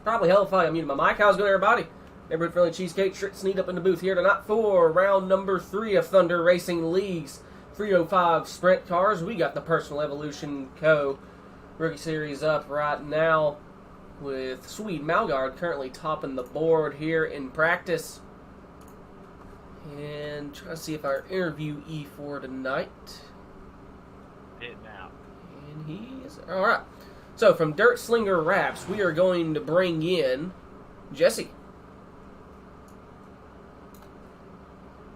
Probably hell if I muted my mic. How's it going, everybody? Neighborhood Friendly Cheesecake, Strict Sneed up in the booth here tonight for round number 3 of Thunder Racing League's 305 Sprint Cars. We got the Personal Evolution Co. Rookie Series up right now with Swede Malgard currently topping the board here in practice. And try to see if our interviewee for tonight. Hitting out. And he is. Alright. So from Dirt Slinger Wraps, we are going to bring in Jesse.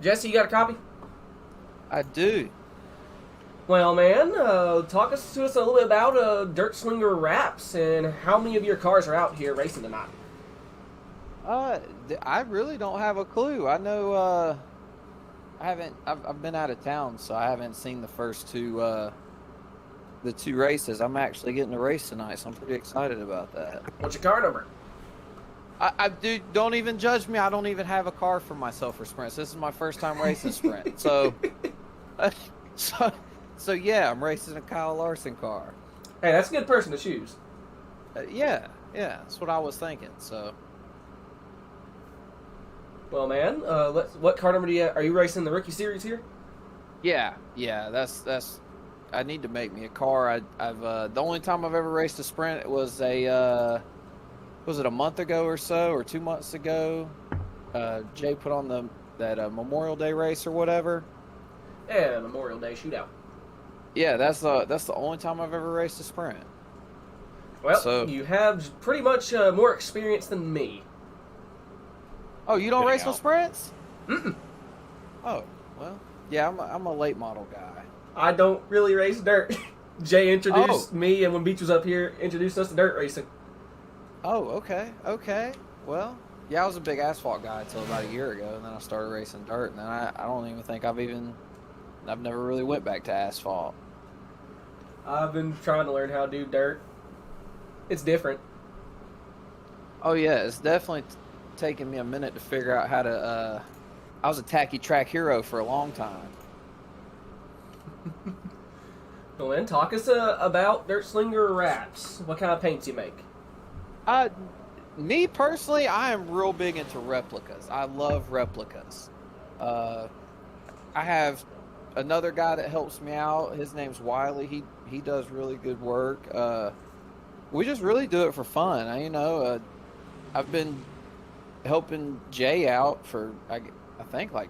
Jesse, you got a copy? I do. Well, man, talk to us a little bit about Dirt Slinger Wraps and how many of your cars are out here racing tonight. I really don't have a clue. I know I've been out of town, so I haven't seen the first the two races. I'm actually getting a race tonight, so I'm pretty excited about that. What's your car number? Don't even judge me. I don't even have a car for myself for sprints. This is my first time racing sprint. So yeah, I'm racing a Kyle Larson car. Hey, that's a good person to choose. Yeah, that's what I was thinking. So. Well, man, what car number are you racing the Rookie Series here? Yeah. That's. I need to make me a car. I've the only time I've ever raced a sprint was was it a month ago or so, or 2 months ago? Jay put on that Memorial Day race or whatever. Yeah, Memorial Day shootout. Yeah, that's the only time I've ever raced a sprint. Well, so, you have pretty much more experience than me. Oh, you don't race no sprints? Mm-mm. Oh, well, yeah, I'm a late model guy. I don't really race dirt. Jay introduced me, and when Beach was up here, introduced us to dirt racing. Oh, okay. Well, yeah, I was a big asphalt guy until about a year ago, and then I started racing dirt, and then I don't even think I've never really went back to asphalt. I've been trying to learn how to do dirt. It's different. Oh, yeah, it's definitely taken me a minute to figure out how to, I was a tacky track hero for a long time. Well, then, talk us about Dirt Slinger Wraps. What kind of paints you make? Me personally, I am real big into replicas. I love replicas. I have another guy that helps me out. His name's Wiley. He does really good work. We just really do it for fun. I've been helping Jay out for I think like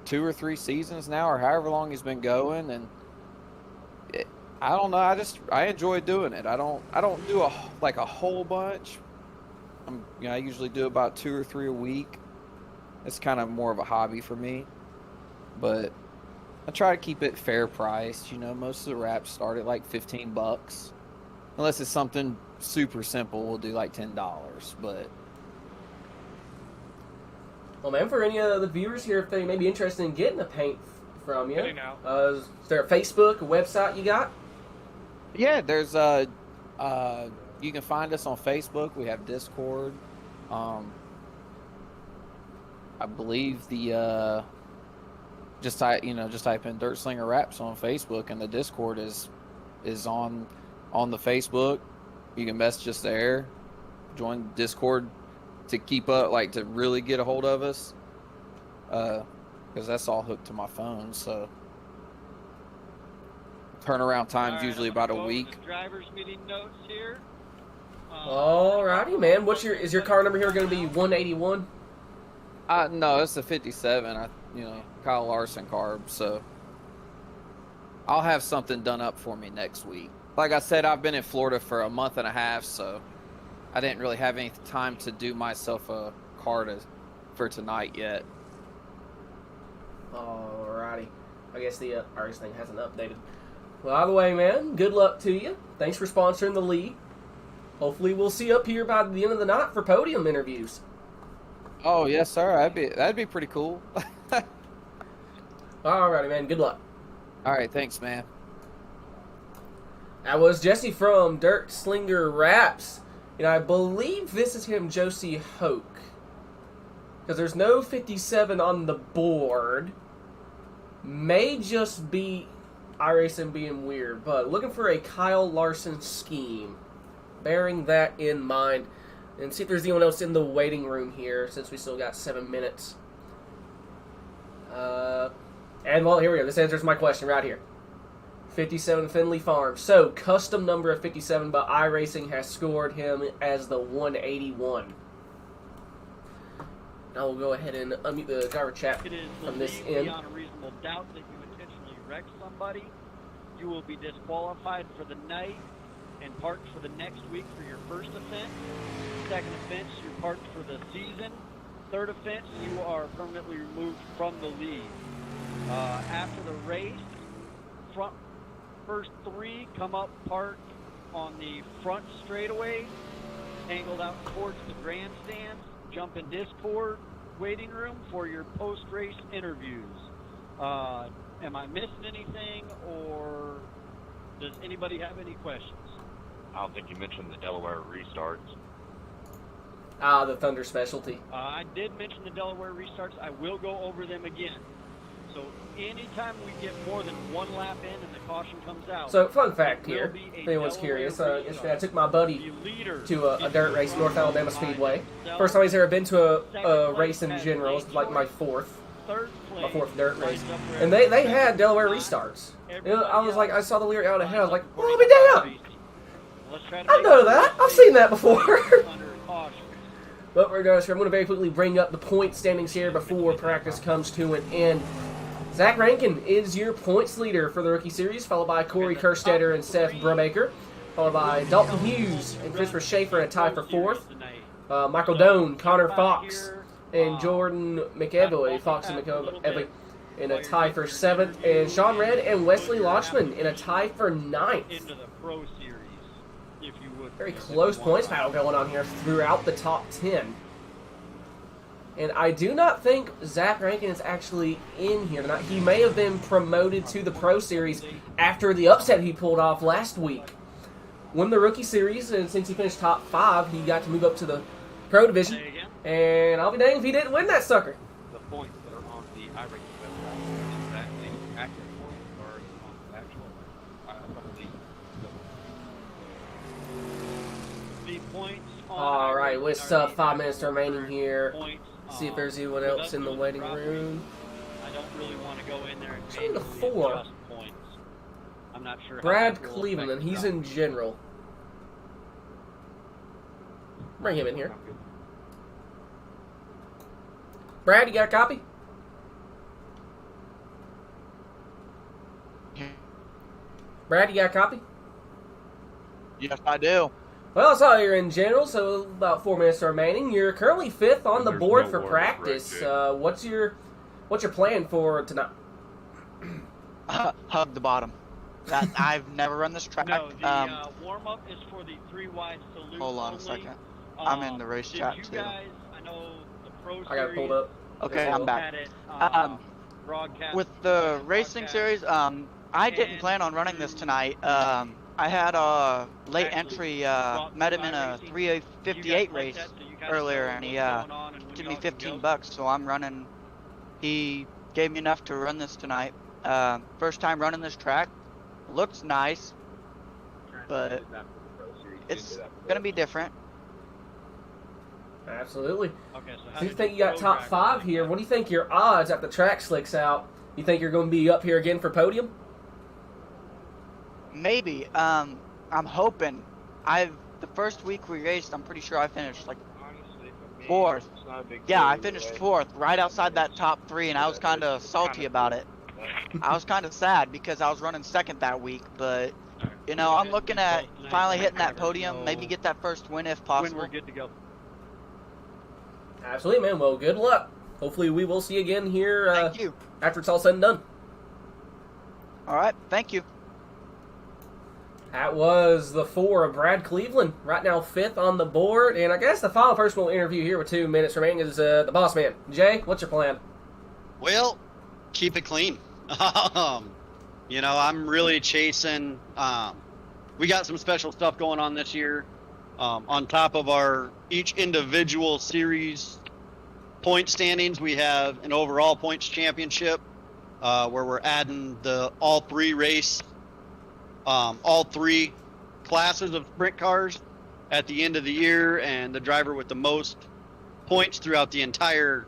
2 or 3 seasons now, or however long he's been going, and I don't know. I enjoy doing it. I don't do a whole bunch. I usually do about 2 or 3 a week. It's kind of more of a hobby for me, but I try to keep it fair priced. Most of the wraps start at like $15, unless it's something super simple. We'll do like $10, but. Well, man, for any of the viewers here, if they may be interested in getting a paint from you, is there a Facebook, a website you got? Yeah, there's you can find us on Facebook. We have Discord. I believe just type in Dirt Slinger Wraps on Facebook, and the Discord is on the Facebook. You can message us there. Join Discord to keep up, to really get a hold of us, because that's all hooked to my phone. So turnaround time's usually about a week. Drivers meeting notes here. Alrighty, man. Is your car number here going to be 181? No, it's a 57. Kyle Larson car. So I'll have something done up for me next week. Like I said, I've been in Florida for a month and a half, so I didn't really have any time to do myself a car for tonight yet. Alrighty. I guess the RS thing hasn't updated. Well, either way, man, good luck to you. Thanks for sponsoring the league. Hopefully we'll see you up here by the end of the night for podium interviews. Oh, yes, sir. That'd be pretty cool. Alrighty, man. Good luck. All right. Thanks, man. That was Jesse from Dirt Slinger Wraps. And I believe this is him, Josie Hoke. Because there's no 57 on the board. May just be iRacing being weird, but looking for a Kyle Larson scheme. Bearing that in mind, And see if there's anyone else in the waiting room here, since we still got 7 minutes. And, well, here we go. This answers my question right here. 57 Finley Farm. So, custom number of 57, but iRacing has scored him as the 181. Now we'll go ahead and unmute the driver chat It is from this believed end. beyond a reasonable doubt that you intentionally wrecked somebody. You will be disqualified for the night and parked for the next week for your first offense. Second offense, you're parked for the season. Third offense, you are permanently removed from the league. After the race, first 3 come up, park on the front straightaway, angled out towards the grandstands, jump in Discord waiting room for your post-race interviews. Am I missing anything, or does anybody have any questions? I don't think you mentioned the Delaware Restarts. The Thunder specialty. I did mention the Delaware Restarts. I will go over them again. So anytime we get more than 1 lap in and the caution comes out. So, fun fact there here, will be a if anyone's Delaware curious, Restart. yesterday I took my buddy The leader to a dirt race, North Alabama Speedway. himself. First time he's ever been to a Second race place in has general. Nate It's like my Joyce. fourth Third place dirt race. lines up where And they everybody had Delaware else Restarts. everybody I was like, I else saw the lyric out ahead. I was like, lines up well, I'll be according damned. to Let's try to I make know it that. I've seen that before. under caution. But regardless, I'm going to very quickly bring up the point standings here before practice comes to an end. Zach Rankin is your points leader for the Rookie Series, followed by Corey Kerstetter and Seth Brubaker, followed by Dalton Hughes and Christopher Schaefer in a tie for 4th. Michael Doan, Connor Fox, and Jordan McEvoy, Fox and McEvoy, in a tie for 7th, and Sean Red and Wesley Lochman in a tie for 9th. Into the Pro Series, if you would. Very close points battle going on here throughout the top 10. And I do not think Zach Rankin is actually in here tonight. He may have been promoted to the Pro Series after the upset he pulled off last week. Won the Rookie Series, and since he finished top 5, he got to move up to the Pro Division. Say again? And I'll be danged if he didn't win that sucker. The points that are on the iRacing website, is that the accurate points or on the actual some of the The points on All right, iRacing with are the 5 minutes actual remaining here. points, See if there's anyone without else in the doing waiting properly. room. I don't really want to go in there and Show me the manually 4. adjust points. I'm not sure. how Brad that will Cleveland, affect the he's job. in general. Bring him in here. Brad, you got a copy? Brad, you got a copy? Yes, I do. Well, I saw you're in general, so about 4 minutes remaining. You're currently 5th on the There's board no for warm-up practice. right yet. What's your plan for tonight? Hug the bottom. That I've never run this track. No, the warm-up is for the 3-wide salute. Hold on a only. second. I'm in the race Did chat, you too. guys, I know the Pro Series I got it pulled up. Okay, There's I'm a- back. had it, broadcast With the racing broadcast. series, I didn't And plan on running this to- tonight. I had a late Actually entry, brought met him by in a racing. 3:58 You guys race like that, so you kinda earlier, know and he what's going on and when gave y'all me can 15 go. bucks, so I'm running. He gave me enough to run this tonight. First time running this track. Looks nice, but it's gonna be different. Absolutely. Okay, so how So you did think the you got pro top driver 5 think here. that? What do you think your odds after the track slicks out? You think you're going to be up here again for podium? Maybe. I'm hoping. The first week we raced, I'm pretty sure I finished like Honestly, for me, 4th. it's not a big Yeah, deal I either finished way. 4th, right outside that top 3, and I was kind of salty about it. I was kind of sad because I was running 2nd that week, but you know, I'm looking at finally hitting that podium, maybe get that first win if When possible. we're good to go. Absolutely, man. Well, good luck. Hopefully we will see you again here Thank you. after it's all said and done. All right, thank you. That was the 4 of Brad Cleveland, right now 5th on the board. And I guess the final person we'll interview here with 2 minutes remaining is the boss man. Jay, what's your plan? Well, keep it clean. You know, I'm really chasing. We got some special stuff going on this year. On top of our each individual series point standings, we have an overall points championship where we're adding the all 3 classes of sprint cars. at the end of the year and the driver with the most points throughout the entire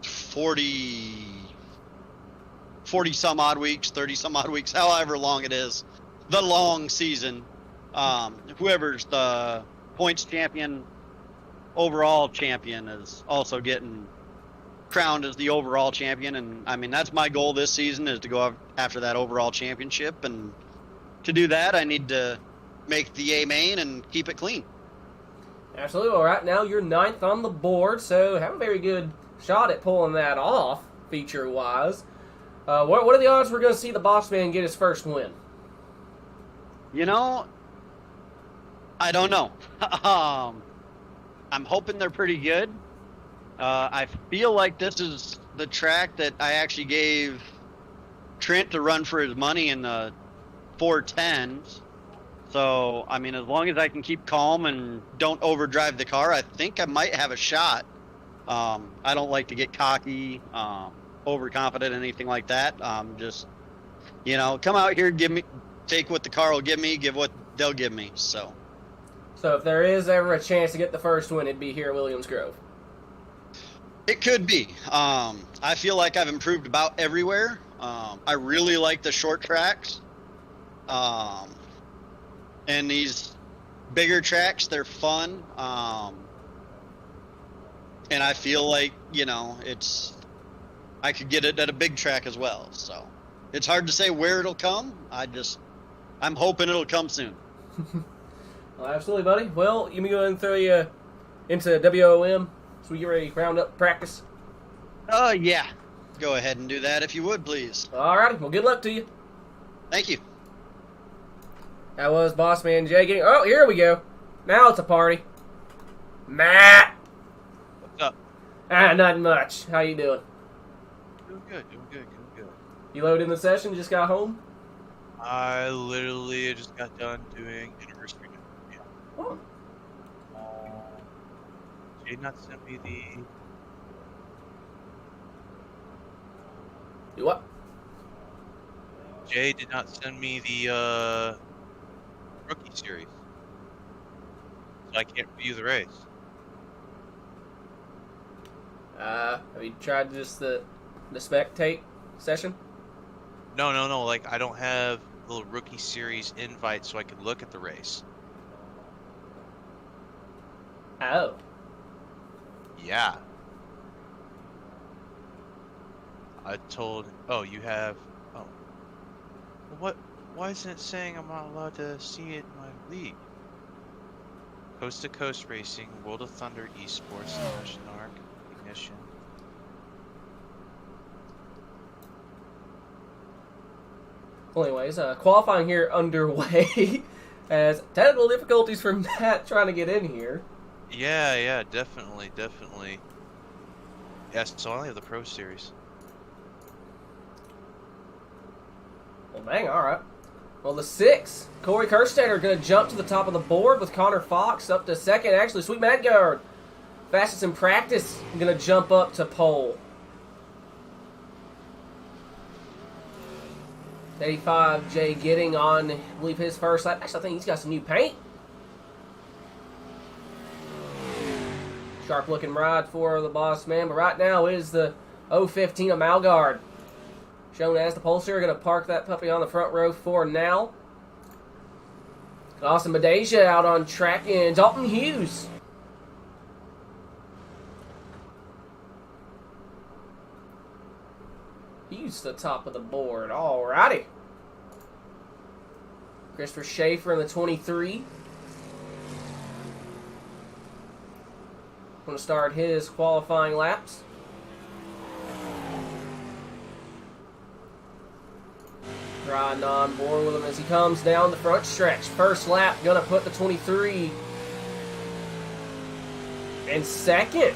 40 some odd weeks, 30 some odd weeks, however long it is, the long season. Whoever's the points champion, overall champion, is also getting crowned as the overall champion. And I mean, that's my goal this season, is to go after that overall championship. And to do that, I need to make the A main and keep it clean. Absolutely. Well, right now you're 9th on the board, so have a very good shot at pulling that off, feature-wise. What are the odds we're going to see the boss man get his first win? You know, I don't know. I'm hoping they're pretty good. I feel like this is the track that I actually gave Trent to run for his money in the 410s. So, I mean, as long as I can keep calm and don't overdrive the car, I think I might have a shot. I don't like to get cocky, overconfident, anything like that. Just, come out here, take what the car will give me, give what they'll give me. So if there is ever a chance to get the first win, it'd be here at Williams Grove. It could be. I feel like I've improved about everywhere. I really like the short tracks. And these bigger tracks, they're fun. And I feel like, I could get it at a big track as well. So it's hard to say where it'll come. I'm hoping it'll come soon. Well, absolutely, buddy. Well, let me go ahead and throw you into WOM so we get ready to round up practice. Yeah. Go ahead and do that if you would, please. All righty. Well, good luck to you. Thank you. That was Boss Man Jay getting... Oh, here we go. Now it's a party. Matt! What's up? Not much. How you doing? Doing good. You loaded in the session? Just got home? I literally just got done doing anniversary. Yeah. Oh. Jay not sent me the... You what? Jay did not send me the rookie series, so I can't review the race. Have you tried just the spectate session? No. Like, I don't have the little rookie series invite so I can look at the race. Oh. Yeah. I told... Oh, you have... Oh. What? Why isn't it saying I'm not allowed to see it in my league? Coast to Coast Racing, World of Thunder Esports, Narc, Ignition. Well, anyways, qualifying here underway as technical difficulties for Matt trying to get in here. Yeah, definitely. Yes, so I only have the Pro Series. Well, dang, all right. Well, the 6, Corey Kerstetter going to jump to the top of the board with Connor Fox up to second. Actually, Sweet Madgard, fastest in practice, going to jump up to pole. 85, Jay getting on, I believe, his first lap. Actually, I think he's got some new paint. Sharp-looking ride for the boss man, but right now is the 015 of Malgard. Shown as the pollster, going to park that puppy on the front row for now. Austin Badeja out on track, and Dalton Hughes. Hughes to the top of the board. Alrighty. Christopher Schaefer in the 23. Going to start his qualifying laps. Riding on board with him as he comes down the front stretch. First lap, going to put the 23 in second.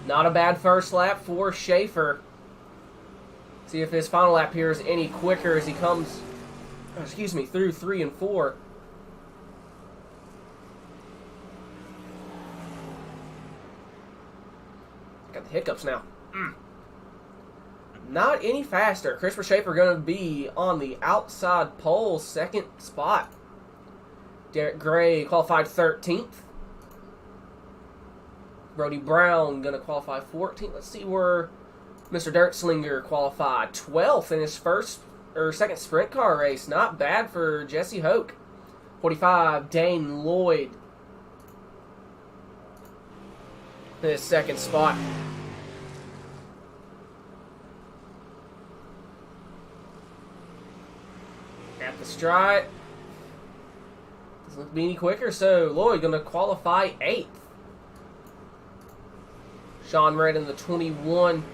Not a bad first lap for Schaefer. See if his final lap here is any quicker as he comes, through 3 and 4. Got the hiccups now. Not any faster. Christopher Schaefer going to be on the outside pole, second spot. Derek Gray qualified 13th. Brody Brown going to qualify 14th. Let's see where Mr. Dirtslinger qualified 12th in his second sprint car race. Not bad for Jesse Hoke. 45, Dane Lloyd in his second spot. At the stripe. Doesn't look to be any quicker, so Lloyd going to qualify 8th. Sean Red in the 21.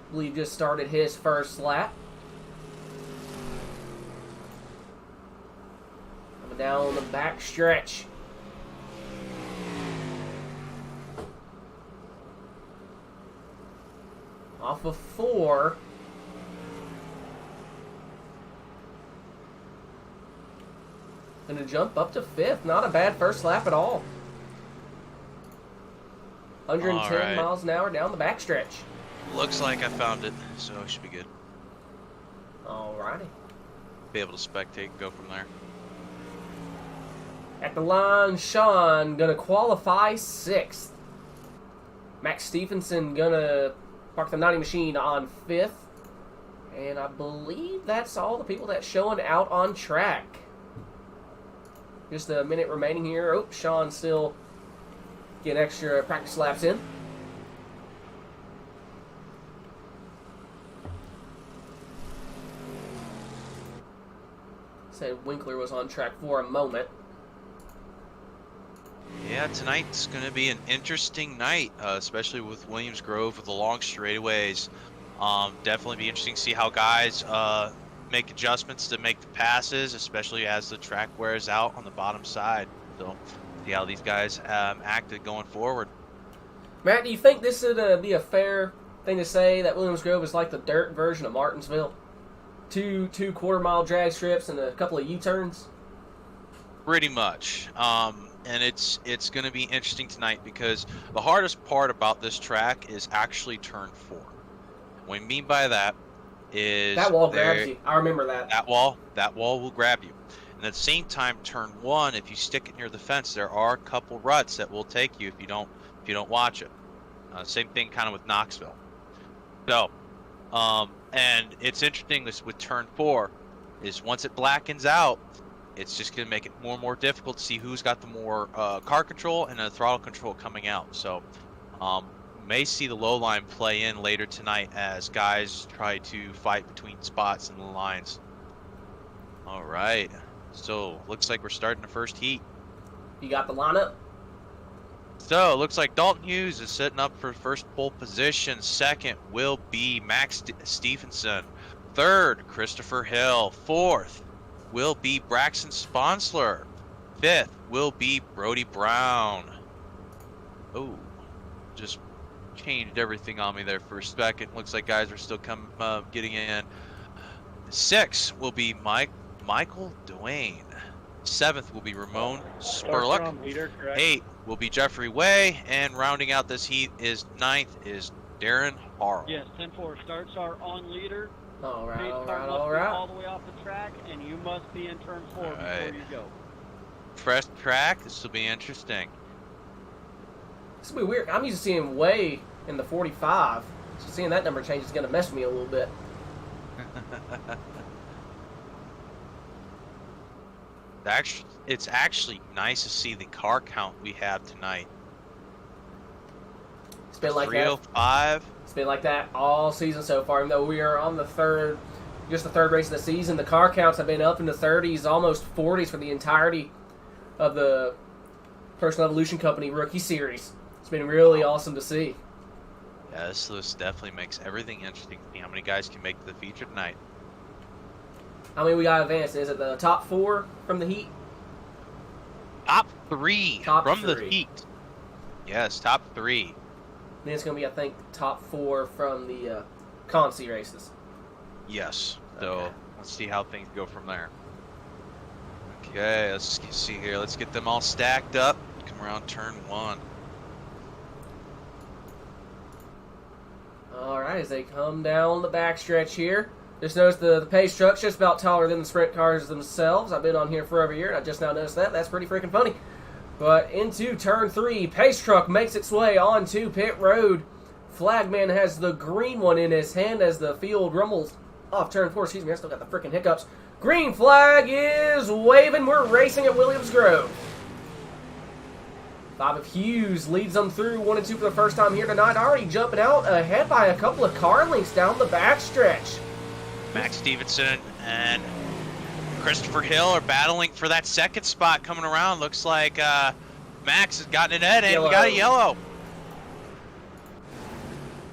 I believe just started his first lap. Coming down the back stretch. Off of 4. Gonna jump up to 5th. Not a bad first lap at all. 110 All right. miles an hour down the backstretch. Looks like I found it, so it should be good. Alrighty. Be able to spectate and go from there. At the line, Sean gonna qualify 6th. Max Stephenson gonna park the 90 machine on 5th. And I believe that's all the people that's showing out on track. Just a minute remaining here. Oh, Sean still getting extra practice laps in. Said Winkler was on track for a moment. Yeah, tonight's going to be an interesting night, especially with Williams Grove with the long straightaways. Definitely be interesting to see how guys make adjustments to make the passes, especially as the track wears out on the bottom side. So, see how these guys acted going forward. Matt, do you think this would be a fair thing to say that Williams Grove is like the dirt version of Martinsville? Two quarter-mile drag strips and a couple of U-turns? Pretty much. And it's going to be interesting tonight because the hardest part about this track is actually turn 4. What I mean by that is that wall grabs you. I remember that. That wall will grab you. And at the same time, turn 1, if you stick it near the fence, there are a couple ruts that will take you if you don't watch it. Same thing kind of with Knoxville. So, and it's interesting this with turn 4 is once it blackens out, it's just going to make it more and more difficult to see who's got the more car control and the throttle control coming out. So, may see the low line play in later tonight as guys try to fight between spots and the lines. All right, so looks like we're starting the first heat. You got the lineup? So it looks like Dalton Hughes is setting up for first pole position. Second will be Max Stephenson. Third, Christopher Hill. Fourth will be Braxton Sponsler. Fifth will be Brody Brown. Oh, just changed everything on me there for a second. Looks like guys are still getting in. Sixth will be Michael Dwayne. Seventh will be Ramon Spurlock. 8th will be Jeffrey Way, and rounding out this heat is 9th is Darren Harrell. Yes, 10-4 starts are on leader. All right. All the way off the track, and you must be in turn 4 before you go. Fresh track. This will be interesting. This will be weird. I'm used to seeing Way in the 45, so seeing that number change is going to mess with me a little bit. It's actually nice to see the car count we have tonight. It's been like that. 305. It's been like that all season so far. Even though we are on the third race of the season, the car counts have been up in the 30s, almost 40s for the entirety of the Personal Evolution Company Rookie Series. It's been really awesome to see. Yeah, this definitely makes everything interesting to see how many guys can make the feature tonight. How many we got advanced? Is it the top 4 from the heat? Top 3 Top from 3. the heat. Yes, top 3. Then it's going to be, I think, top 4 from the Consi races. Yes. So Okay. let's see how things go from there. Okay, let's see here. Let's get them all stacked up. Come around turn 1. All right, as they come down the backstretch here, Just noticed the P.E.C truck's just about taller than the sprint cars themselves. I've been on here for over a year, and I just now noticed that. That's pretty freaking funny. But into turn 3, P.E.C truck makes its way onto pit road. Flagman has the green one in his hand as the field rumbles off turn 4. Excuse me, I still got the freaking hiccups. Green flag is waving. We're racing at Williams Grove. 5 of Hughes leads them through 1 and 2 for the first time here tonight. Already jumping out ahead by a couple of car lengths down the backstretch. Max Stevenson and Christopher Hill are battling for that second spot coming around. Looks like Max has gotten it in, and we got a yellow.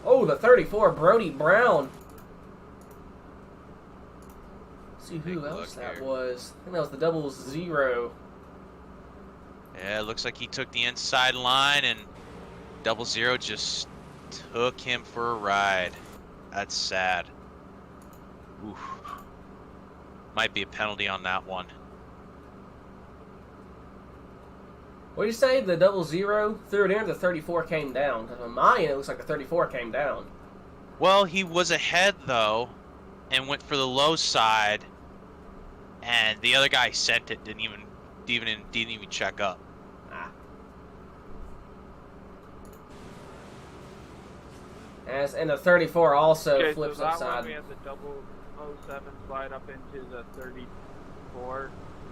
Oh, the 34, Brody Brown. Let's see who else that was. I think that was the 00. Yeah, it looks like he took the inside line, and 00 just took him for a ride. That's sad. Oof. Might be a penalty on that one. What did you say? The 00 threw it in, the 34 came down. Because on my end, it looks like the 34 came down. Well, he was ahead, though, and went for the low side, and the other guy sent it, didn't even check up. And the 34 also flips so that upside. one we had the 007 slide up into the 34.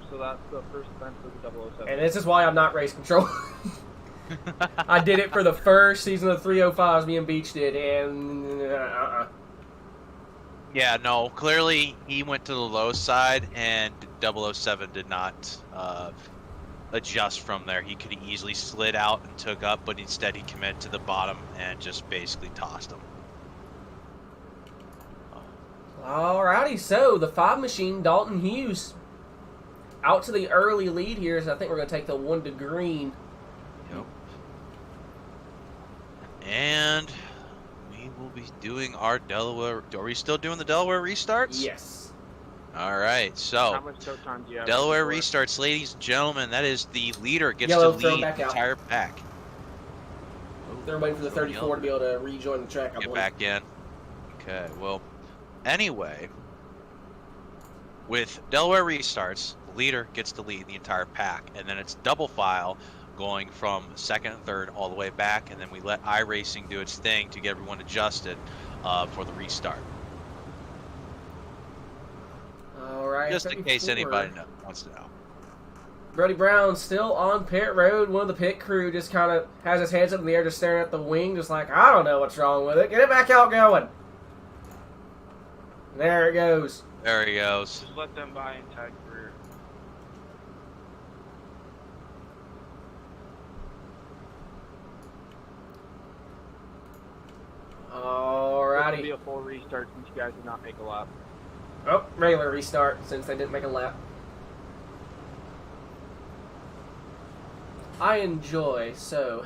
So that's the first offense for the 007. And this is why I'm not race control. I did it for the first season of the 305s me and Beach did, and Yeah, no, clearly he went to the low side, and 007 did not adjust from there. He could have easily slid out and took up, but instead he committed to the bottom and just basically tossed him. Alrighty, so the 5 machine, Dalton Hughes, out to the early lead here, so I think we're going to take the 1 to green. Yep. And we will be doing our Delaware. Are we still doing the Delaware Restarts? Yes. All right, How so much tow time do you have? Delaware Restarts, ladies and gentlemen, that is the leader gets Yellow, to throw lead back the out. entire pack. They're waiting for the 34 to be able to rejoin the track, I Get believe. back in. Okay, well, anyway, with Delaware Restarts, the leader gets to lead the entire pack, and then it's double file going from second and third all the way back, and then we let iRacing do its thing to get everyone adjusted for the restart. Alright. Just in case 34. anybody wants to know. Brody Brown still on pit road. One of the pit crew just kind of has his hands up in the air, just staring at the wing, just like, I don't know what's wrong with it. Get it back out going. There it goes. There he goes. Just let them buy and tag career. This will Alrighty. be a full restart since you guys did not make a lap. Oh, regular restart since they didn't make a lap. I enjoy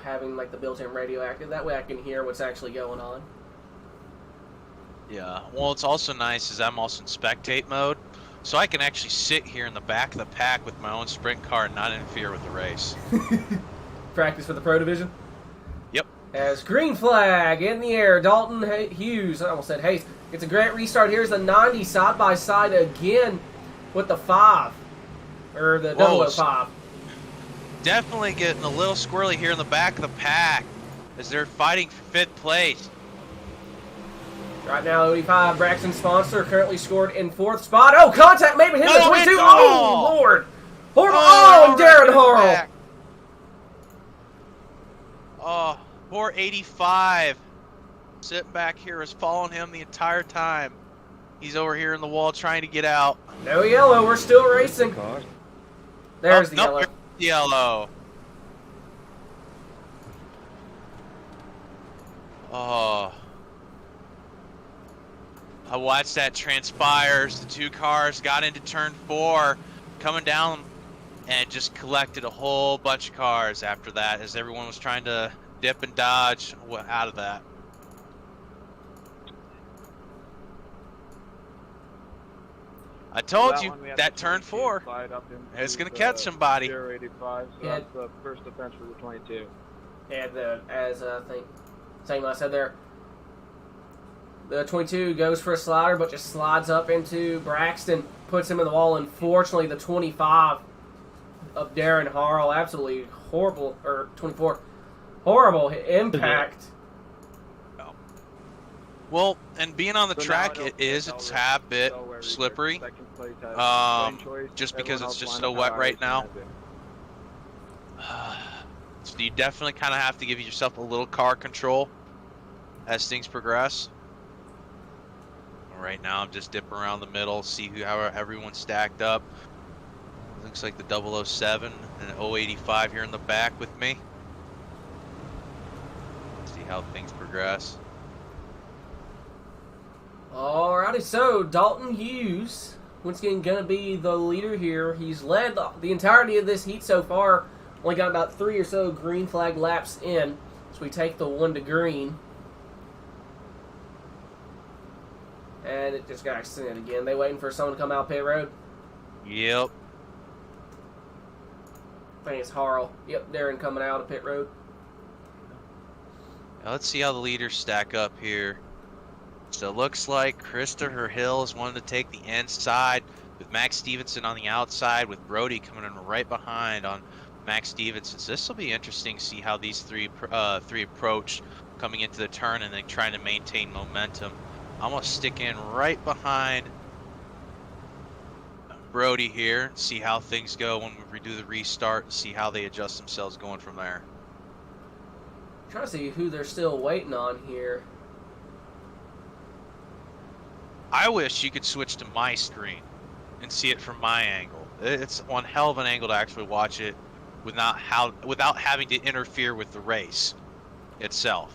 having like the built-in radio active. That way I can hear what's actually going on. Yeah, well, it's also nice is I'm also in spectate mode, so I can actually sit here in the back of the pack with my own sprint car and not interfere with the race. Practice for the Pro Division. Yep. As green flag in the air, Dalton Hughes, I almost said Hayes, gets a great restart. Here's the 90 side by side again with the 5, or the Whoa, 005. Definitely getting a little squirrely here in the back of the pack as they're fighting for 5th place. Right now, 85 Braxton Sponsor currently scored in 4th spot. Oh, contact made with him at 22. Oh, Lord. And Darren Harrell. Oh, poor 85. Sitting back here is following him the entire time. He's over here in the wall trying to get out. No yellow. We're still racing. There's the nope, yellow. there's the yellow. Oh. I watched that transpire as the 2 cars got into turn 4, coming down, and just collected a whole bunch of cars after that as everyone was trying to dip and dodge out of that. I told you that turn 4, it's going to catch somebody. 085, so Yeah. that's the first offense for the 22. And as I think, same I said there, The 22 goes for a slider, but just slides up into Braxton, puts him in the wall. Unfortunately, the 25 of Darren Harrell, absolutely horrible, or 24, horrible impact. Well, and being on the So now track, I don't it is a think tad bit Delaware slippery, Restarts second place has lane choice. just because Everyone it's else just lined so up wet right iRacing now. has it. So you definitely kind of have to give yourself a little car control as things progress. Right now, I'm just dipping around the middle, see how everyone's stacked up. Looks like the 007 and 085 here in the back with me. See how things progress. Alrighty, so Dalton Hughes, once again, going to be the leader here. He's led the entirety of this heat so far. Only got about 3 or so green flag laps in. So we take the 1 to green. And it just got extended again. They waiting for someone to come out pit road? Yep. I think it's Harrell. Yep, Darren coming out of pit road. Now let's see how the leaders stack up here. So it looks like Christopher Hill is wanting to take the inside with Max Stevenson on the outside, with Brody coming in right behind on Max Stevenson. So this will be interesting to see how these three approach coming into the turn and then trying to maintain momentum. I'm going to stick in right behind Brody here, see how things go when we redo the restart, and see how they adjust themselves going from there. Trying to see who they're still waiting on here. I wish you could switch to my screen and see it from my angle. It's one hell of an angle to actually watch it without having to interfere with the race itself.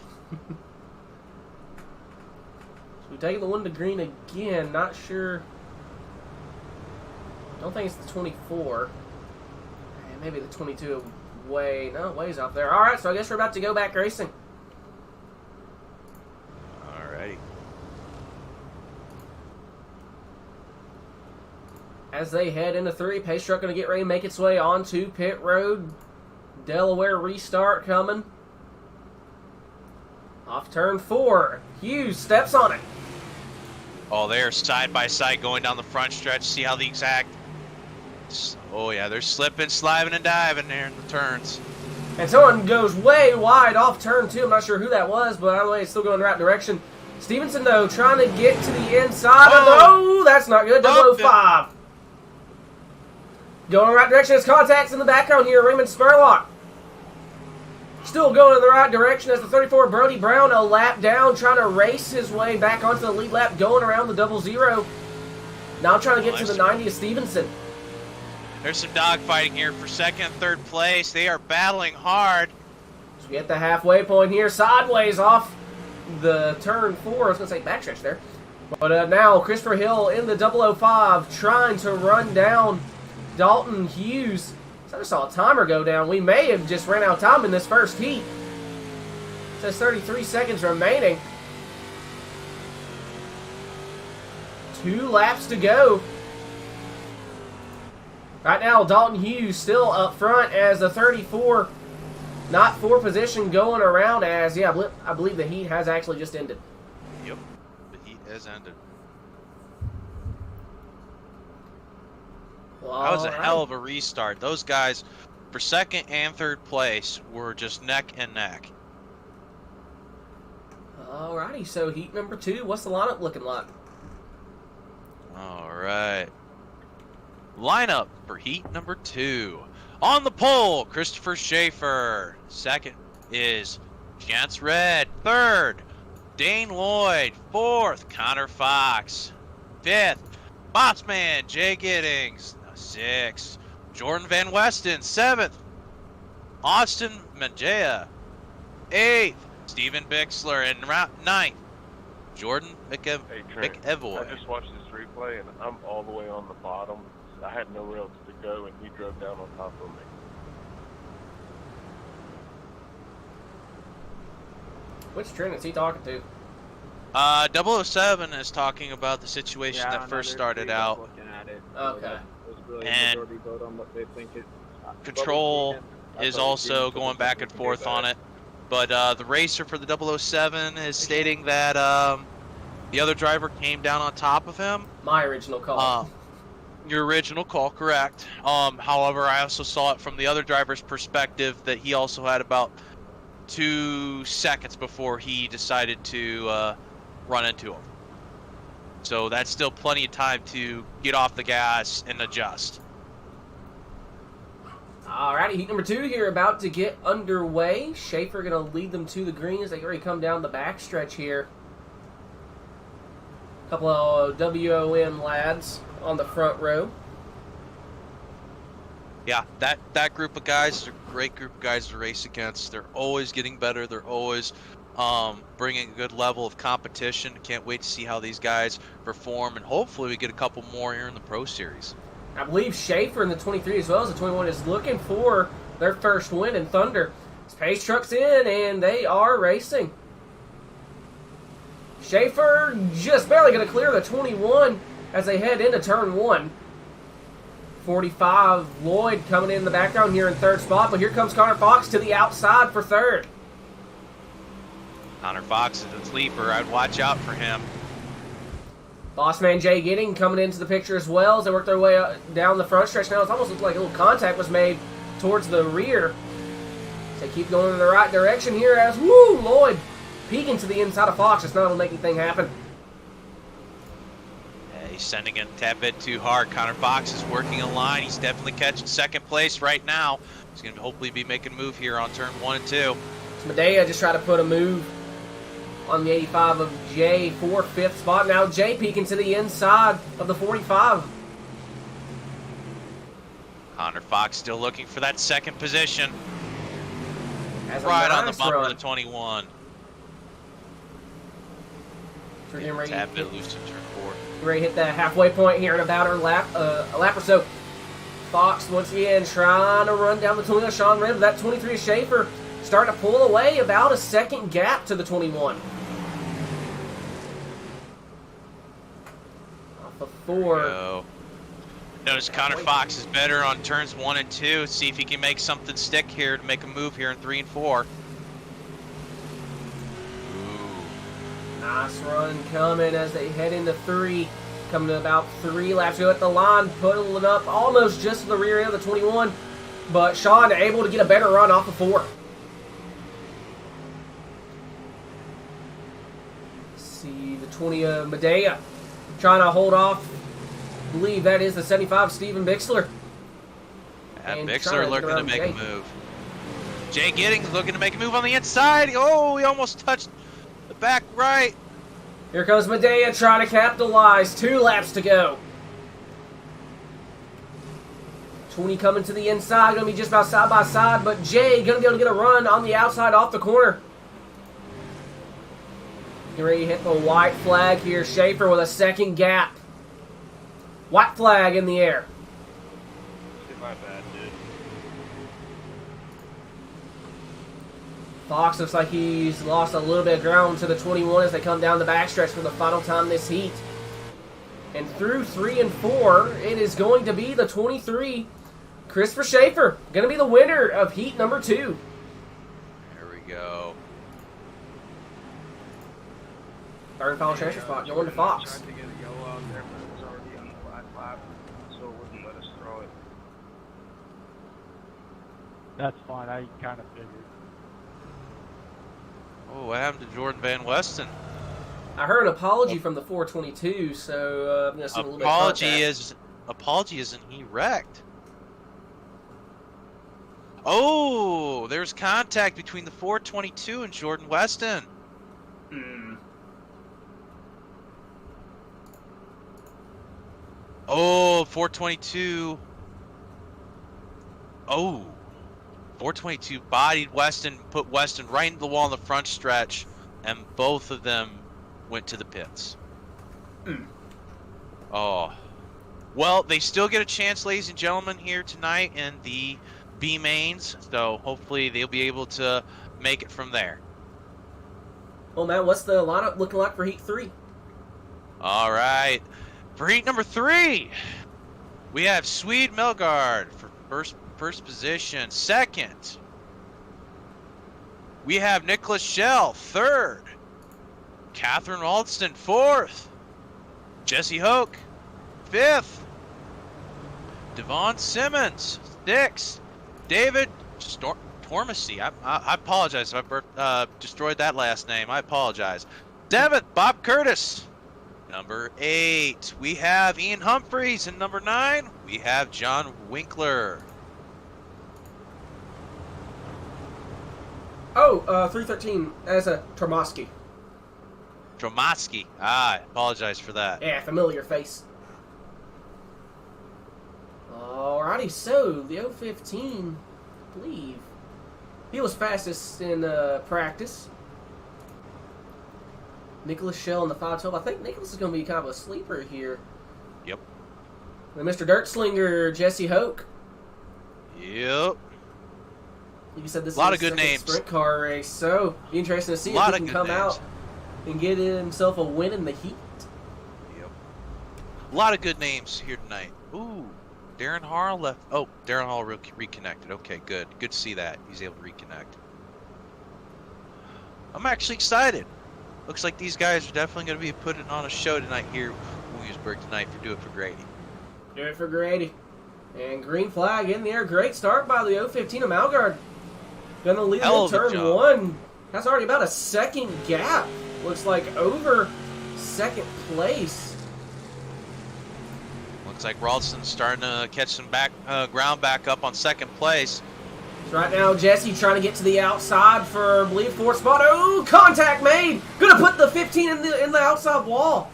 So we take the 1 to green again. Not sure. Don't think it's the 24. Maybe the 22 ways off there. Alright, so I guess we're about to go back racing. Alrighty. As they head into 3, Pace Truck going to get ready to make its way onto pit road. Delaware Restart coming. Off turn 4. Hughes steps on it. Oh, they're side by side going down the front stretch. See how the exact... Oh, yeah, they're slipping, sliding, and diving there in the turns. And someone goes way wide off turn 2. I'm not sure who that was, but either way, it's still going the right direction. Stevenson, though, trying to get to the inside. Oh, no, that's not good. 005. Going in the right direction. There's contacts in the background here. Raymond Spurlock. Still going in the right direction as the 34 Brody Brown a lap down, trying to race his way back onto the lead lap, going around the 00. Now trying to get to the 90 of Stevenson. There's some dogfighting here for second and third place. They are battling hard. So we get the halfway point here, sideways off the turn 4. I was going to say backstretch there. But now Christopher Hill in the 005 trying to run down Dalton Hughes. I just saw a timer go down. We may have just ran out of time in this first heat. It says 33 seconds remaining. 2 laps to go. Right now, Dalton Hughes still up front as the 34, not for position, going around as, yeah, I believe the heat has actually just ended. Yep, the heat has ended. Well, That was a hell of a restart. Those guys, for second and third place, were just neck and neck. Alrighty, so heat number 2, what's the lineup looking like? Alright. Lineup for heat number 2. On the pole, Christopher Schaefer. Second is Chance Red. Third, Dane Lloyd. Fourth, Connor Fox. Fifth, Bossman Jay Giddings. Sixth, Jordan Van Westen. Seventh, Austin Majea. Eighth, Steven Bixler. And ninth, Jordan McEvoy. I just watched this replay and I'm all the way on the bottom. I had nowhere else to go and he drove down on top of me. Which Trent is he talking to? 007 is talking about the situation that first started out. Looking at it. Okay. It was really And majority vote on what they think it. Control is also going back and forth on it. But the racer for the 007 is stating that The other driver came down on top of him. My original call. Your original call, correct. However, I also saw it from the other driver's perspective that he also had about 2 seconds before he decided to run into him. So that's still plenty of time to get off the gas and adjust. Alrighty, heat number 2 here about to get underway. Schaefer going to lead them to the green as they already come down the backstretch here. A couple of WOM lads on the front row. Yeah, that group of guys is a great group of guys to race against. They're always getting better. They're always bringing a good level of competition. Can't wait to see how these guys perform, and hopefully we get a couple more here in the Pro Series. I believe Schaefer in the 23 as well as the 21 is looking for their first win in Thunder. This Pace truck's in, and they are racing. Schaefer just barely going to clear the 21 as they head into turn 1. 45, Lloyd coming in the background here in third spot, but here comes Connor Fox to the outside for third. Connor Fox is a sleeper. I'd watch out for him. Bossman Jay Gidding coming into the picture as well as they work their way down the front stretch now. It almost looks like a little contact was made towards the rear. They keep going in the right direction here as, Lloyd peeking to the inside of Fox. It's not going to make anything happen. Yeah, he's sending it a tad bit too hard. Connor Fox is working a line. He's definitely catching second place right now. He's going to hopefully be making a move here on turn 1 and 2. So Medea just tried to put a move on the 85 of Jay for 5th spot. Now Jay peeking to the inside of the 45. Connor Fox still looking for that second position. Has a Right on the nice bumper run. of the 21. So we're getting ready, Tab bit loose to turn 4. ready to hit that halfway point here in about a lap or so. Fox once again trying to run down the 21. Sean Ribb, that 23 Schaefer starting to pull away about a second gap to the 21. Off of 4. Notice Connor Fox is better on turns 1 and 2. See if he can make something stick here to make a move here in 3 and 4. Nice run coming as they head into 3. Coming to about 3 laps ago at the line, pulling up almost just to the rear end of the 21. But Sean able to get a better run off of 4. See the 20 of Medea trying to hold off. I believe that is the 75 Steven Bixler. And And Bixler trying to looking get to around make Jay. a move. Jay Giddings looking to make a move on the inside. Oh, he almost touched the back right. Here comes Medea trying to capitalize. 2 laps to go. 20 coming to the inside. Going to be just about side by side. But Jay going to be able to get a run on the outside off the corner. Getting ready to hit the white flag here. Schaefer with a second gap. White flag in the air. My bad, dude. Fox looks like he's lost a little bit of ground to the 21 as they come down the backstretch for the final time this heat. And through 3 and 4, it is going to be the 23, Christopher Schaefer, going to be the winner of heat number 2. There we go. Third and final transfer spot going to Fox. Tried to get a yellow out there, but it was already on the black lap, so it wouldn't let us throw it. That's fine. I kind of figured. Oh, what happened to Jordan Van Westen? I heard an apology from the 422, so I'm going to see a little bit of contact. Apology isn't he wrecked? Oh, there's contact between the 422 and Jordan Weston. Oh, 422. Oh, 422 bodied Weston, put Weston right into the wall on the front stretch, and both of them went to the pits. Oh. Well, they still get a chance, ladies and gentlemen, here tonight in the B mains, so hopefully they'll be able to make it from there. Well, Matt, what's the lineup looking like for heat 3? All right. For heat number 3, we have Swede Melgaard for first position. Second, we have Nicholas Schell, third. Catherine Alston, 4th. Jesse Hoke, 5th. Devon Simmons, 6th. David Tormacy. I apologize if I destroyed that last name. I apologize. 7th, Bob Curtis. Number 8, we have Ian Humphreys. And number 9, we have John Winkler. Oh, 313 as a Tormosky. Tromotsky. I apologize for that. Yeah, familiar face. Alrighty, so the 015, I believe, he was fastest in practice. Nicholas Shell in the 512. I think Nicholas is going to be kind of a sleeper here. Yep. And Mr. Dirt Slinger, Jesse Hoke. Yep. Like you said, this A lot is of good his second names. sprint car race, so be interesting to see A lot if he of can good come names. out and get himself a win in the heat. Yep. A lot of good names here tonight. Ooh, Darren Hall left. Oh, Darren Hall reconnected. Okay, good. Good to see that. He's able to reconnect. I'm actually excited. Looks like these guys are definitely going to be putting on a show tonight here in Williamsburg tonight for Do It for Grady. Do it for Grady. And green flag in there. Great start by the 015 of Malgard. Gonna lead Hell in of a turn job. 1. That's already about a second gap. Looks like over second place. Looks like Ralston's starting to catch some ground back up on second place. So right now, Jesse trying to get to the outside for, I believe, 4th spot. Oh, contact made. Gonna put the 15 in the outside wall.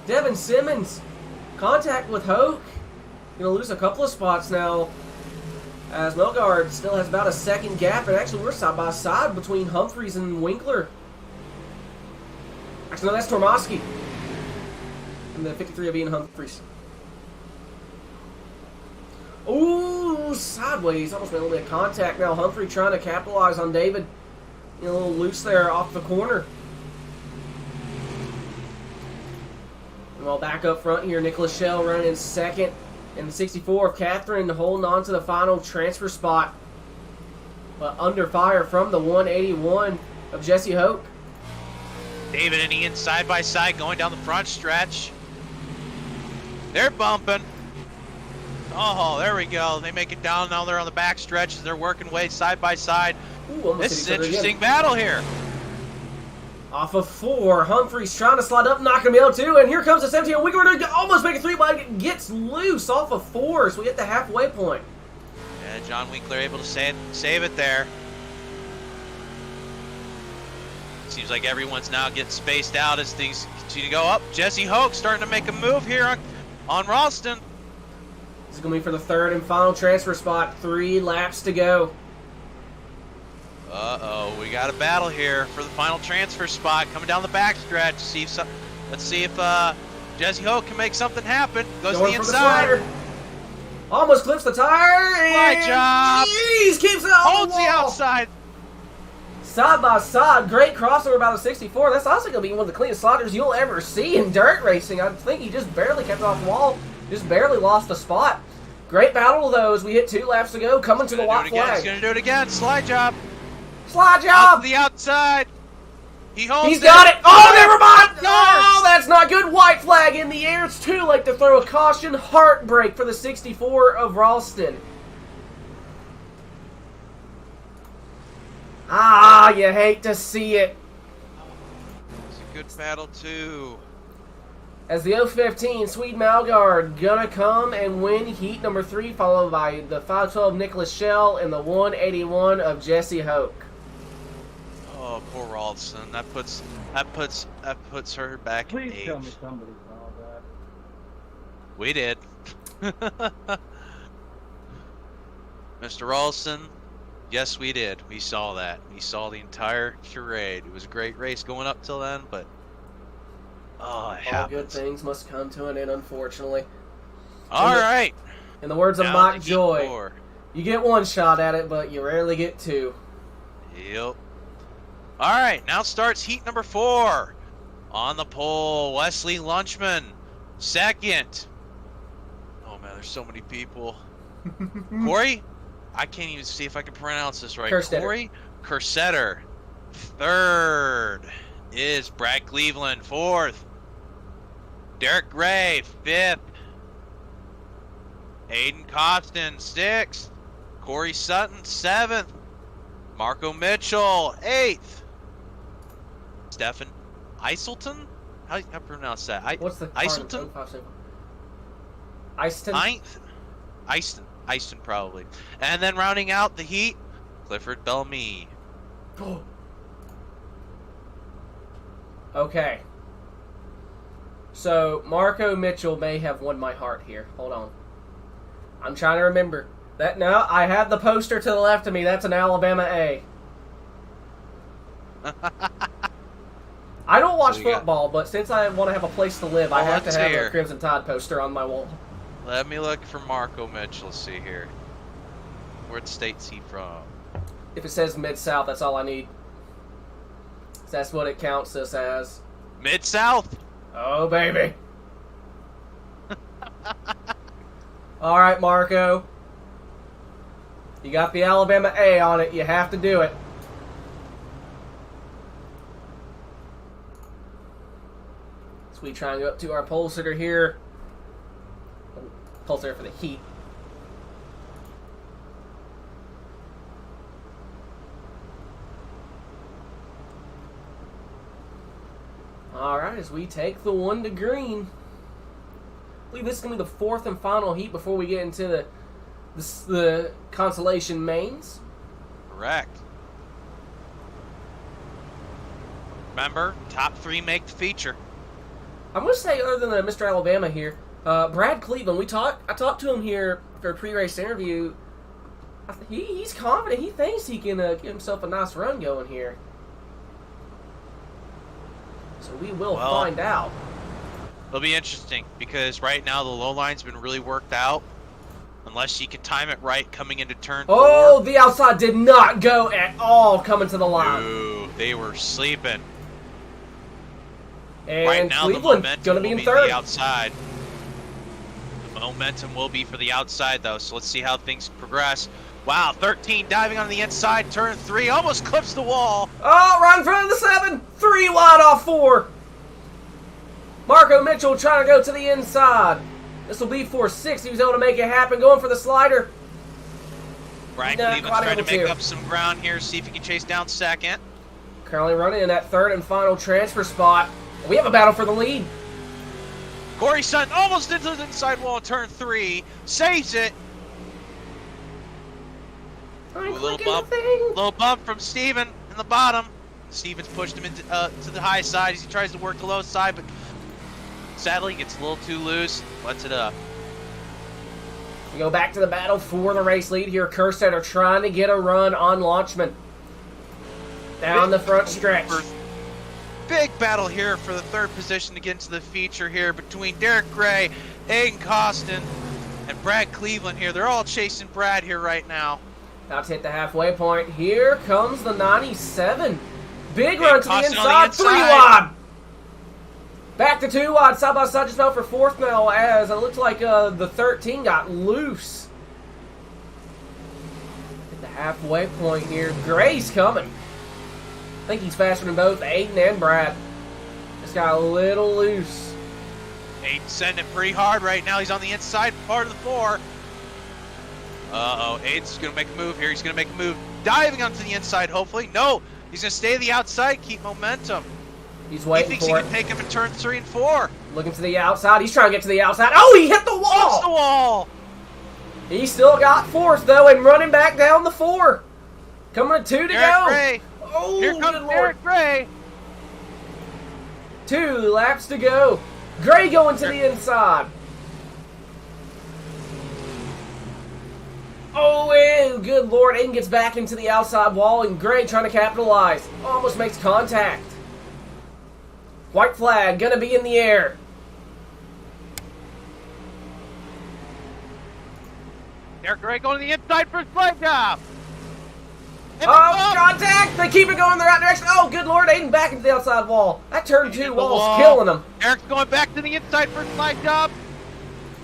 Devin Simmons, contact with Hoke. Gonna lose a couple of spots now, as Melgard still has about a second gap, and actually we're side by side between Humphreys and Winkler. Actually, no, that's Tormosky. And the 53 of Ian Humphreys. Ooh, sideways. Almost made a little bit of contact now. Humphrey trying to capitalize on David. A little loose there off the corner. And while back up front here, Nicholas Shell running in second. And the 64 of Catherine holding on to the final transfer spot. But under fire from the 181 of Jesse Hoke. David and Ian side by side going down the front stretch. They're bumping. Oh, there we go. They make it down. Now they're on the back stretch as they're working way side by side. Ooh, This is hit an each other interesting again. battle here. Off of 4, Humphreys trying to slide up, not going to be able to. And here comes the 17. Winkler to almost make a 3, but it gets loose off of 4, so we hit the halfway point. Yeah, John Winkler able to save it there. Seems like everyone's now getting spaced out as things continue to go up. Jesse Hoke starting to make a move here on Ralston. This is going to be for the 3rd and final transfer spot. 3 laps to go. Uh-oh, we got a battle here for the final transfer spot coming down the backstretch. Let's see if Jesse Hoke can make something happen. Goes Going to the for inside. slider. Almost clips the tire. Good And job. Jeez, keeps it on Holds the the wall. outside. Side by side, great crossover by the 64. That's also going to be one of the cleanest sliders you'll ever see in dirt racing. I think he just barely kept it off the wall. Just barely lost a spot. Great battle, though, as we hit 2 laps to go. Coming to the white He's flag. going to do it again. Slide job. Slide Out job. to the outside. He holds He's got it. Oh, never mind. Yes. Oh, that's not good. White flag in the air. It's too late to throw a caution. Heartbreak for the 64 of Ralston. Ah, you hate to see it. It's a good battle, too. As the 015 Swede Malgard gonna come and win heat number 3, followed by the 512 Nicholas Shell and the 181 of Jesse Hoke. Oh, poor Ralston. That puts her back Please in tell 8th. me somebody saw that. We did. Mr. Ralston, yes, we did. We saw that. We saw the entire charade. It was a great race going up till then, but it All good happens. things must come to an end, unfortunately. All right. In the words of Down Mike to heat Joy, 4. you get 1 shot at it, but you rarely get 2. Yep. All right, now starts heat number 4. On the pole, Wesley Lunchman, 2nd. Oh man, there's so many people. Corey, I can't even see if I can pronounce this right. Kerstetter. Corey Kerstetter, 3rd. is Brad Cleveland, 4th. Derek Gray, 5th. Aiden Costin, 6th. Corey Sutton, 7th. Marco Mitchell, 8th. Stefan Eiselton? How do you pronounce that? What's the Eiselton? Eiston? 9th. Eiston, probably. And then rounding out the heat, Clifford Bellamy. Okay. So, Marco Mitchell may have won my heart here. Hold on. I'm trying to remember. No, I have the poster to the left of me. That's an Alabama A. I don't watch football, but since I want to have a place to live, I have to have a Crimson Tide poster on my wall. Let me look for Marco Mitchell. Let's see here. What state's he from? If it says Mid-South, that's all I need. That's what it counts us as. Mid-South? Oh, baby. All right, Marco. You got the Alabama A on it. You have to do it. So we try and go up to our pole sitter here. Pole sitter for the heat. Alright, as we take the 1 to green. I believe this is going to be the 4th and final heat before we get into the consolation mains. Correct. Remember, top 3 make the feature. I'm going to say, other than Mr. Alabama here, Brad Cleveland, I talked to him here for a pre-race interview. He's confident. He thinks he can get himself a nice run going here. So we will find out. It'll be interesting because right now the low line's been really worked out. Unless you can time it right coming into turn 4. Oh, the outside did not go at all coming to the line. Ooh, they were sleeping. And right now Cleveland the momentum gonna be will in be third. the outside. The momentum will be for the outside though, so let's see how things progress. Wow, 13 diving on the inside, turn 3, almost clips the wall. Oh, right in front of the 7. 3 wide off 4. Marco Mitchell trying to go to the inside. This will be for 6. He was able to make it happen, going for the slider. Brian Cleveland's trying to make up some ground here, see if he can chase down 2nd. Currently running in that 3rd and final transfer spot. We have a battle for the lead. Corey Sutton almost into the inside wall, turn 3, saves it. A little bump from Steven in the bottom. Steven's pushed him into to the high side as he tries to work the low side, but sadly gets a little too loose, lets it up. We go back to the battle for the race lead here. Kerstetter trying to get a run on Launchman. Down the front stretch. Big battle here for the 3rd position to get into the feature here between Derek Gray, Aiden Costin, and Brad Cleveland here. They're all chasing Brad here right now. About to hit the halfway point. Here comes the 97. Big run to the inside. 3 wide. Back to 2 wide. Side by side just out for 4th now as it looks like the 13 got loose. At the halfway point here. Gray's coming. I think he's faster than both Aiden and Brad. Just got a little loose. Aiden sending it pretty hard right now. He's on the inside part of the 4. Uh-oh, Aiden's going to make a move here. He's going to make a move. Diving onto the inside, hopefully. No, he's going to stay to the outside, keep momentum. He's waiting for it. He thinks he can take him in turn 3 and 4. Looking to the outside. He's trying to get to the outside. Oh, he hit the wall! Off the wall! He still got 4th, though, and running back down the 4. Coming to 2 to Derek go. Gray. Oh, here comes Derek Gray. 2 laps to go. Gray going to the inside. Oh, and good Lord, Aiden gets back into the outside wall, and Gray trying to capitalize. Almost makes contact. White flag, gonna be in the air. Derek Gray going to the inside for his flag job. Oh, contact! They keep it going in the right direction. Oh, good Lord, Aiden back into the outside wall. That turn 2 wall's killing him. Eric's going back to the inside for his flag job.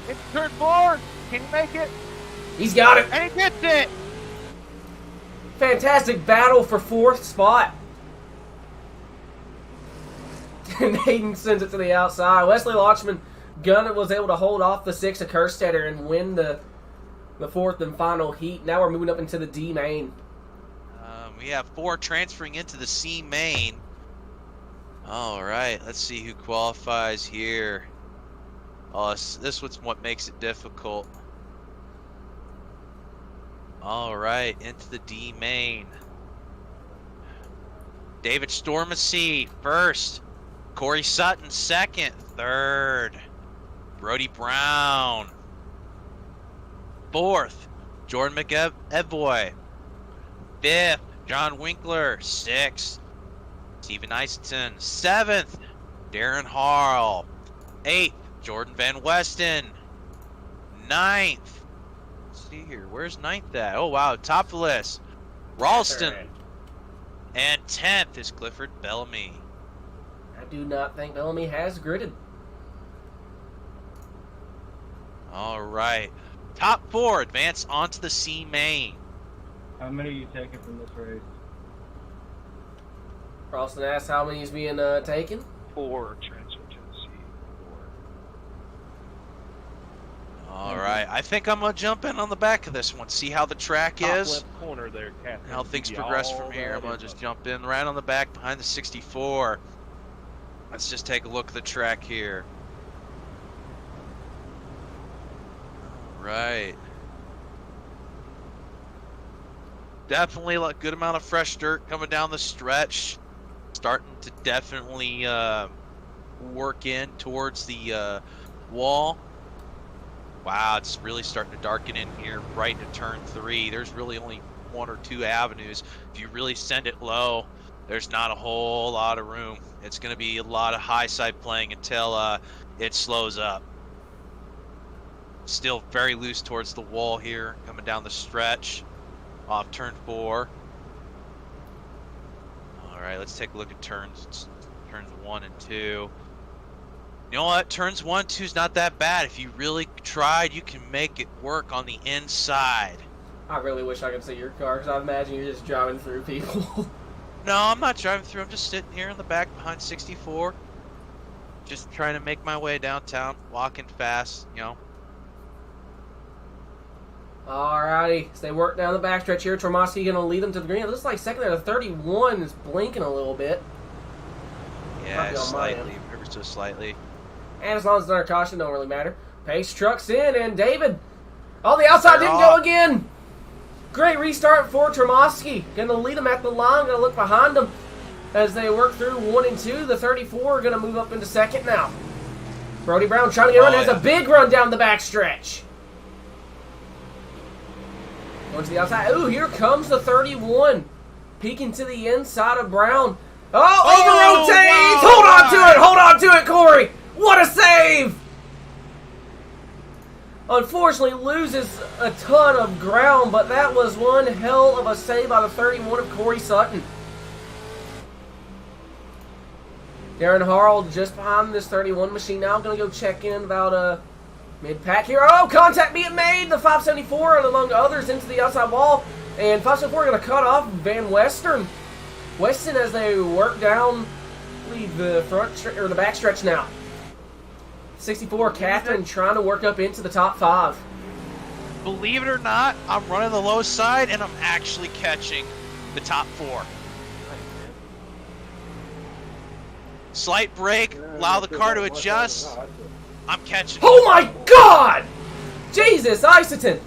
It's turn 4. Can he make it? He's got it. And he gets it. Fantastic battle for 4th spot. And Hayden sends it to the outside. Wesley Lochman Gunn was able to hold off the 6 of Kerstetter and win the fourth and final heat. Now we're moving up into the D main. We have 4 transferring into the C main. All right, let's see who qualifies here. Oh, this was what makes it difficult. All right, into the D main. David Stormacy first. Corey Sutton second. Third. Brody Brown. Fourth. Jordan McEvoy. Fifth. John Winkler. Sixth. Stephen Eiston. Seventh. Darren Harl. Eighth. Jordan Van Westen. Ninth. Let's see here. Where's ninth at? Oh, wow. Top of the list. Ralston. And 10th is Clifford Bellamy. I do not think Bellamy has gridded. All right. Top 4 advance onto the C main. How many are you taking from this race? Ralston asks how many is being taken. 4 transfer to the C. 4. All right. I think I'm going to jump in on the back of this one, see how the track Top is. left corner there, Catherine. And how things Give you progress all from here. I'm that going to just info. jump in right on the back behind the 64. Let's just take a look at the track here. All right. Definitely a good amount of fresh dirt coming down the stretch. Starting to definitely work in towards the wall. Wow, it's really starting to darken in here right into turn 3. There's really only 1 or 2 avenues. If you really send it low, there's not a whole lot of room. It's going to be a lot of high side playing until it slows up. Still very loose towards the wall here, coming down the stretch off turn 4. All right, let's take a look at turns 1 and 2. You know what? Turns 1, 2 is not that bad. If you really tried, you can make it work on the inside. I really wish I could see your car, because I imagine you're just driving through people. No, I'm not driving through. I'm just sitting here in the back behind 64. Just trying to make my way downtown, walking fast, you know. Alrighty, so they work down the backstretch here. Tromoski going to lead them to the green. It looks like second there, the 31 is blinking a little bit. Yeah, Might be on my slightly, ever so slightly. And as long as it's under caution, don't really matter. Pace trucks in, and David, on the outside, didn't go again. Great restart for Tromoski. Going to lead them at the line, going to look behind them as they work through 1 and 2. The 34 are going to move up into second now. Brody Brown trying to get a run, has a big run down the backstretch. Going to the outside. Ooh, here comes the 31. Peeking to the inside of Brown. Oh, over-rotates! Wow. Hold on to it! Hold on to it, Corey! What a save! Unfortunately, loses a ton of ground, but that was one hell of a save by the 31 of Corey Sutton. Darren Harl just behind this 31 machine now. Going to go check in about mid-pack here. Oh, contact being made! The 574, and among others, into the outside wall. And 574 going to cut off Van Weston as they work down, leave the front or the back stretch now. 64, Catherine trying to work up into the top 5. Believe it or not, I'm running the low side and I'm actually catching the top 4. Slight brake, allow the car to adjust. I'm catching. Oh my God! Jesus, Isoton!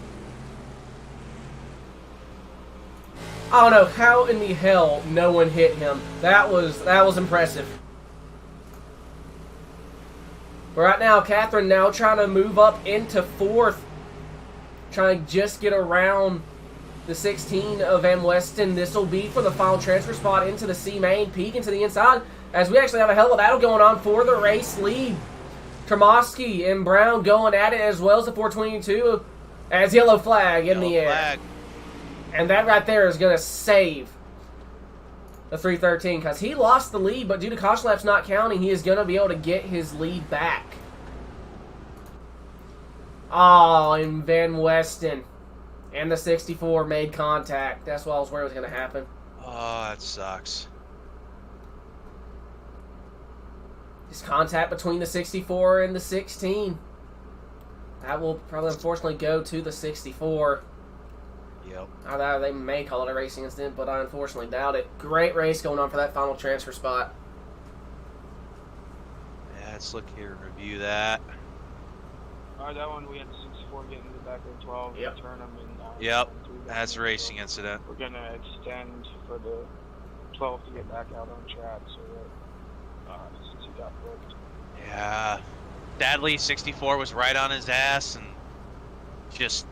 I don't know how in the hell no one hit him. That was impressive. But right now, Catherine now trying to move up into 4th. Trying to just get around the 16 of Van Weston. This will be for the final transfer spot into the C main. Peeking to the inside as we actually have a hell of a battle going on for the race lead. Tromoski and Brown going at it as well as the 422 as yellow flag in the air. And that right there is going to save the 313 because he lost the lead, but due to caution laps not counting, he is going to be able to get his lead back. Oh, and Van Weston and the 64 made contact. That's what I was worried was going to happen. Oh, that sucks. Just contact between the 64 and the 16. That will probably unfortunately go to the 64. Yep. Although they may call it a racing incident, but I unfortunately doubt it. Great race going on for that final transfer spot. Yeah, let's look here and review that. Alright, that one we had 64 get into the back of 12. Yep. Turn them in. Yep, that's a racing incident. We're going to extend for the 12 to get back out on track so that since he got booked. Yeah. Sadly, 64 was right on his ass, and just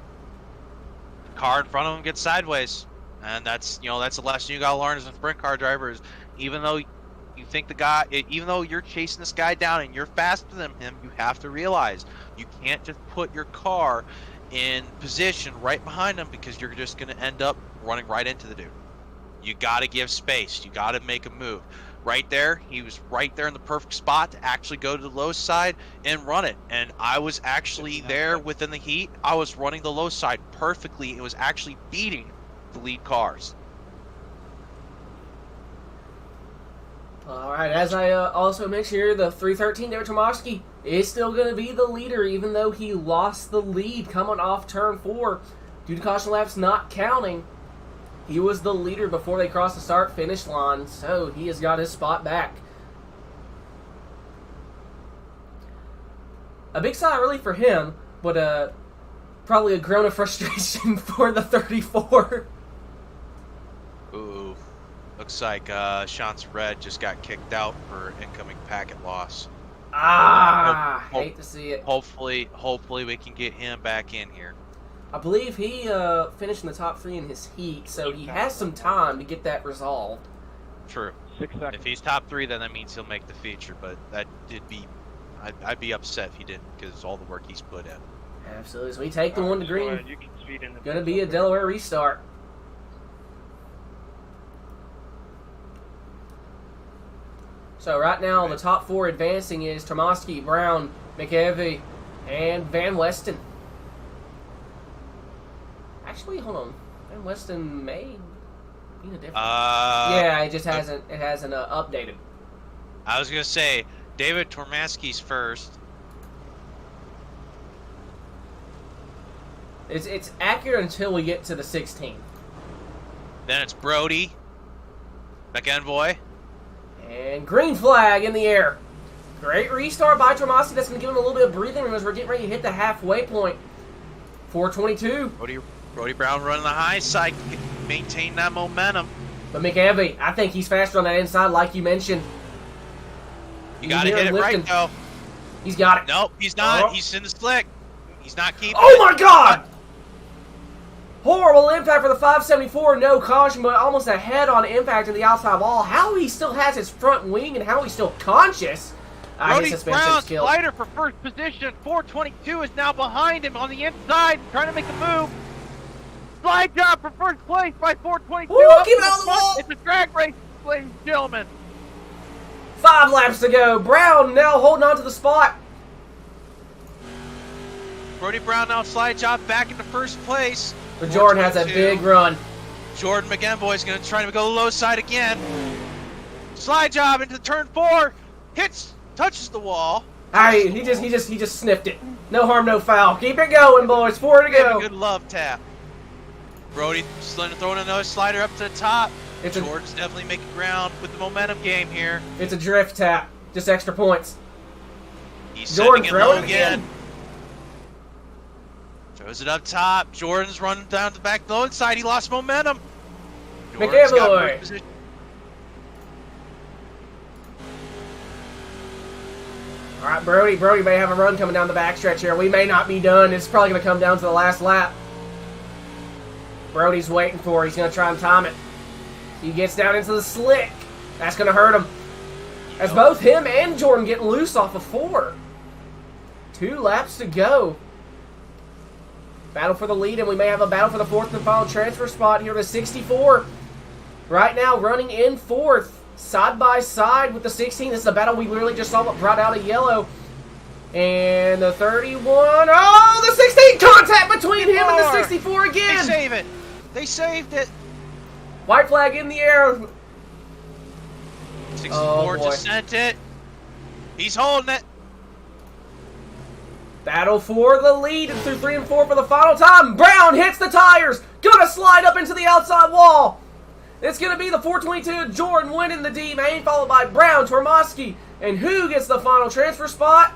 the car in front of him gets sideways. And that's, you know, that's a lesson you gotta learn as a sprint car driver. Is even though you think the guy, even though you're chasing this guy down and you're faster than him, you have to realize you can't just put your car in position right behind him, because you're just gonna end up running right into the dude. You gotta give space. You gotta make a move. Right there, he was right there in the perfect spot to actually go to the low side and run it. And I was actually there within the heat. I was running the low side perfectly. It was actually beating the lead cars. All right, as I also mentioned here, the 313 David Tomaski is still going to be the leader, even though he lost the lead coming off turn 4 due to caution laps not counting. He was the leader before they crossed the start-finish line, so he has got his spot back. A big sigh of relief for him, but probably a groan of frustration for the 34. Ooh, looks like Sean's Red just got kicked out for incoming packet loss. Hate to see it. Hopefully we can get him back in here. I believe he finished in the top 3 in his heat, so he has some time to get that resolved. True. 6 seconds. If he's top 3, then that means he'll make the feature, but that did be... I'd be upset if he didn't, because all the work he's put in. Absolutely. So we take the one to green. You can speed in the Going to be a Delaware restart. So right now, the top 4 advancing is Tomaski, Brown, McEvey, and Van Weston. Actually, hold on. Van Weston may be in a different... yeah, it just hasn't. It hasn't updated. I was gonna say David Tormaski's first. It's accurate until we get to the 16. Then it's Brody, McEnvoy, and green flag in the air. Great restart by Tomaski. That's going to give him a little bit of breathing room as we're getting ready to hit the halfway point. 4:22. Brody Brown running the high side, maintain that momentum. But McEvey, I think he's faster on that inside, like you mentioned. You got to hit it right, though. He's got it. Nope, he's not. He's in the slick. He's not keeping Oh, my God! Horrible impact for the 574. No caution, but almost a head-on impact to the outside wall. How he still has his front wing and how he's still conscious. Brody Brown, slider for first position. 422 is now behind him on the inside, trying to make the move. Slide job for first place by 422. Ooh, keep it on the wall. It's a drag race, ladies and gentlemen. 5 laps to go. Brown now holding on to the spot. Brody Brown now slide job back into first place. But Jordan has a big run. Jordan McEnvoy is going to try to go low side again. Slide job into turn 4. Hits, touches the wall. Hey, he just sniffed it. No harm, no foul. Keep it going, boys. 4 to go. Good love tap. Brody throwing another slider up to the top. Jordan's definitely making ground with the momentum game here. It's a drift tap. Just extra points. He's Jordan sending it low throwing again. Throws it up top. Jordan's running down the back low inside. He lost momentum. McEvoy. All right, Brody may have a run coming down the backstretch here. We may not be done. It's probably going to come down to the last lap. Brody's waiting for it. He's going to try and time it. He gets down into the slick. That's going to hurt him. As both him and Jordan get loose off of 4. 2 laps to go. Battle for the lead, and we may have a battle for the 4th and final transfer spot here. The 64 right now running in 4th, side by side with the 16. This is a battle we literally just saw what brought out a yellow. And the 31. Oh, the 16! Contact between him and the 64 again! They save it. They saved it. White flag in the air. 64 just sent it. He's holding it. Battle for the lead through 3 and 4 for the final time. Brown hits the tires. Gonna slide up into the outside wall. It's gonna be the 422 Jordan winning the D main, followed by Brown, Tormosky, and who gets the final transfer spot?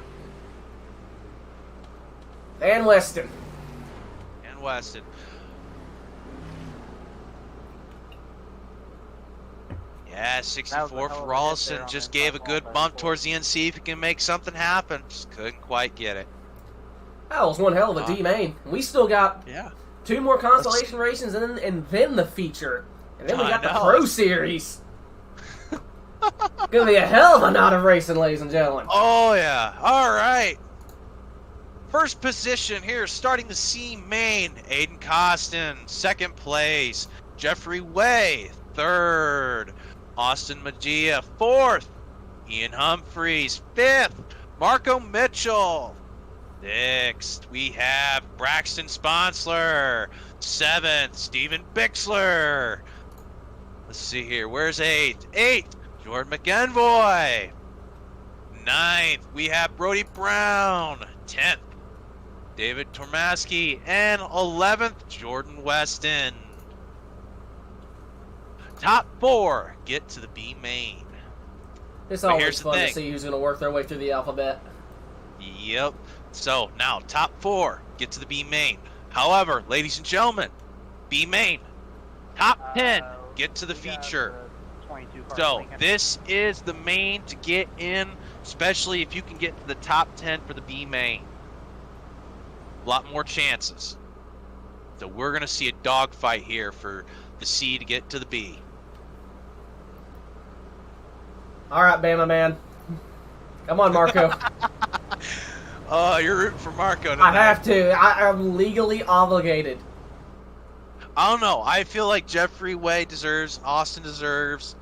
Van Weston. And Weston. Yeah, 64 for Rawlson. Just gave a good bump towards the end. See if he can make something happen. Just couldn't quite get it. That was one hell of a D main. We still got 2 more consolation races and then the feature. And then we got the Pro Series. Gonna be a hell of a night of racing, ladies and gentlemen. Oh, yeah. All right. First position here, starting the C main. Aiden Costin, 2nd place. Jeffrey Way, 3rd. Austin Magia, 4th. Ian Humphreys, 5th. Marco Mitchell, 6th. We have Braxton Sponsler, 7th. Steven Bixler. Let's see here. Where's 8th? 8th. Jordan McEnvoy. 9th. We have Brody Brown. 10th. David Tormasky. And 11th. Jordan Weston. Top 4 get to the B main. It's always fun to see who's going to work their way through the alphabet. Yep. So now top 4 get to the B main. However, ladies and gentlemen, B main, top 10 get to the feature. So this is the main to get in, especially if you can get to the top 10 for the B main. A lot more chances. So we're going to see a dogfight here for the C to get to the B. All right, Bama man. Come on, Marco. Oh, you're rooting for Marco tonight. I have to. I'm legally obligated. I don't know. I feel like Jeffrey Way deserves, Austin deserves.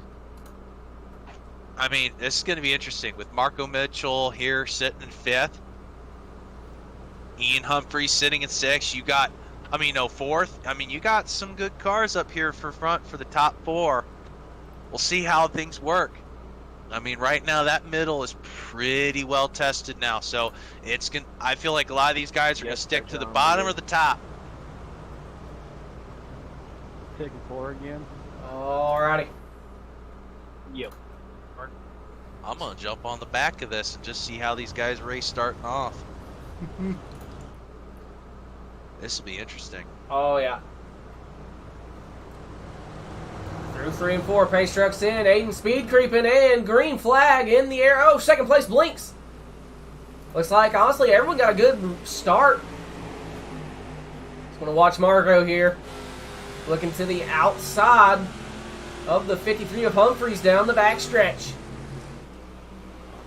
I mean, this is going to be interesting with Marco Mitchell here sitting in 5th. Ian Humphreys sitting in 6th. You got, 4th. I mean, you got some good cars up here for front for the top 4. We'll see how things work. I mean, right now that middle is pretty well tested now, so I feel like a lot of these guys are going to stick to the bottom or the top. Taking 4 again. Alrighty. Yep. I'm going to jump on the back of this and just see how these guys race starting off. This will be interesting. Oh, yeah. Through 3 and 4, pace trucks in. Aiden speed creeping and green flag in the air. Oh, 2nd place blinks. Looks like, honestly, everyone got a good start. Just going to watch Marco here. Looking to the outside of the 53 of Humphreys down the backstretch.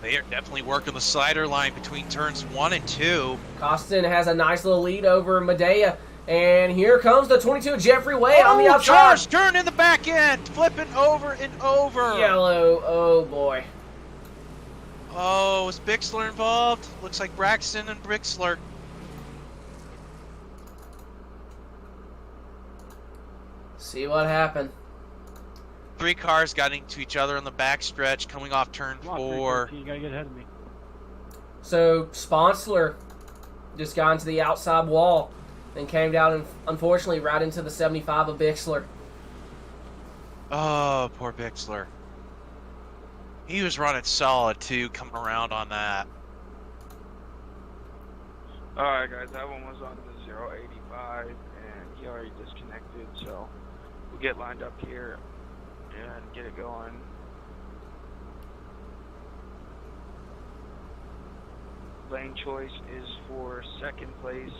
They are definitely working the slider line between turns 1 and 2. Costin has a nice little lead over Medea. And here comes the 22 Jeffrey Way on the outside. Charge turn in the back end, flipping over and over. Yellow, oh boy. Oh, is Bixler involved? Looks like Braxton and Bixler. See what happened. 3 cars got into each other on the backstretch coming off turn 4. You gotta get ahead of me. So Sponsler just got into the outside wall and came down and unfortunately right into the 75 of Bixler. Oh, poor Bixler. He was running solid too, coming around on that. Alright guys, that one was on the 085 and he already disconnected, so we'll get lined up here and get it going. Lane choice is for 2nd place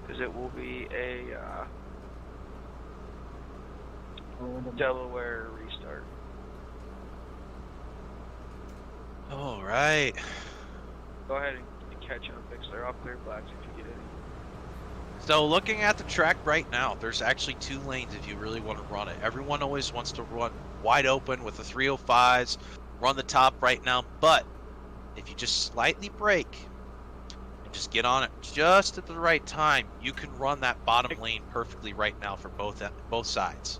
because it will be a Delaware restart. All right. Go ahead and catch up, Bixler. I'll clear blacks if you get any. So looking at the track right now, there's actually 2 lanes if you really want to run it. Everyone always wants to run wide open with the 305s, run the top right now, but if you just slightly brake and just get on it just at the right time, you can run that bottom lane perfectly right now for both sides.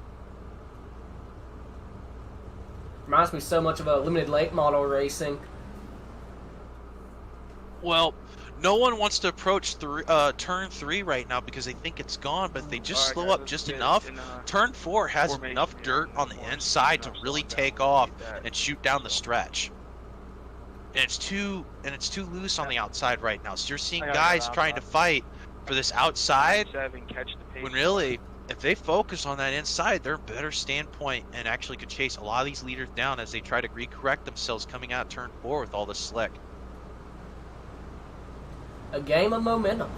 Reminds me so much of a limited late model racing. Well, no one wants to approach turn 3 right now because they think it's gone, but if they just Alright, slow guys, up let's just get enough, in, turn 4 has formation enough here dirt on the once inside to enough really slowing take down, off get that. and shoot down the So, stretch. And it's too loose on the outside right now. So you're seeing I gotta go guys trying to outside. fight for this outside 7, catch the pace. when really, if they focus on that inside, they're a better standpoint and actually could chase a lot of these leaders down as they try to recorrect themselves coming out turn 4 with all this slick. A game of momentum.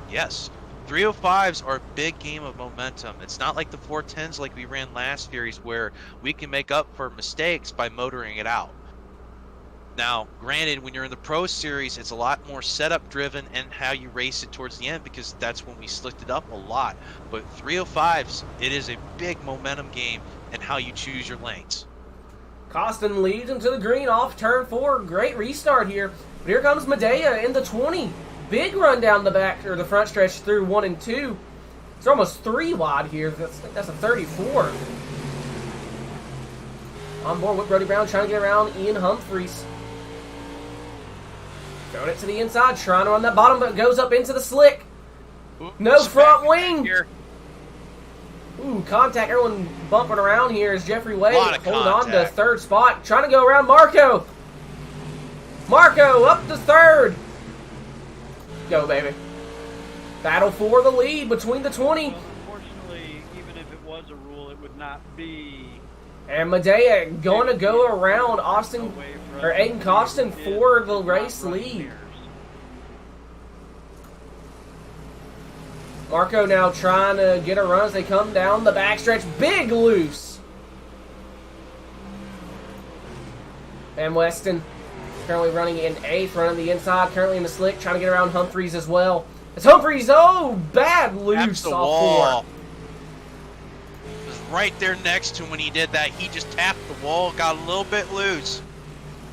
Yes. 305s are a big game of momentum. It's not like the 410s like we ran last series where we can make up for mistakes by motoring it out. Now, granted, when you're in the Pro Series, it's a lot more setup driven and how you race it towards the end because that's when we slicked it up a lot. But 305s, it is a big momentum game and how you choose your lanes. Costin leads him to the green off turn 4. Great restart here. But here comes Medea in the 20. Big run down the back or the front stretch through 1 and 2. It's almost 3 wide here. That's a 34. On board with Brody Brown trying to get around Ian Humphreys. Throwing it to the inside, trying to run that bottom, but it goes up into the slick. No front wing. Here. Ooh, contact. Everyone bumping around here as Jeffrey Way Lot of holding on to contact. 3rd spot. Trying to go around Marco. Marco up to 3rd. Go, baby. Battle for the lead between the 20. Well, unfortunately, even if it was a rule, it would not be And Medea going to go around Austin a way for us or Aiden to Costin get for the not race running lead. mirrors. Marco now trying to get a run as they come down the backstretch. Big loose. And Weston currently running in 8th, running the inside, currently in the slick, trying to get around Humphreys as well. It's Humphreys, oh, bad loose Taps the off wall. 4. It was right there next to him when he did that. He just tapped the wall, got a little bit loose.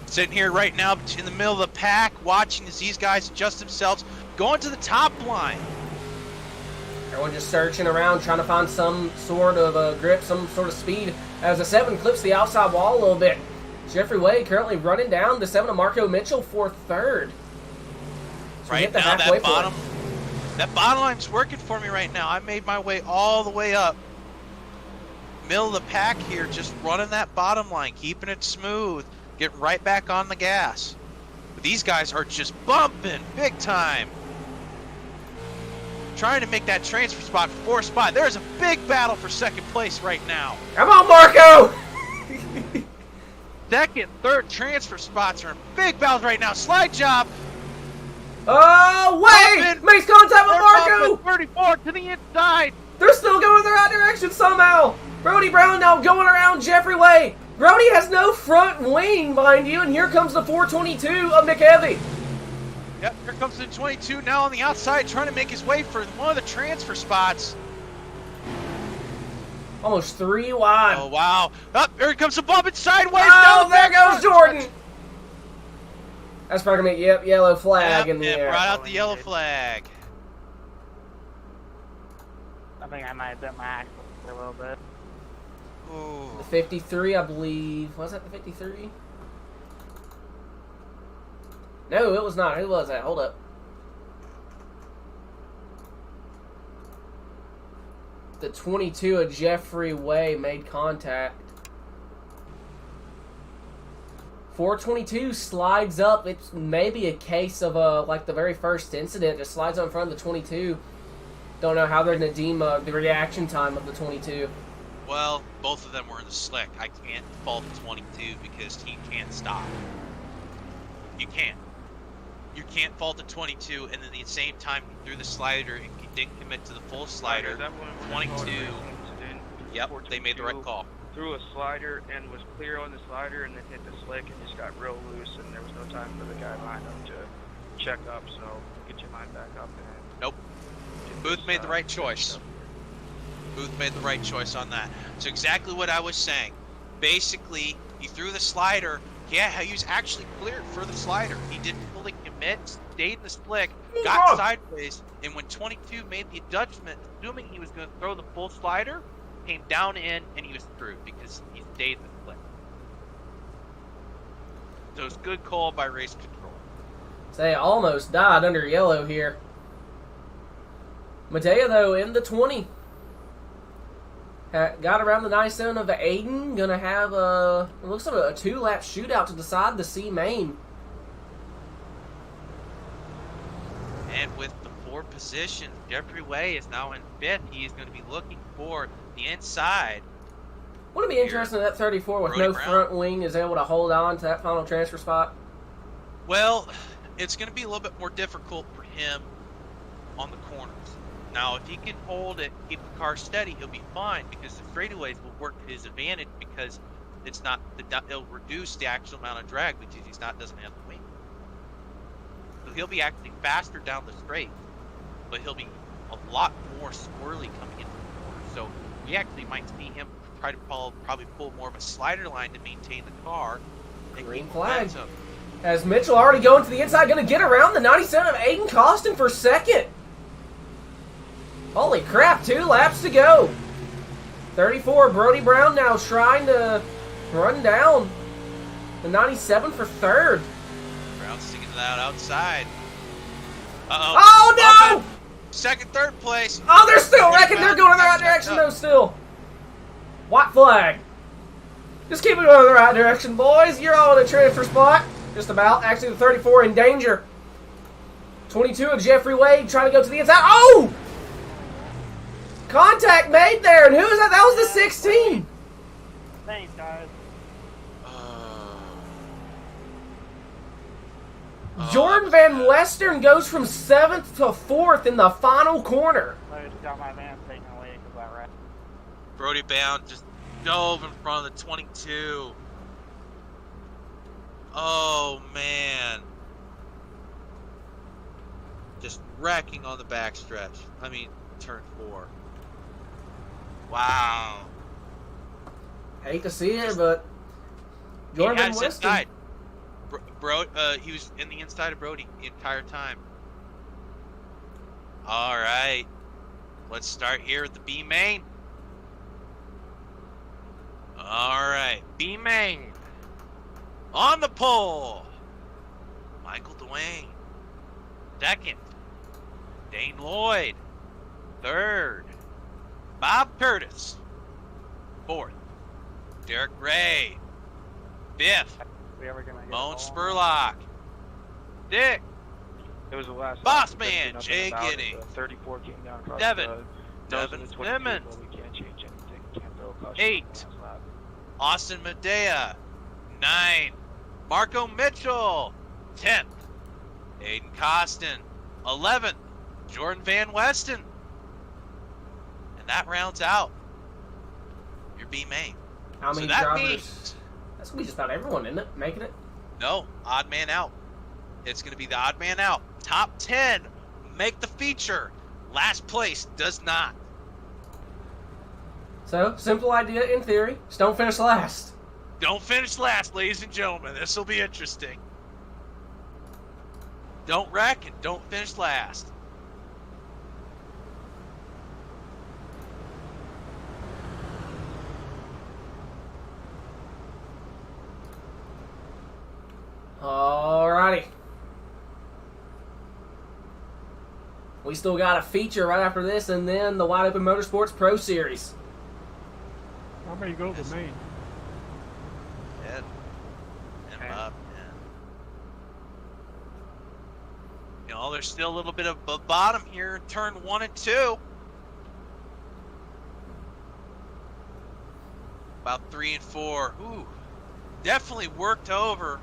Sitting here right now in the middle of the pack, watching as these guys adjust themselves, going to the top line. Everyone just searching around, trying to find some sort of grip, some sort of speed. As the 7 clips the outside wall a little bit. Jeffrey Way currently running down the 7 of Marco Mitchell for 3rd. So Right hit the now, halfway that bottom line's working for me right now. I made my way all the way up. Middle of the pack here, just running that bottom line, keeping it smooth, getting right back on the gas. But these guys are just bumping big time. Trying to make that transfer spot for 4th spot. There's a big battle for 2nd place right now. Come on, Marco! 2nd, 3rd transfer spots are in big battles right now. Slide job. Oh, wait! Bumping. Makes contact with They're Marco! bumping 34 to the inside. They're still going the right direction somehow! Brody Brown now going around Jeffrey Way. Brody has no front wing, mind you, and here comes the 422 of McHeavy. Yep, here comes the 22 now on the outside, trying to make his way for one of the transfer spots. Almost 3 wide. Oh, wow. Up, here comes the bump sideways. Oh, down there the goes front Jordan! stretch. That's probably going to be, yep, yellow flag Yep, in the and air. brought out the yellow flag. I think I might have bent my axle a little bit. Ooh. The 53, I believe. Was that the 53? No, it was not. Who was that? Hold up. The 22 of Jeffrey Way made contact. 422 slides up. It's maybe a case of like the very first incident. Just slides up in front of the 22. Don't know how they're going to deem the reaction time of the 22. Well, both of them were in the slick. I can't fault the 22 because he can't stop. You can't. You can't fault the 22, and then at the same time he threw the slider and he didn't commit to the full slider. That one was 22. incident. Yep, they made the right 422 call. Threw a slider and was clear on the slider and then hit the slick and just got real loose and there was no time for the guy lined up to check up. So get your line back up and Nope. Booth made the right choice. Booth made the right choice on that. So exactly what I was saying. Basically, he threw the slider. Yeah, he was actually cleared for the slider. He didn't fully commit, stayed in the slick, got sideways, and when 22 made the judgment, assuming he was going to throw the full slider, came down in, and he was screwed because he stayed in the slick. So it was a good call by race control. Say, almost died under yellow here. Matea, though, in the 20. Got around the 97 of Aiden. Gonna have it looks like a 2-lap shootout to decide the C main. And with the 4 position, Jeffrey Way is now in 5th. He is going to be looking for the inside. Wouldn't it be interesting that 34 with Brody no Brown. front wing is able to hold on to that final transfer spot? Well, it's going to be a little bit more difficult for him on the corners. Now, if he can hold it, keep the car steady, he'll be fine because the straightaways will work to his advantage because it'll reduce the actual amount of drag because he doesn't have the wing. So he'll be actually faster down the straight, but he'll be a lot more squirrely coming into the corner. So we actually might see him try to probably pull more of a slider line to maintain the car. And Green keep flag. momentum. As Mitchell already going to the inside, going to get around the 97 of Aiden Costin for second. Holy crap, 2 laps to go. 34, Brody Brown now trying to run down the 97 for third. Brown sticking it out outside. Uh-oh. Oh, no! Up in second, third place. Oh, they're still wrecking. They're going in the right direction, though, still. White flag. Just keep it going in the right direction, boys. You're all in a transfer spot. Just about. Actually, the 34 in danger. 22 of Jeffrey Wade trying to go to the inside. Oh! Contact made there. And who was that? That was the 16. Thanks, guys. Jordan Van Western goes from 7th to 4th in the final corner. I just got my van taken away because I ran. Brody Brown just dove in front of the 22. Oh, man. Just wrecking on the backstretch. I mean, turn 4. Wow. Hate to see it, but Jordan He Van had his Western. inside. He was in the inside of Brody the entire time. All right. Let's start here at the B main. All right. B main. On the pole. Michael Dwayne. Second. Dane Lloyd. Third. Bob Curtis. Fourth. Derek Ray. Fifth. We ever gonna get Moan it all? Spurlock. Dick. It was the last Boss lap. We couldn't do man, nothing Jay about it. Gidding. The 34 came down across Devin. the nose Devin of the 22, Simmons. but we can't change anything. Can't throw a caution 8. on the last lap. Austin Medea. 9. Marco Mitchell. 10th. Aiden Costin. 11th. Jordan Van Westen. And that rounds out your B main. How many so that drivers? means That's going to be just about everyone, isn't it? Making it? no, odd man out. It's going to be the odd man out. Top 10 make the feature. Last place does not. So, simple idea in theory. Just don't finish last. Don't finish last, ladies and gentlemen. This will be interesting. Don't wreck and don't finish last. Alrighty. We still got a feature right after this, and then the Wide Open Motorsports Pro Series. How many go to the main? Ed and Bob. Yeah. You know, there's still a little bit of a bottom here in turn 1 and 2. About 3 and 4. Ooh, definitely worked over.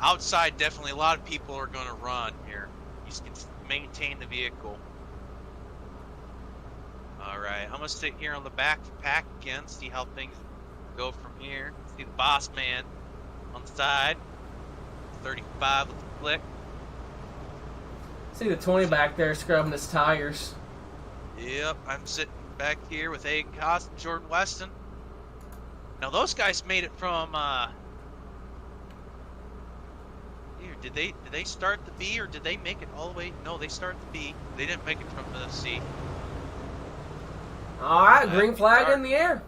Outside, definitely a lot of people are going to run here. You just can maintain the vehicle. All right, I'm going to sit here on the back of the pack again, see how things go from here. See the boss man on the side. 35 with the flick. See the 20 back there scrubbing his tires. Yep, I'm sitting back here with Aiden Cost and Jordan Weston. Now those guys made it from here. Did they start the B or did they make it all the way? No, they started the B. They didn't make it from the C. Alright, green flag in the air.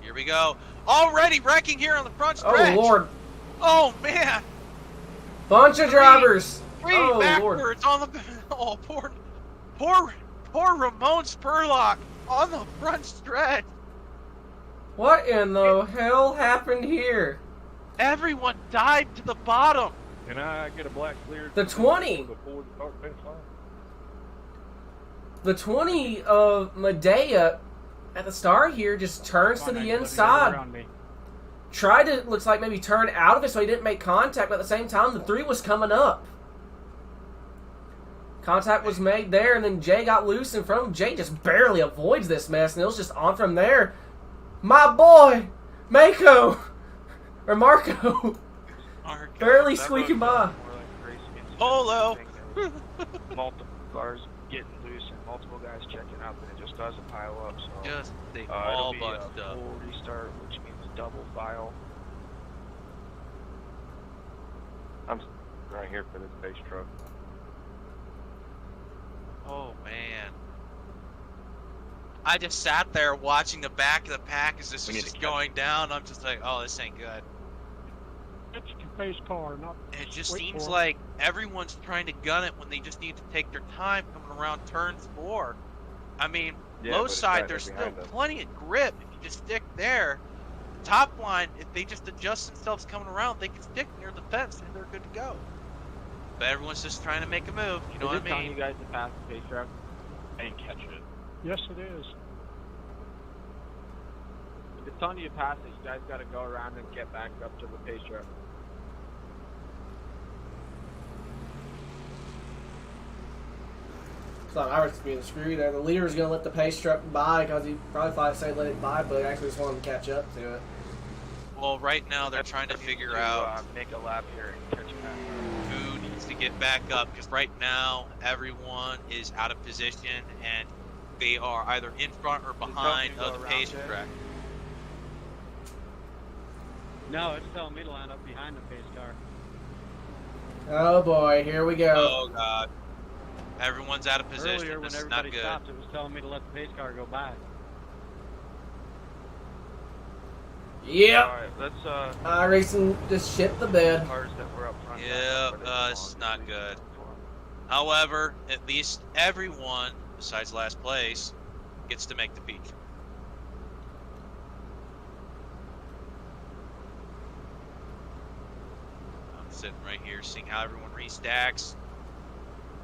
Here we go. Already wrecking here on the front stretch. Oh, Lord. Oh, man. Bunch of drivers. Three Oh, backwards on the. Oh, poor Ramon Spurlock on the front stretch. What in the hell happened here? Everyone died to the bottom. Can I get a black clear? The 20. Before the start finish line? The 20 of Medea at the start here just turns to the inside. Tried to, looks like maybe turn out of it so he didn't make contact, but at the same time the 3 was coming up. Contact was made there, and then Jay got loose in front of him. Jay just barely avoids this mess, and it was just on from there. My boy, Marco, barely squeaking by. Polo. Multiple cars getting loose and multiple guys checking up, and it just doesn't pile up. So Just they it'll all be bunched a up. full restart, which means double file. I'm right here for this base truck. Oh man. I just sat there watching the back of the pack as this was just going down. I'm just like, oh, this ain't good. It's your pace car, not. It just wait seems for it. like everyone's trying to gun it when they just need to take their time coming around turns 4. I mean, Yeah, low but it's side, right there's there still behind us. plenty of grip if you just stick there. The top line, if they just adjust themselves coming around, they can stick near the fence and they're good to go. But everyone's just trying to make a move, you know what I mean? you guys to pass the pace truck? I didn't catch it. Yes, it is. If it's telling you to pass it, you guys got to go around and get back up to the pace truck. It's not ours being screwy there. The leader's going to let the pace truck by because he probably thought it said let it by, but he actually just wanted to catch up to it. Well, right now they're trying to figure out Make a lap here and catch back. who needs to get back up, because right now everyone is out of position and they are either in front or behind Go of the around pace it. track. No, it's telling me to line up behind the pace car. Oh boy, here we go. Oh god. Everyone's out of position. Earlier, when This is not everybody good. stopped, it was telling me to let the pace car go by. Yep. Alright, let's iRacing just shit the bed. cars that were up front. Yeah, this is not good. However, at least everyone, besides last place, gets to make the feature. I'm sitting right here seeing how everyone restacks.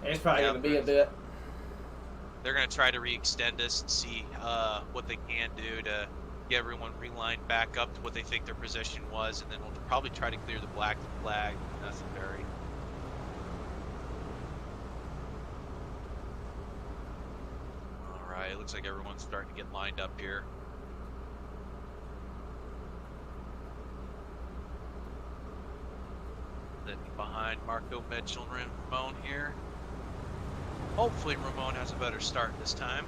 It's probably Yeah, going to be a bit. They're going to try to re-extend this and see what they can do to get everyone relined back up to what they think their position was, and then we'll probably try to clear the black flag if necessary. Alright, looks like everyone's starting to get lined up here. Then behind Marco Mitchell and Ramon here. Hopefully Ramon has a better start this time.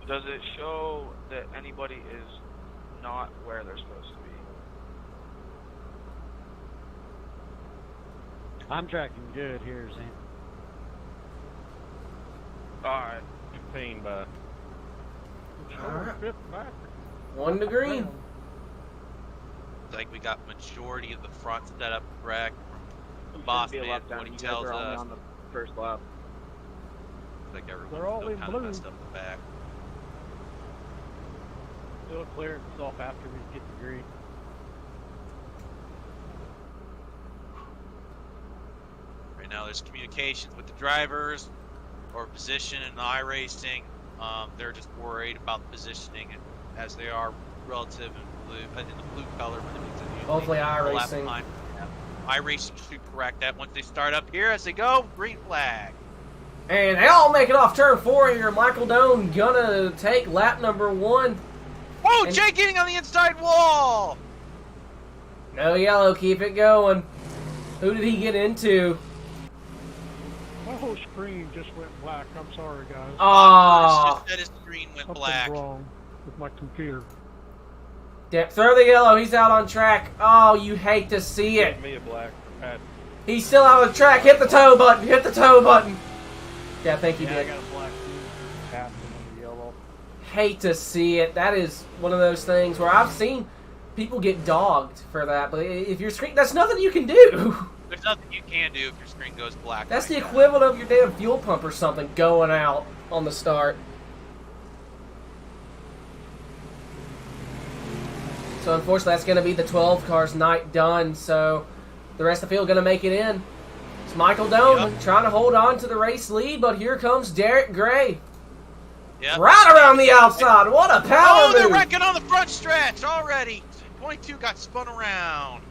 Does it show that anybody is not where they're supposed to be? I'm tracking good here, Zane. Alright. 15 by. Alright. Fifth back. 1 to green. Looks like we got majority of the front set up correct from Shouldn't boss be a man left down. what he You guys tells are only us. on the first lap. Looks like everyone's They're all still in kind of blue. messed up in the back. It'll clear itself after we get the green. Right now there's communications with the drivers or position in the iRacing. They're just worried about the positioning and as they are relative in blue, in the blue color. When it means that you Hopefully take a lap iRacing. behind. iRacing should correct that once they start up here. As they go, green flag. And they all make it off turn 4 here. Michael Doan gonna take lap number 1. Oh, And- Jay getting on the inside wall! No yellow, keep it going. Who did he get into? My whole screen just went black. I'm sorry, guys. Oh, Just said his screen went Something's black. wrong with my computer. throw the yellow. He's out on track. Oh, you hate to see it. Give me a black. Pat. He's still out on track. Hit the toe button. Hit the toe button. Yeah, I think he Yeah, I did. got a black too. Passing on the yellow. Hate to see it. That is one of those things where I've seen people get dogged for that, but if your screen, that's nothing you can do. There's nothing you can do if your screen goes black. That's like the that. equivalent of your damn fuel pump or something going out on the start. So unfortunately, that's going to be the 12 cars night done. So the rest of the field going to make it in. It's Michael Doan trying to hold on to the race lead, but here comes Derek Gray. Yep. Right around the outside. What a power Oh, they're move. wrecking on the front stretch already. 22 got spun around.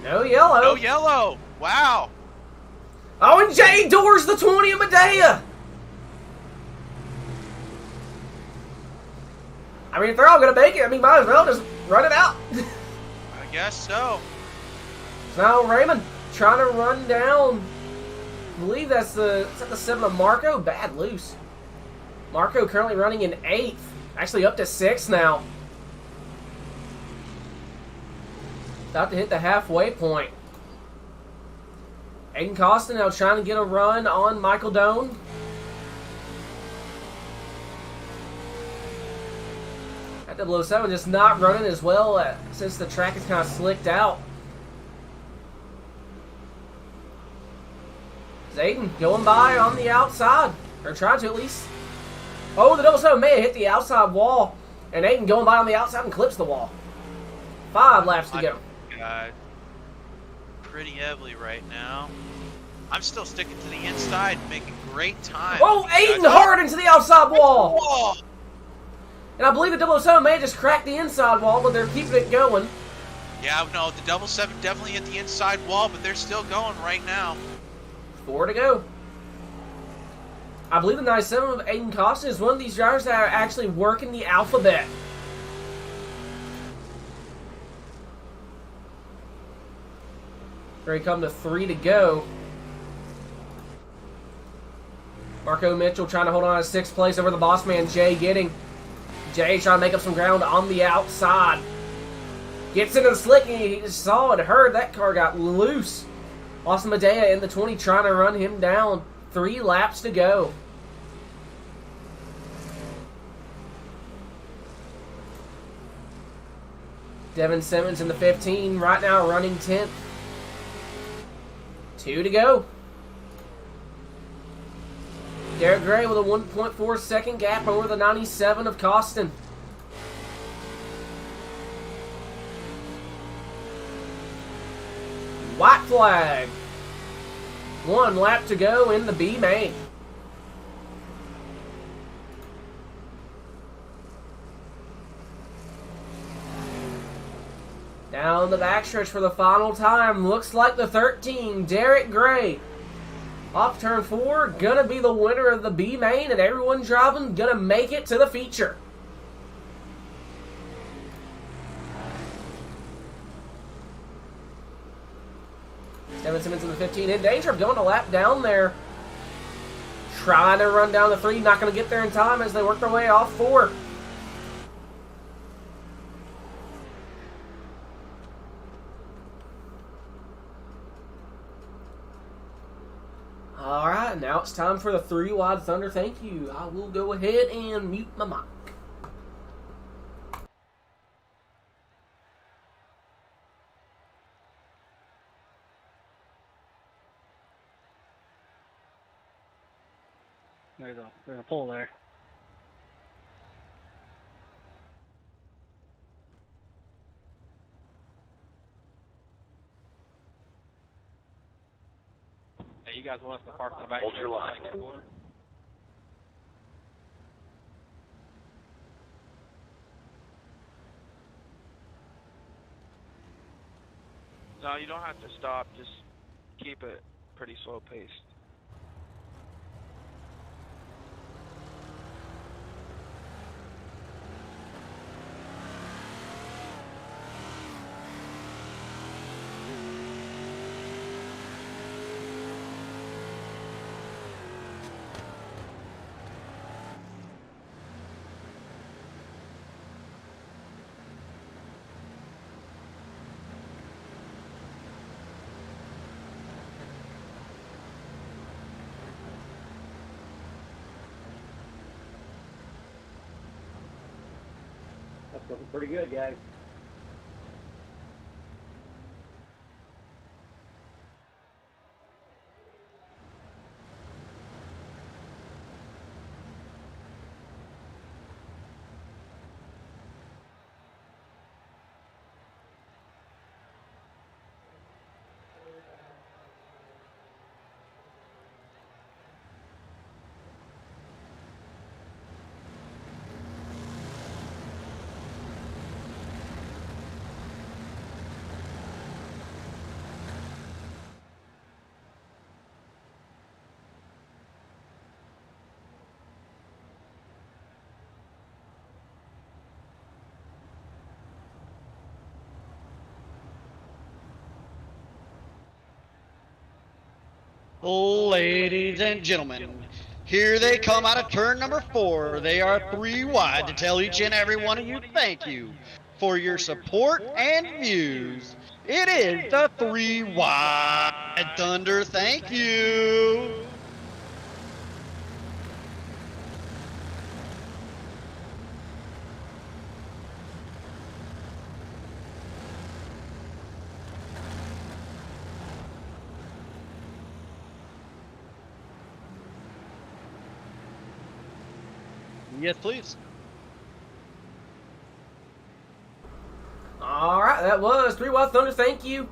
No yellow. No yellow. Wow. Oh, and Jay doors the 20 of Medea. I mean, if they're all going to make it, I mean, might as well just run it out. I guess so. So now Raymond trying to run down. I believe that's the 7 of Marco. Bad loose. Marco currently running in 8th. Actually up to 6th now. About to hit the halfway point. Aiden Costin now trying to get a run on Michael Doan. That 007 just not running as well since the track is kind of slicked out. Aiden going by on the outside, or trying to at least. Oh, the 007 may have hit the outside wall, and Aiden going by on the outside and clips the wall. 5 laps to go. God. Pretty heavily right now. I'm still sticking to the inside, making great time. Oh, Aiden hard into the outside wall. Whoa. And I believe the 007 may have just cracked the inside wall, but they're keeping it going. Yeah, no, the 7 definitely hit the inside wall, but they're still going right now. 4 to go. I believe the 97 of Aiden Costin is one of these drivers that are actually working the alphabet. Here we come to 3 to go. Marco Mitchell trying to hold on to 6th place over the boss man, Jay Getting. Jay trying to make up some ground on the outside. Gets into the slick, and he just saw and heard that car got loose. Austin Medea in the 20 trying to run him down. 3 laps to go. Devin Simmons in the 15 right now running 10th. 2 to go. Derek Gray with a 1.4 second gap over the 97 of Costin. White flag. 1 lap to go in the B main. Down the backstretch for the final time. Looks like the 13, Derek Gray. Off turn 4, gonna be the winner of the B main, and everyone driving gonna make it to the feature. Devin Simmons in the 15 in danger of going a lap down there. Trying to run down the 3, not gonna get there in time as they work their way off 4. Alright, now it's time for the 3 wide thunder. Thank you. I will go ahead and mute my mic. There's a pole there. Hey, you guys want us to park in the back? Hold your line. No, you don't have to stop. Just keep it pretty slow paced. Looking pretty good, guys. Ladies and gentlemen, here they come out of turn number 4. They are 3 wide to tell each and every one of you thank you for your support and views. It is the 3 wide Thunder. Thank you. Yes, please. All right, that was 3 Wild Thunder. Thank you.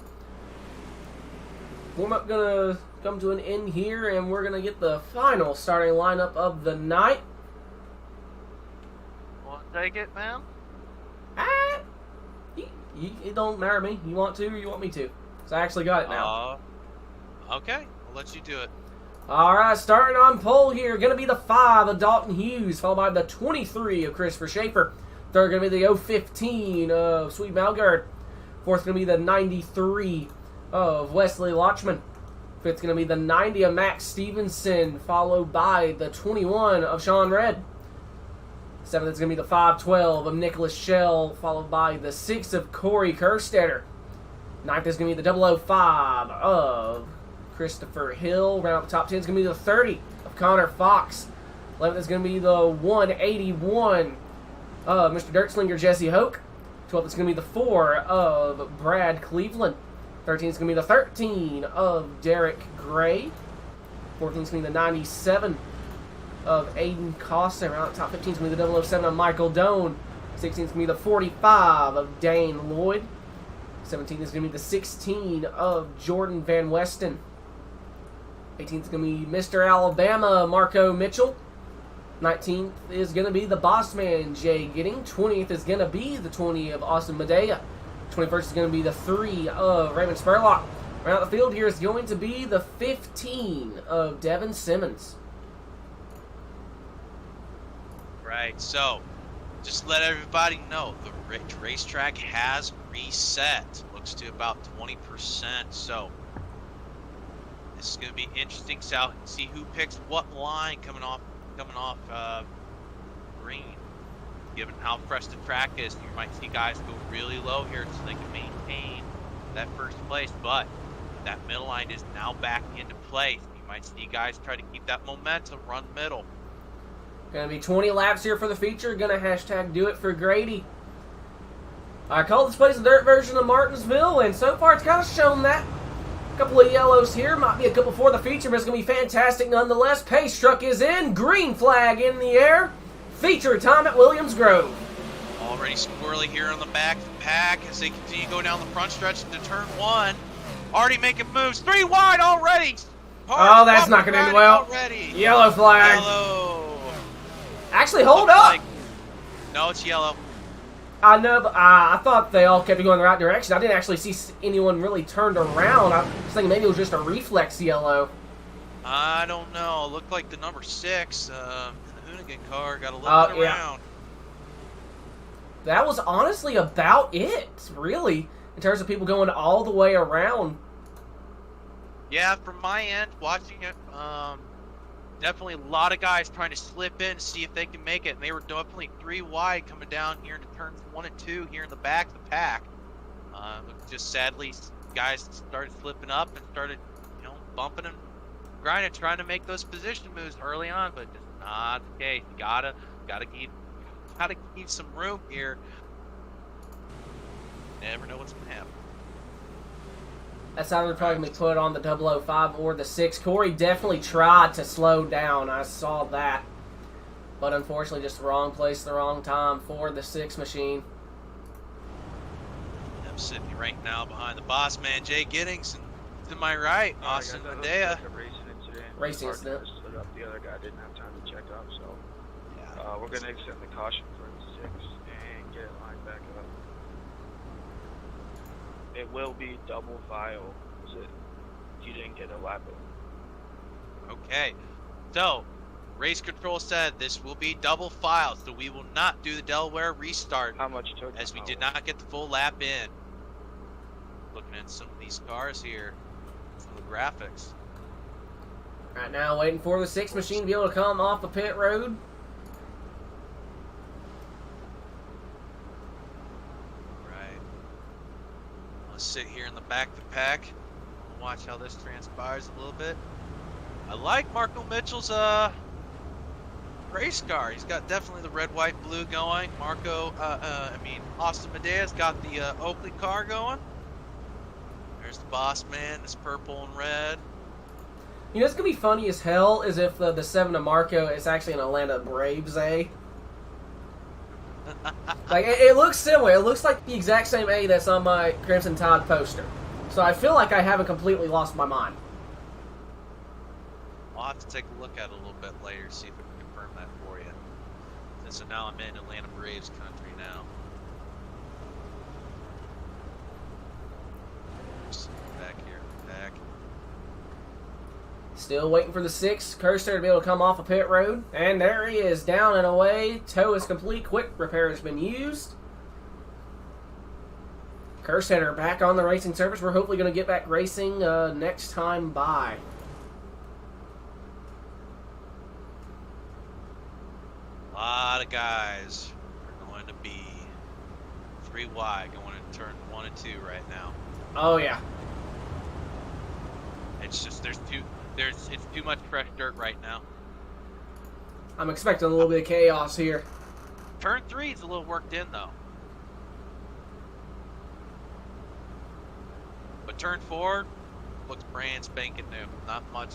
Warm-up gonna come to an end here, and we're gonna get the final starting lineup of the night. Want to take it, man? It don't matter to me. You want to, or you want me to? So I actually got it now. Okay, I'll let you do it. All right, starting on pole here, going to be the 5 of Dalton Hughes, followed by the 23 of Christopher Schaefer. Third going to be the 015 of Sweet Malgard. Fourth going to be the 93 of Wesley Lochman. Fifth going to be the 90 of Max Stevenson, followed by the 21 of Sean Red. Seventh is going to be the 512 of Nicholas Shell, followed by the 6 of Corey Kerstetter. Ninth is going to be the 005 of Christopher Hill. Round up the top 10 is going to be the 30 of Connor Fox. 11th is going to be the 181 of Mr. Dirtslinger Jesse Hoke. 12th is going to be the 4 of Brad Cleveland. 13th is going to be the 13 of Derek Gray. 14th is going to be the 97 of Aiden Costa. Around the top 15 is going to be the 007 of Michael Doan. 16th is going to be the 45 of Dane Lloyd. 17th is going to be the 16 of Jordan Van Westen. 18th is going to be Mr. Alabama Marco Mitchell. 19th is going to be the boss man Jay Gidding. 20th is going to be the 20 of Austin Medea. 21st is going to be the 3 of Raymond Spurlock. Around the field here is going to be the 15 of Devin Simmons. Right, so just let everybody know the racetrack has reset. Looks to about 20%. So this is going to be interesting. So see who picks what line coming off green. Given how fresh the track is, you might see guys go really low here so they can maintain that first place. But that middle line is now back into play. You might see guys try to keep that momentum, run middle. Going to be 20 laps here for the feature. Going to hashtag do it for Grady. I call this place a dirt version of Martinsville, and so far it's kind of shown that. A couple of yellows here. Might be a couple for the feature, but it's going to be fantastic nonetheless. Pace truck is in. Green flag in the air. Feature time at Williams Grove. Already squirrely here on the back of the pack as they continue to go down the front stretch into turn 1. Already making moves. 3 wide already. Oh, that's not going to end well. Already. Yellow flag. Yellow. Actually, hold up. No, it's yellow. I know, but I thought they all kept going the right direction. I didn't actually see anyone really turned around. I was thinking maybe it was just a reflex yellow. I don't know. It looked like the number 6 in the Hoonigan car got a little bit around. That was honestly about it, really, in terms of people going all the way around. Yeah, from my end, watching it, definitely a lot of guys trying to slip in, see if they can make it, and they were definitely 3 wide coming down here into turns 1 and 2 here in the back of the pack. Just sadly, guys started slipping up and started, bumping and grinding, trying to make those position moves early on, but just not the case. Gotta keep some room here never know what's going to happen. That's either probably going to be put on the 005 or the 6. Corey definitely tried to slow down. I saw that. But unfortunately, just the wrong place, the wrong time for the 6 machine. I'm sitting right now behind the boss man, Jay Giddings, and to my right, Austin Medea. Racing incident. Stood up. The other guy didn't have time to check up, so Yeah. we're going to extend the caution for the 6 and get it lined back up. It will be double file. You didn't get a lap in. Okay, so race control said this will be double file, so we will not do the Delaware restart. How much took? As we did not get the full lap in. Looking at some of these cars here, some of the graphics. Right now, waiting for the 6 machine to be able to come off the pit road. Right. Let's sit here in the back of the pack. Watch how this transpires a little bit. I like Marco Mitchell's race car. He's got definitely the red, white, blue going. Austin Medea's got the Oakley car going. There's the boss man, it's purple and red. You know, it's going to be funny as hell is if the 7 to Marco is actually an Atlanta Braves A. Like, it looks similar. It looks like the exact same A that's on my Crimson Tide poster. So I feel like I haven't completely lost my mind. I'll have to take a look at it a little bit later, see if I can confirm that for you. So now I'm in Atlanta Braves country now. Just back here, back. Still waiting for the 6 Cursor to be able to come off a pit road. And there he is, down and away. Tow is complete. Quick repair has been used. Cursor back on the racing surface. We're hopefully going to get back racing next time by. A lot of guys are going to be 3 wide going into turn 1 and 2 right now. Oh yeah. It's just it's too much fresh dirt right now. I'm expecting a little bit of chaos here. Turn 3 is a little worked in though. But turn 4 looks brand spanking new. Not much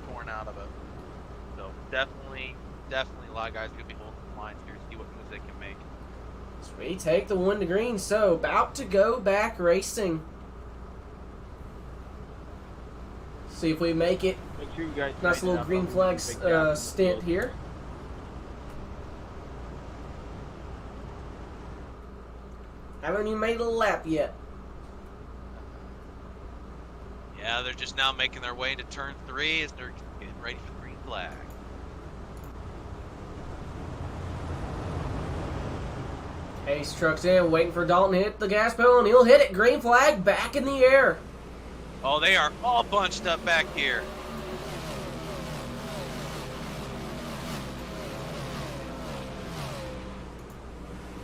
torn out of it. So definitely a lot of guys gonna be holding the lines here, see what moves they can make. So we take the 1 to green, so about to go back racing. See if we make it. Make sure you guys Nice tighten little up green on the flag big gap. stint here. Haven't even made a lap yet. Yeah, they're just now making their way into turn 3 as they're getting ready for the green flag. Ace trucks in, waiting for Dalton to hit the gas pedal, and he'll hit it. Green flag back in the air. Oh, they are all bunched up back here.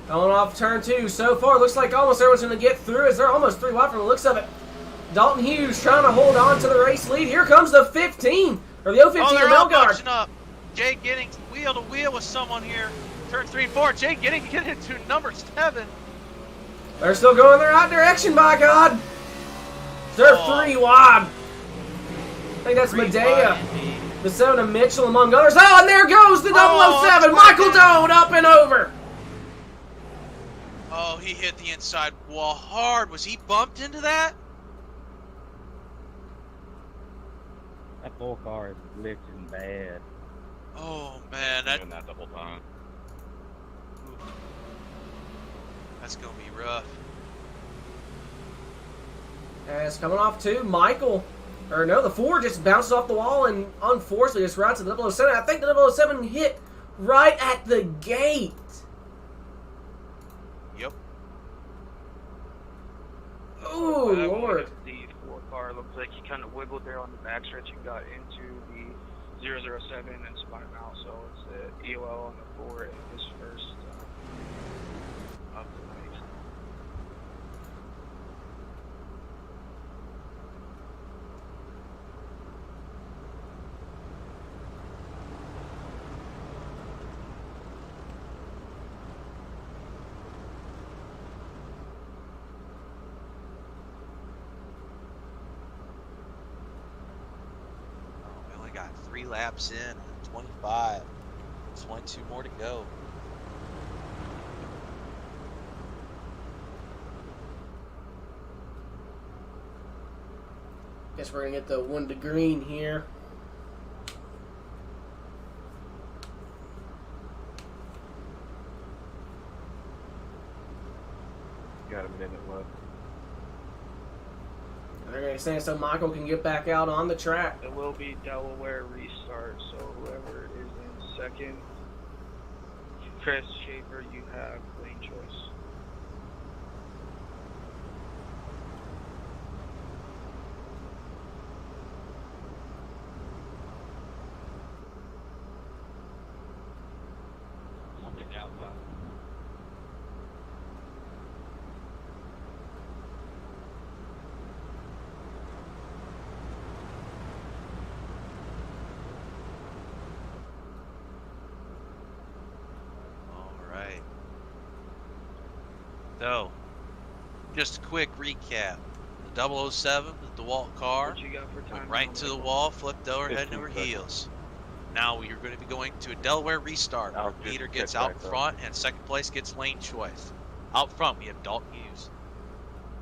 Going off turn 2. So far, looks like almost everyone's going to get through as they're almost 3 wide from the looks of it. Dalton Hughes trying to hold on to the race lead. Here comes the 15, or the 015 Oh, of they're all Melgard. bunching up. Jay Giddings wheel to wheel with someone here. Turn 3 and 4. Jay Giddings getting into number 7. They're still going the right direction, by God. They're 3 wide. I think that's Medea. The 7 of Mitchell among others. Oh, and there goes the 007. Michael Doan up and over. Oh, he hit the inside wall hard. Was he bumped into that? That full car is glitching bad. Oh man, that Doing that the whole time. that's gonna be rough. And it's coming off too. Michael, or no, the 4 just bounces off the wall and unfortunately just routes to the 007. I think the 007 hit right at the gate. Yep. Oh, Lord. The 4 car looks like he kind of wiggled there on the backstretch and got into the 007 and spun him out. So it's the EOL on the 4 and his first of the night. 3 laps in, 25. 22 more to go. Guess we're gonna get the 1 to green here. Got a minute left. They're gonna stand so Michael can get back out on the track. It will be Delaware Restarts, so whoever is in second, Chris Schaefer, you have lane choice. So, just a quick recap. The 007, the DeWalt car, What you got for time went right now, into the Michael? wall, flipped over, head 15 over seconds. heels. Now we are going to be going to a Delaware restart. I'll Our just leader check gets out back up. front, and second place gets lane choice. Out front, we have Dalton Hughes.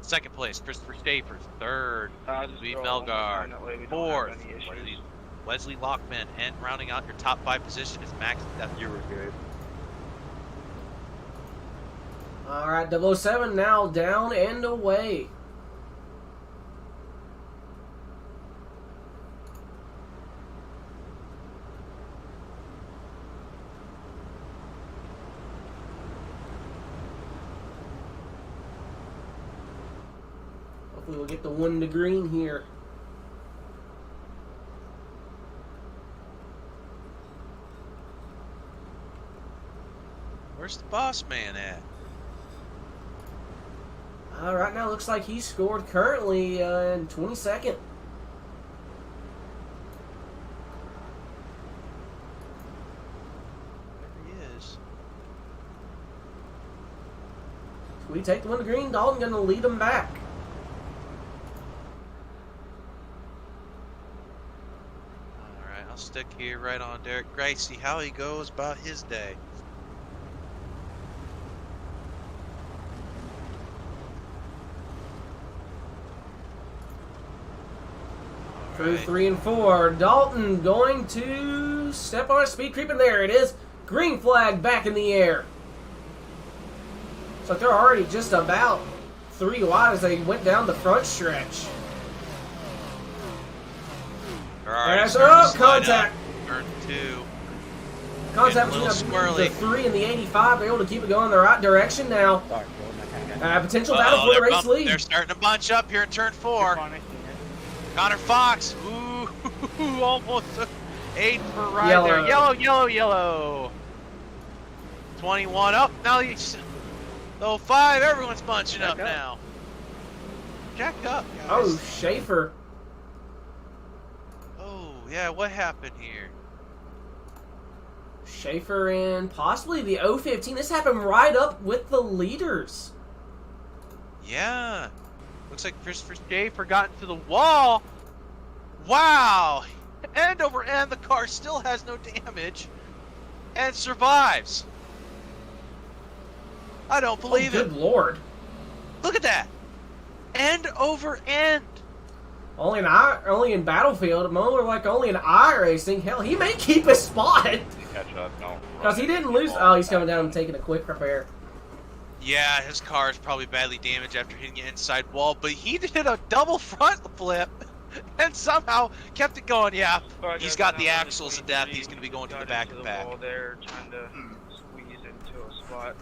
Second place, Christopher Schaefer. Third, I'll just Louis throw it one more time, Melgard. that way we don't have Fourth, any issues. Wesley Lockman. And rounding out your top 5 position is Max Death. You were good. Alright, 007 now down and away. Hopefully we'll get the 1 to green here. Where's the boss man at? Right now looks like he scored currently in 22nd. There he is. We take the 1 to green. Dalton gonna lead him back. Alright, I'll stick here right on Derek Gray, see how he goes about his day. Through Alright. 3 and 4. Dalton going to step on a speed creep, and there it is. Green flag back in the air. So they're already just about 3 wide as they went down the front stretch. They're already There's starting to slide contact. up. Turn 2. Contact Getting a between little the squirrely. 3 and the 85. They're able to keep it going in the right direction now. Potential battle Uh-oh, for the they're race bump- lead. They're starting to bunch up here in turn 4. Connor Fox. Ooh, almost 8 for right Yellow. there. Yellow, yellow, yellow. 21 up. Now he's. Oh, 5. Everyone's bunching up now. Jack up, guys. Oh, Schaefer. Oh, yeah. What happened here? Schaefer and possibly the 015. This happened right up with the leaders. Yeah. Looks like Christopher Schaefer got into the wall. Wow. End over end, the car still has no damage and survives. I don't believe it. Good lord. Look at that. End over end. Only in Battlefield, more like only in iRacing. Hell, he may keep his spot. Catch up, don't Because he didn't lose. Oh, he's coming down and taking a quick repair. Yeah, his car is probably badly damaged after hitting the inside wall, but he did a double front flip and somehow kept it going. Yeah, Alright, he's guys, got now the we're axles of death. 23. He's going to be going to the Got back into of the back. wall there, trying to squeeze into a spot.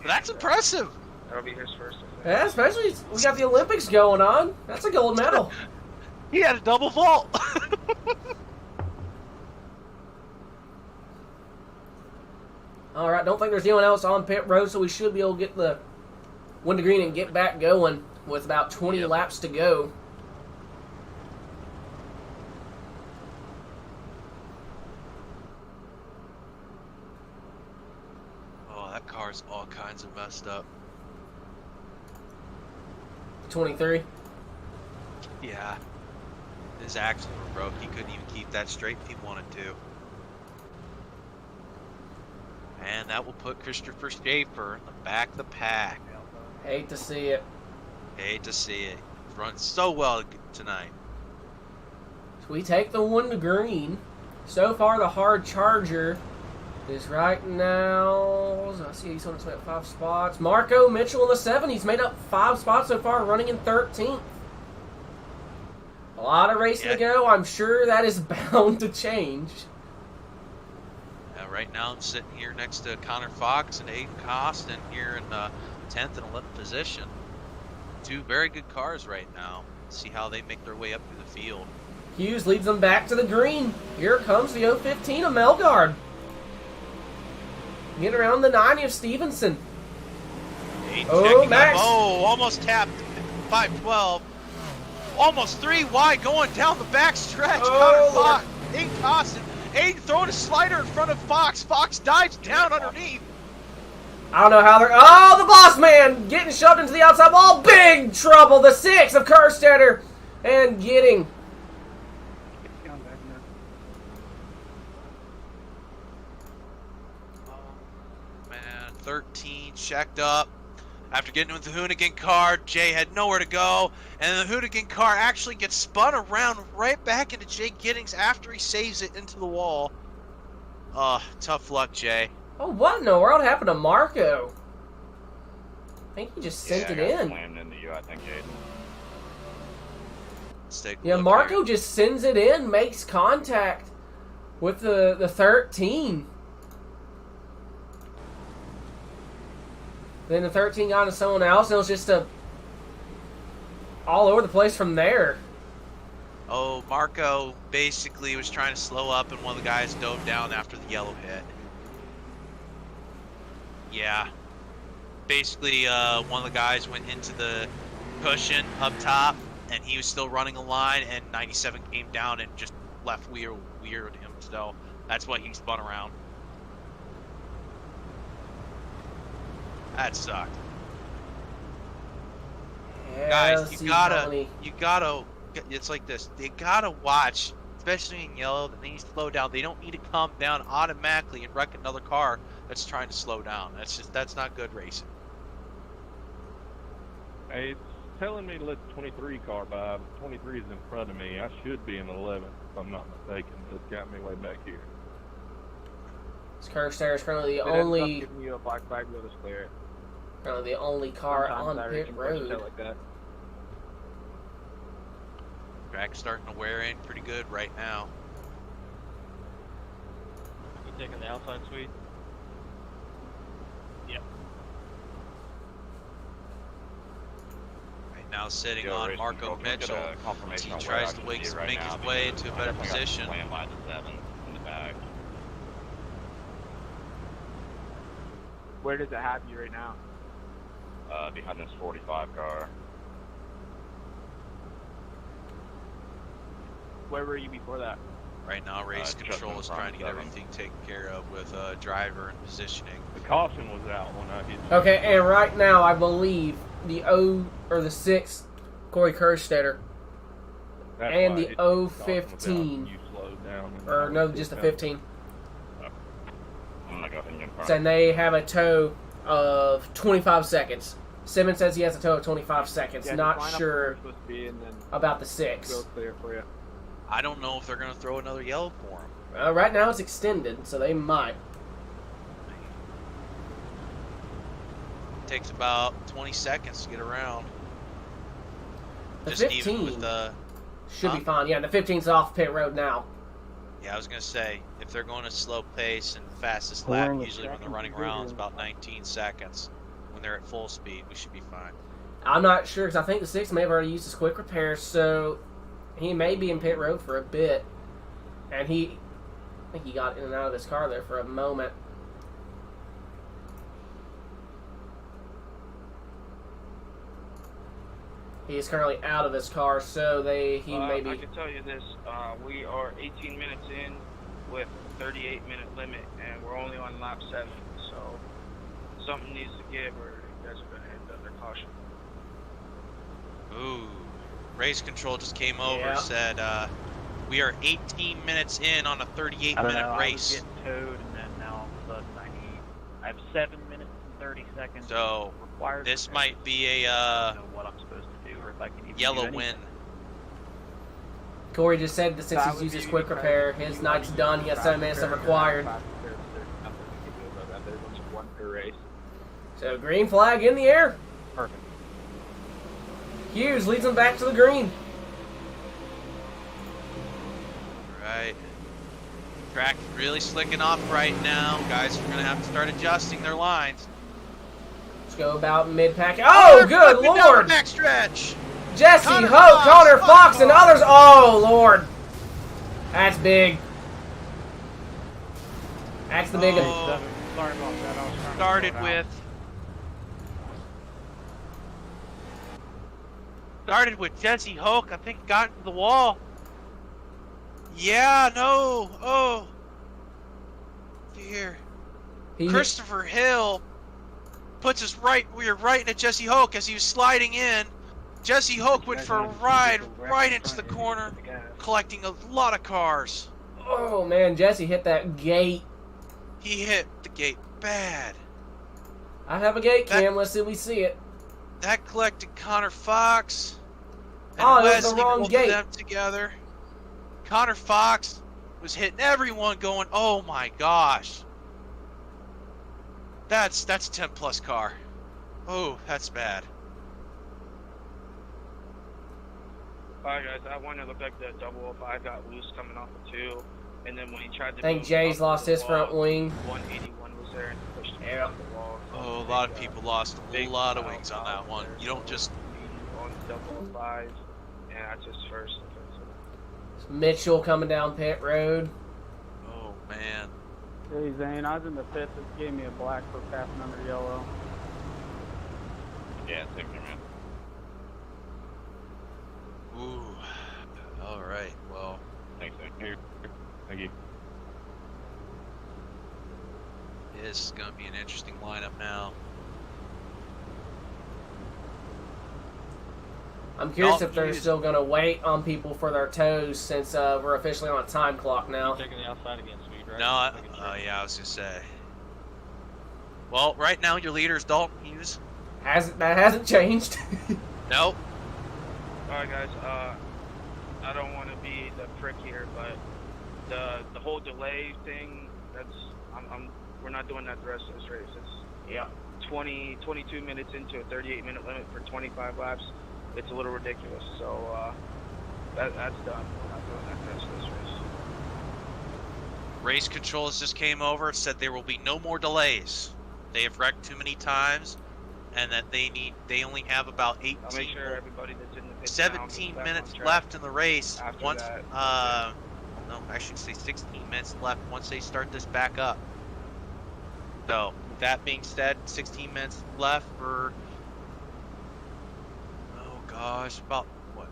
But that's impressive. That'll be his first offense. Yeah, especially we got the Olympics going on. That's a gold medal. He had a double vault. All right, don't think there's anyone else on pit road, so we should be able to get the 1 to green and get back going with about 20 laps to go. Oh, that car's all kinds of messed up. 23. Yeah. His axles were broke. He couldn't even keep that straight if he wanted to. And that will put Christopher Schaefer in the back of the pack. Hate to see it. Hate to see it. He's run so well tonight. So we take the one to green. So far, the hard charger is right now. I see he's on his way up 5 spots. Marco Mitchell in the 7. He's made up 5 spots so far, running in 13th. A lot of racing to go. I'm sure that is bound to change. Right now, I'm sitting here next to Connor Fox and Aiden Costin here in 10th and 11th position. 2 very good cars right now. See how they make their way up through the field. Hughes leads them back to the green. Here comes the 015 of Melgard. Getting around the 90 of Stevenson. Oh, Max. Oh, almost tapped 512. Almost 3 wide going down the back stretch. Oh, Connor Fox, Aiden Costin. Aiden throwing a slider in front of Fox. Fox dives down underneath. I don't know how they're... Oh, the boss man getting shoved into the outside wall. Big trouble. The 6 of Kerstetter. And getting... Oh, man, 13 checked up. After getting with the Hoonigan car, Jay had nowhere to go, and the Hoonigan car actually gets spun around right back into Jay Giddings after he saves it into the wall. Tough luck, Jay. Oh, what in the world happened to Marco? I think he just sent it in. Slammed into you, I think, Aiden. Let's take a Yeah, look Marco here. just sends it in, makes contact with the 13. Then the 13 got into someone else, and it was just all over the place from there. Oh, Marco basically was trying to slow up, and one of the guys dove down after the yellow hit. Yeah. Basically, one of the guys went into the cushion up top, and he was still running a line, and 97 came down and just left weird him. So that's why he spun around. That sucked. Yeah, Guys, let's you see how gotta, many- it's like this. They gotta watch, especially in yellow, that they need to slow down. They don't need to come down automatically and wreck another car that's trying to slow down. That's not good racing. Hey, it's telling me to let the 23 car by, but 23 is in front of me. I should be in 11th, if I'm not mistaken. It's got me way back here. Kerstetter is currently the If it ends up only giving you a black flag, we'll just clear it. currently the only car Sometimes on iRacing pit pushes road. it like that. Track's starting to wear in pretty good right now. You taking the outside suite? Yep. Right now sitting Yo, on Racing Marco Control, can I get Mitchell. a confirmation He on where tries I to can make see it right his now, way because into a I better definitely got position. slammed by the 7 in the back. Where does it have you right now? Behind this 45 car. Where were you before that? Right now, race just control in is front trying to get of him. everything taken care of with driver and positioning. The caution was out when I hit you. Okay, and right now I believe the 6 Corey Kerstetter That's and why I the hit you. Caution was out 015, when you slowed down and I or no, was just the down. 15. I'm gonna go ahead and confirm. And they have a tow of 25 seconds. Simmons says he has a tow of 25 seconds. Yeah, Not just line up where sure you're supposed to be, and then about the 6. go clear for you. I don't know if they're going to throw another yellow for him. Right now it's extended, so they might. Takes about 20 seconds to get around. The Just 15 even with the... should be fine. Yeah, the 15's off pit road now. Yeah, I was going to say, if they're going to slow pace and fastest lap, usually when they're running around, it's about 19 seconds. When they're at full speed, we should be fine. I'm not sure, because I think the 6 may have already used his quick repairs, so he may be in pit road for a bit. And I think he got in and out of his car there for a moment. He is currently out of his car, so he may be... I can tell you this, we are 18 minutes in with 38-minute limit, and we're only on lap 7, so something needs to give or you guys are going to end under caution. Ooh. Race control just came over, Yeah. said we are 18 minutes in on a 38-minute race. I was getting towed, and then now all of a sudden I have 7 minutes and 30 seconds. So required this repairs. might be I a don't know what I'm supposed to do, or if I can even yellow do win. anything. Corey just said that since That he's would used his be quick repair, his night's done. He has 7 minutes of required. There's nothing we can do about that. There's only one per race. So green flag in the air. Perfect. Hughes leads them back to the green. Right. Track really slicking off right now. Guys are going to have to start adjusting their lines. Let's go about mid-pack. Oh, good Flipping down Lord. the backstretch. Jesse Connor Hope, Fox, Connor Fox, and Fox. others. Oh, Lord. That's big. That's the big one. Oh, Sorry about that. I was trying to started slow down. with Jesse Hoke. I think got into the wall. Yeah, no. Oh. Dear. He- Christopher Hill puts us right. We were right into Jesse Hoke as he was sliding in. Jesse Hoke went for a ride right into the corner, collecting a lot of cars. Oh, man, Jesse hit that gate. He hit the gate bad. I have a gate cam. Let's see if we see it. That collected Connor Fox and Oh, it was the Wesley, wrong both gate. of them together. Connor Fox was hitting everyone going, oh my gosh. That's a 10 plus car. Oh, that's bad. Alright guys, that one it looked like the 005 got loose coming off of 2, and then when he tried to I think move Jay's up lost the his wall, front wing. 181 was there and pushed him Yep. off the wall. So Oh, a big, lot of people lost a big lot of foul wings on that one. there. You don't just... On 005, and that's his first offensive. Mitchell coming down pit road. Oh, man. Hey Zane, I was in the pit. This gave me a black for passing under yellow. Yeah, same here, man. Ooh. All right, well... Thanks, Zane. Here. Thank you. This is going to be an interesting lineup now. I'm curious Don't if they're use- still going to wait on people for their toes since we're officially on a time clock now. Taking the outside again, Sweet, right? No, yeah, I was going to say. Well, right now your leader is Dalton Hughes. That hasn't changed. Nope. Alright guys, I don't want to be the prick here, but the whole delay thing, we're not doing that the rest of this race. It's Yeah. 22 minutes into a 38-minute limit for 25 laps. It's a little ridiculous. So that's done. We're not doing that the rest of this race. Race controls just came over, said there will be no more delays. They have wrecked too many times, and that they only have about I'll make sure everybody that's in the pit 17 now gets back minutes on track. left in the race. After Once, that, no, I should say 16 minutes left once they start this back up. So, with that being said, 16 minutes left for, oh gosh, about what?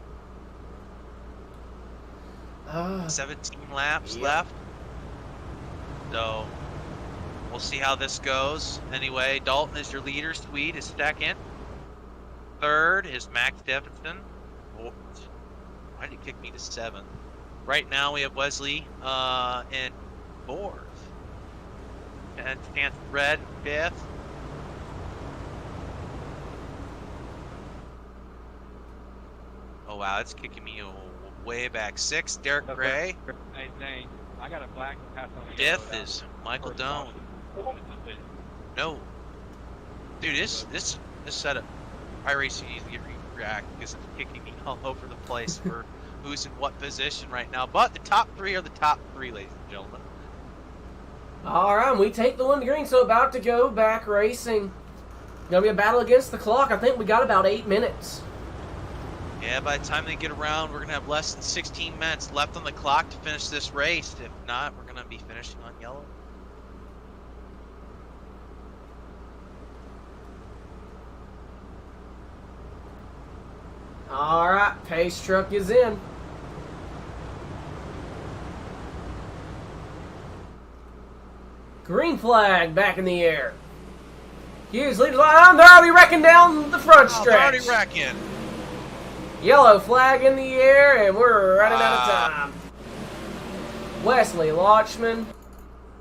17 laps Yep. left. So, we'll see how this goes. Anyway, Dalton is your leader. Sweet is second. Third is Max Stephenson. Oh, why did it kick me to 7th? Right now we have Wesley in 4th. And Stanton Red in 5th. Oh wow, it's kicking me way back. 6th, Derek Gray. Hey, Zane, I got a black pass on the yellow 5th down. is Michael First Doan. caution. No. Dude, this setup, iRacing needs to get react because it's kicking me all over the place for who's in what position right now. But the top 3 are the top 3, ladies and gentlemen. All right, we take the one to green, so about to go back racing. Gonna be a battle against the clock. I think we got about 8 minutes. Yeah, by the time they get around, we're going to have less than 16 minutes left on the clock to finish this race. If not, we're going to be finishing on yellow. All right, pace truck is in. Green flag back in the air. Hughes leads the line. They're already wrecking down the front Oh, they're already stretch. wrecking. Yellow flag in the air, and we're running out of time. Wesley Lodgman.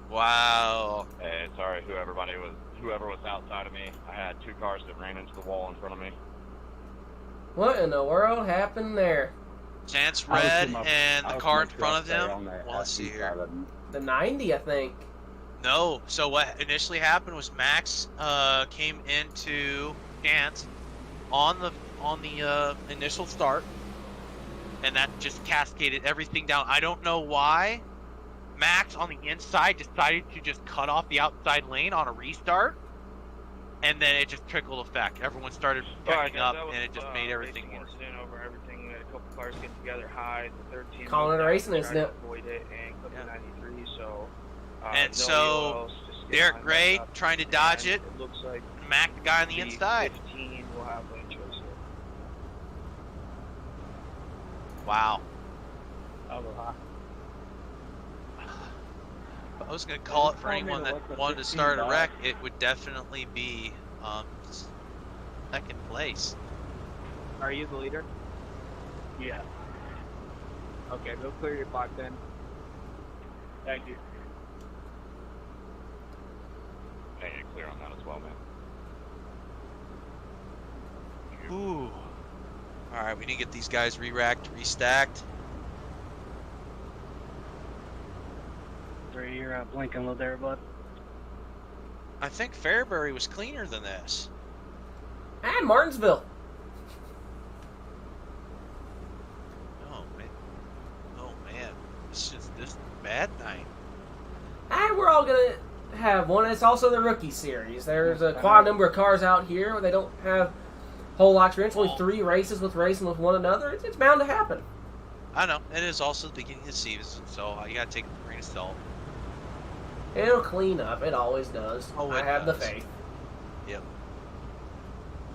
Wow. Hey, sorry, whoever was outside of me. I had 2 cars that ran into the wall in front of me. What in the world happened there? Chance Red and the car in front of them. Well, let's see here. The 90, I think. No. So what initially happened was Max came into Chance on the initial start, and that just cascaded everything down. I don't know why Max on the inside decided to just cut off the outside lane on a restart, and then it just trickled effect. Everyone started backing up, and it just made everything worse. Over everything. We had a couple cars getting together high. The 13 calling it a racing incident. Avoid it and clip the 93. So. And so Derek Gray trying to dodge it. It looks like Mac, the guy on the inside. 15 will have lane choice here. Wow. Aloha. If I was going to call it for anyone that wanted to start a wreck, it would definitely be second place. Are you the leader? Yeah. Okay, go clear your block then. Thank you. I get clear on that as well, man. Ooh. Alright, we need to get these guys re-racked, restacked. Sorry, you're blinking a little there, bud. I think Fairbury was cleaner than this. And Martinsville. Oh, man. Oh, man. This is a bad night. And we're all going to have one. It's also the rookie series. There's a quite a number of cars out here where they don't have a whole lot of experience. Only 3 races with racing with one another. It's bound to happen. I know. It is also the beginning of the season, so you got to take it with a grain of salt. It'll clean up. It always does. Oh, I have the faith. Yep.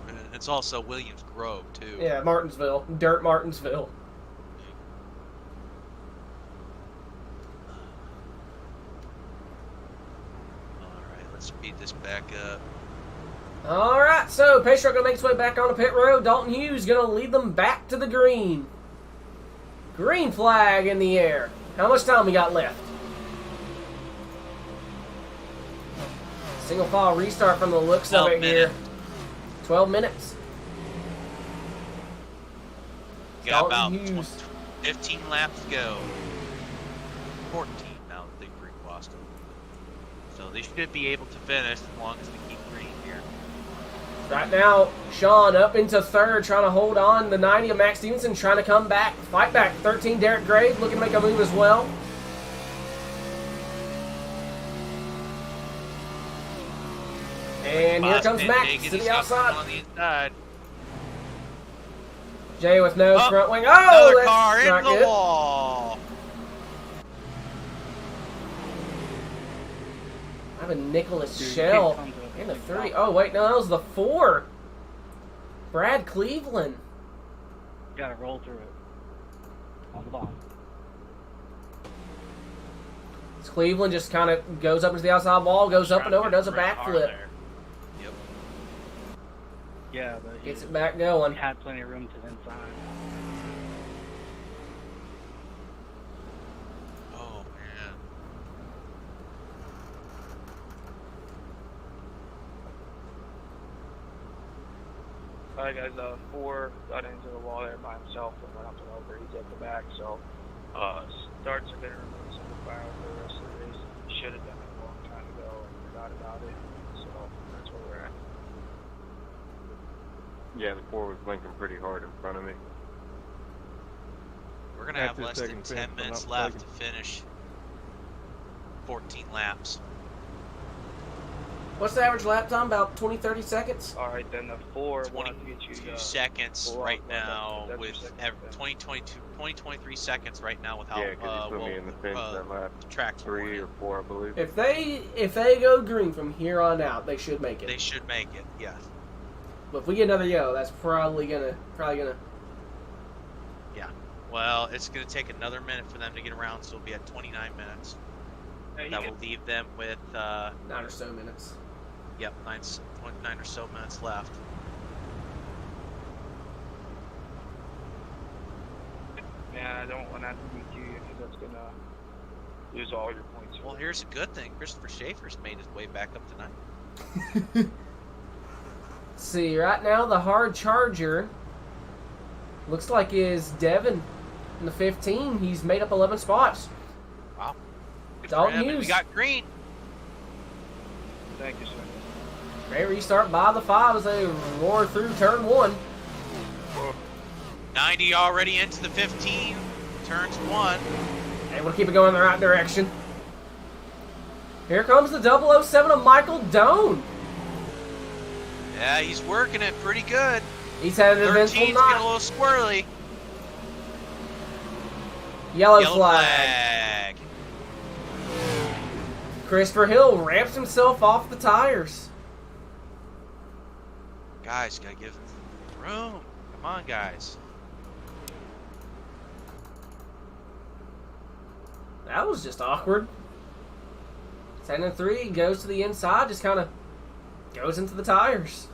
And it's also Williams Grove, too. Yeah, Martinsville. Dirt Martinsville. Alright, let's speed this back up. Alright, so Pace Truck going to make its way back on the pit road. Dalton Hughes going to lead them back to the green. Green flag in the air. How much time we got left? Single file restart from the looks of it here. 12 minutes. Got about Dalton Hughes. 15 laps to go. 14 now that they've green-washed them. So they should be able to finish as long as they keep green here. Right now, Sean up into third, trying to hold on. The 90 of Max Stevenson trying to come back, fight back. 13, Derek Gray looking to make a move as well. And here comes Max to the outside. On the inside. Jay with no front wing. Oh, another that's car not into the good. wall. I have a Nicholas Shell and a 3. Oh, wait, no, that was the 4. Brad Cleveland. You gotta roll through it. On the bottom. Cleveland just kind of goes up into the outside wall, goes up and over, does a backflip. Yep. Yeah, but Gets it back going. he had plenty of room to the inside. Oh, man. Alright guys, 4 got into the wall there by himself and went up and over. He's at the back, so starts are going to remove some of the fire for the rest of the race. He should have done it a long time ago and forgot about it. So that's where we're at. Yeah, the 4 was blinking pretty hard in front of me. We're going to have less than 10 minutes left to finish 14 laps. What's the average lap time? About 20, 30 seconds? Alright, then the 4 22 seconds right now with 23 seconds right now with how Yeah, because he put me in the fence that lap. Track 3 or 4, I believe. If they go green from here on out, they should make it. They should make it, yes. But if we get another yellow, that's probably gonna. Yeah. Well, it's gonna take another minute for them to get around, so it'll be at 29 minutes. That will leave them with 9 or so minutes. Yep, 9 or so minutes left. Yeah, I don't want that to be you because that's gonna lose all your points. Well, here's a good thing. Christopher Schaefer's made his way back up tonight. See, right now the hard charger looks like is Devin in the 15. He's made up 11 spots. Wow. Good Dalton for him. And Hughes. we got green. Thank you, sir. Great restart by the 5 as they roar through turn 1. 90 already into the 15. Turns 1. Able to keep it going in the right direction. Here comes the 007 of Michael Doan. Yeah, he's working it pretty good. He's had an eventful 13's getting a night. little squirrely. Yellow Yellow flag. flag. Christopher Hill ramps himself off the tires. Guys, gotta give room. Come on, guys. That was just awkward. 10 and 3 goes to the inside, just kind of goes into the tires.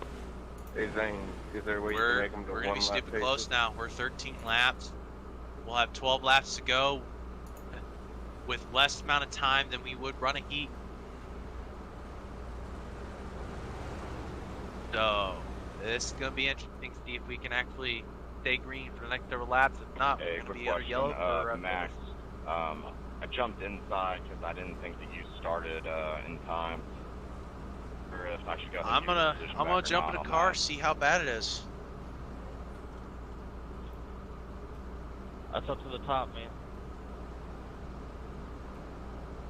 Hey Zane, is there a way you can make them to We're one gonna be lap stupid close paces? now. We're 13 laps. We'll have 12 laps to go with less amount of time than we would run a heat. So this is gonna be interesting to see if we can actually stay green for the next several laps. If not, Hey, we're gonna quick be either question, yellow or Max. I jumped inside because I didn't think that you started in time. Or if I should go. I'm gonna jump in a car, see how bad it is. That's up to the top, man.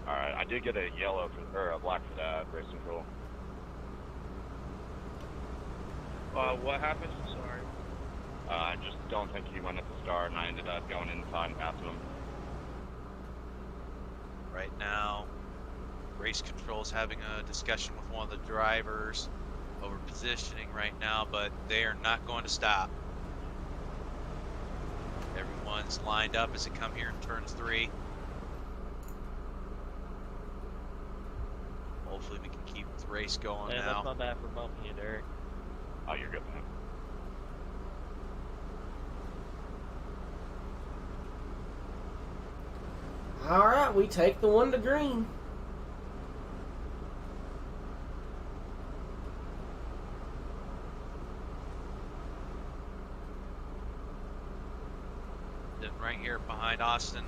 All right, I did get a yellow or a black for that race control. What happened? Sorry. I just don't think he went at the start, and I ended up going inside and passing him. Right now, race control is having a discussion with one of the drivers over positioning right now, but they are not going to stop. Everyone's lined up as they come here in turns 3. Hopefully we can keep the race going Yeah, now. that's not bad for bumping you, Derek. Oh, you're good, man. All right, we take the 1 to green. Sitting right here behind Austin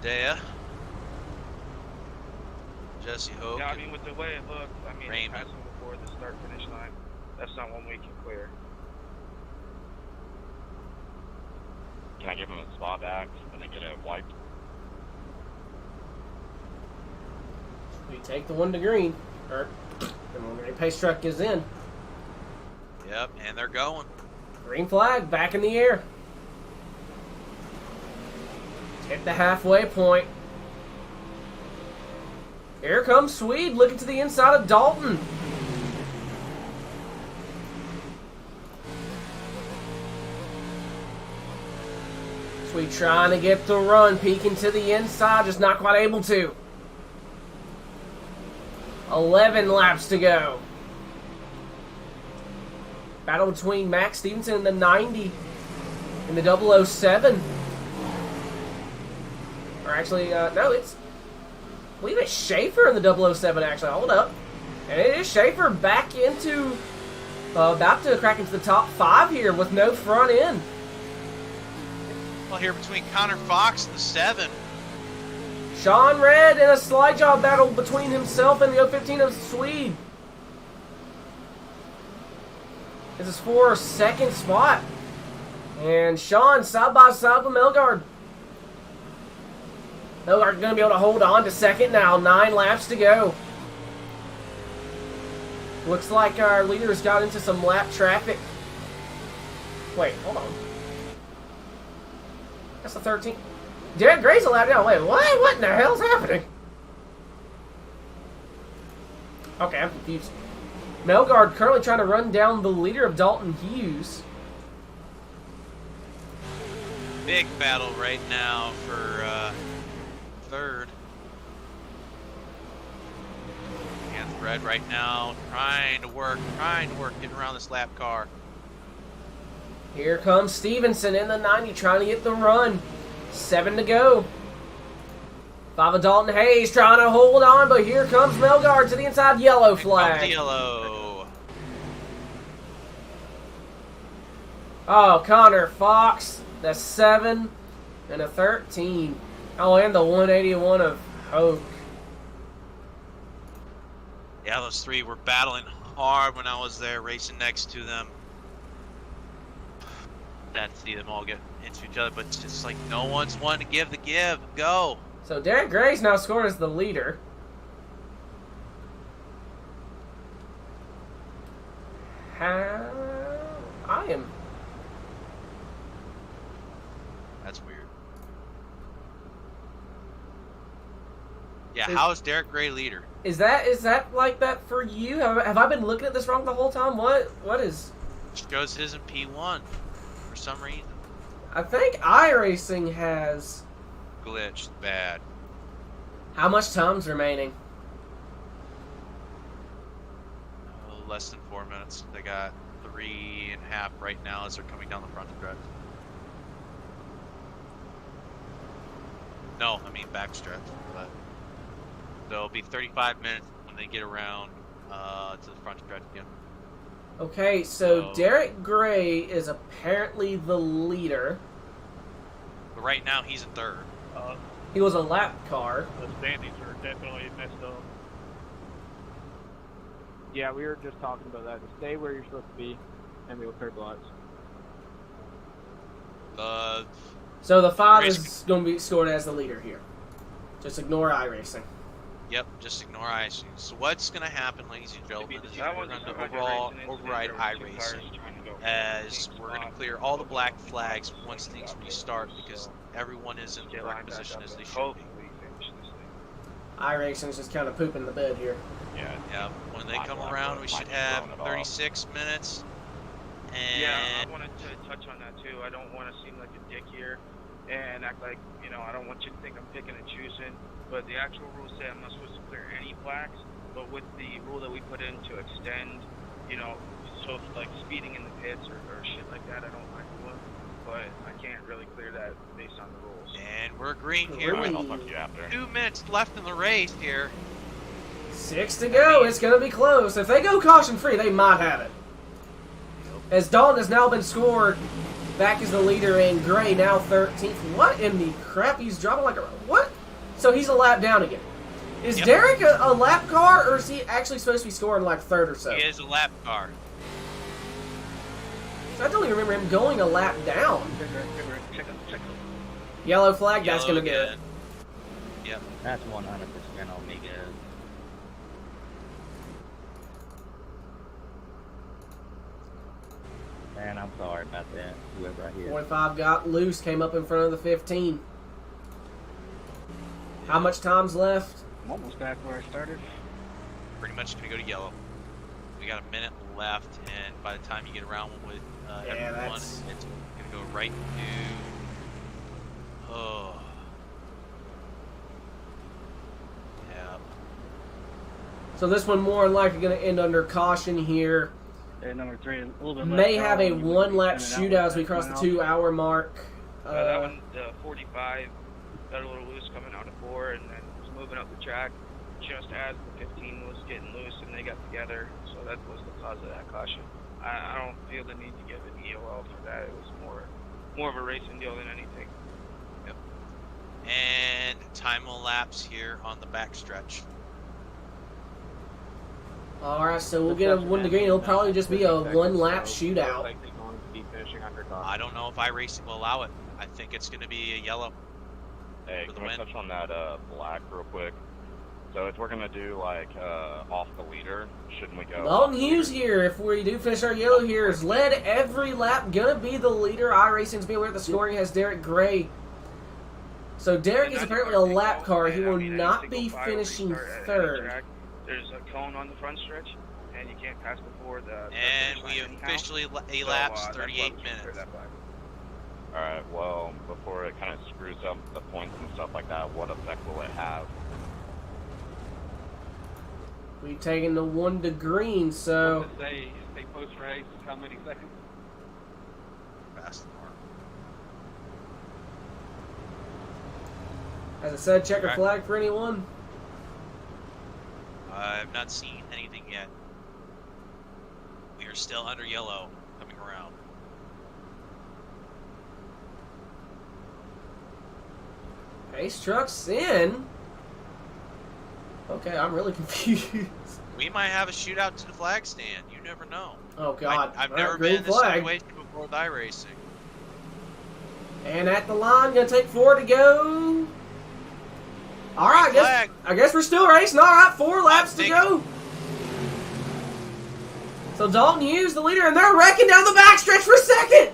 Dea. Jesse Hoke. Yeah, I mean, with the way it looked, I mean, Raymond. passing before the start-finish line, that's not one we can clear. Can I give him a spot back and then get it wiped? We take the 1 to green. The Green pace truck is in. Yep, and they're going. Green flag back in the air. Hit the halfway point. Here comes Swede looking to the inside of Dalton. Swede trying to get the run, peeking to the inside, just not quite able to. 11 laps to go. Battle between Max Stevenson and the 90 and the 007. Or actually, no, it's... I believe it's Schaefer in the 007, actually. Hold up. And it is Schaefer back into... about to crack into the top 5 here with no front end. Well, here between Connor Fox and the 7. Sean Red in a slide job battle between himself and the 015 of Swede. This is for a second spot. And Sean side by side with Melgard. Melgard's going to be able to hold on to second now. 9 laps to go. Looks like our leaders got into some lap traffic. Wait, hold on. That's the 13th. Derek Gray's a lap down. Wait, what? What in the hell's happening? Okay, I'm confused. Melgard currently trying to run down the leader of Dalton Hughes. Big battle right now for third. And Fred right now trying to work, getting around this lap car. Here comes Stevenson in the 90 trying to get the run. 7 to go. 5 of Dalton Hayes trying to hold on, but here comes Melgard to the inside. Yellow flag. Yellow. Oh, Connor Fox. That's 7 and a 13. Oh, and the 181 of Hoke. Yeah, those three were battling hard when I was there racing next to them. Sad to see them all get into each other, but it's just like no one's wanting to give the give. Go. So Derek Gray's now scored as the leader. I am. That's weird. Yeah, how is Derek Gray leader? Is that like that for you? Have I been looking at this wrong the whole time? What is? Shows his in P1 for some reason. I think iRacing has. Glitched bad. How much time's remaining? Oh, less than 4 minutes. They got 3.5 right now as they're coming down the front stretch. No, I mean back stretch. But there'll be 35 minutes when they get around to the front stretch again. Okay, so Derek Gray is apparently the leader. But right now he's in third. He was a lap car. The standings are definitely messed up. Yeah, we were just talking about that. Just stay where you're supposed to be, and we'll clear blocks. So the 5 is going to be scored as the leader here. Just ignore iRacing. Yep, just ignore iRacing. So what's going to happen, ladies and gentlemen, is we're going to overall override iRacing as we're going to clear all the black flags once things restart because everyone is in the correct position as they should be. iRacing's just kind of pooping the bed here. Yeah. When they come around, we should have 36 minutes. And yeah, I wanted to touch on that too. I don't want to seem like a dick here and act like, I don't want you to think I'm picking and choosing. But the actual rules say I'm not supposed to clear any blacks. But with the rule that we put in to extend, so like speeding in the pits or shit like that, I don't like doing. But I can't really clear that based on the rules. And we're agreeing here with 2 minutes left in the race here. 6 to go. It's going to be close. If they go caution free, they might have it. As Dalton has now been scored back as the leader and Gray now 13th. What in the crap? He's dropping like a... What? So he's a lap down again. Is Derek a lap car, or is he actually supposed to be scoring like third or so? He is a lap car. So I don't even remember him going a lap down. Yellow flag, that's going to do it. Yep. That's 100% on me, guys. Man, I'm sorry about that. Whoever I hear. 45 got loose, came up in front of the 15. How much time's left? I'm almost back where I started. Pretty much going to go to yellow. We got a minute left, and by the time you get around with everyone, it's going to go right to... Oh. Yeah. So this one more than likely going to end under caution here. Number 3, a little bit May have a one-lap shootout as we cross the 2-hour mark. That one, the 45, got a little loose coming out of 4, and then was moving up the track just as the 15 was getting loose, and they got together. So that was the cause of that caution. I don't feel the need to give an EOL for that. It was more of a racing deal than anything. Yep. And time will lapse here on the backstretch. Alright, so we'll get a 1 to green. It'll probably just be a one-lap shootout. I don't know if iRacing will allow it. I think it's going to be a yellow. Hey, can we touch on that black real quick? So if we're going to do, off the leader, shouldn't we go... Dalton Hughes here. If we do finish our yellow here, is led every lap. Going to be the leader. iRacing's be aware the scoring has Derek Gray. So Derek is apparently a lap car. He will not be finishing third. There's a cone on the front stretch, and you can't pass before the... And we officially elapsed 38 minutes. Alright, well, before it kind of screws up the points and stuff like that, what effect will it have? We've taken the 1 to green, so... Say post-race, how many seconds? Fast mark. Has it said checker Right. flag for anyone? I've not seen anything yet. We are still under yellow coming around. Ace truck's in. Okay, I'm really confused. We might have a shootout to the flag stand. You never know. Oh God! I've All never right, been in green this flag. situation before with iRacing. And at the line, gonna take 4 to go. All right, Flag. I guess we're still racing. All right, 4 laps to go. So Dalton Hughes, the leader, and they're wrecking down the backstretch for second.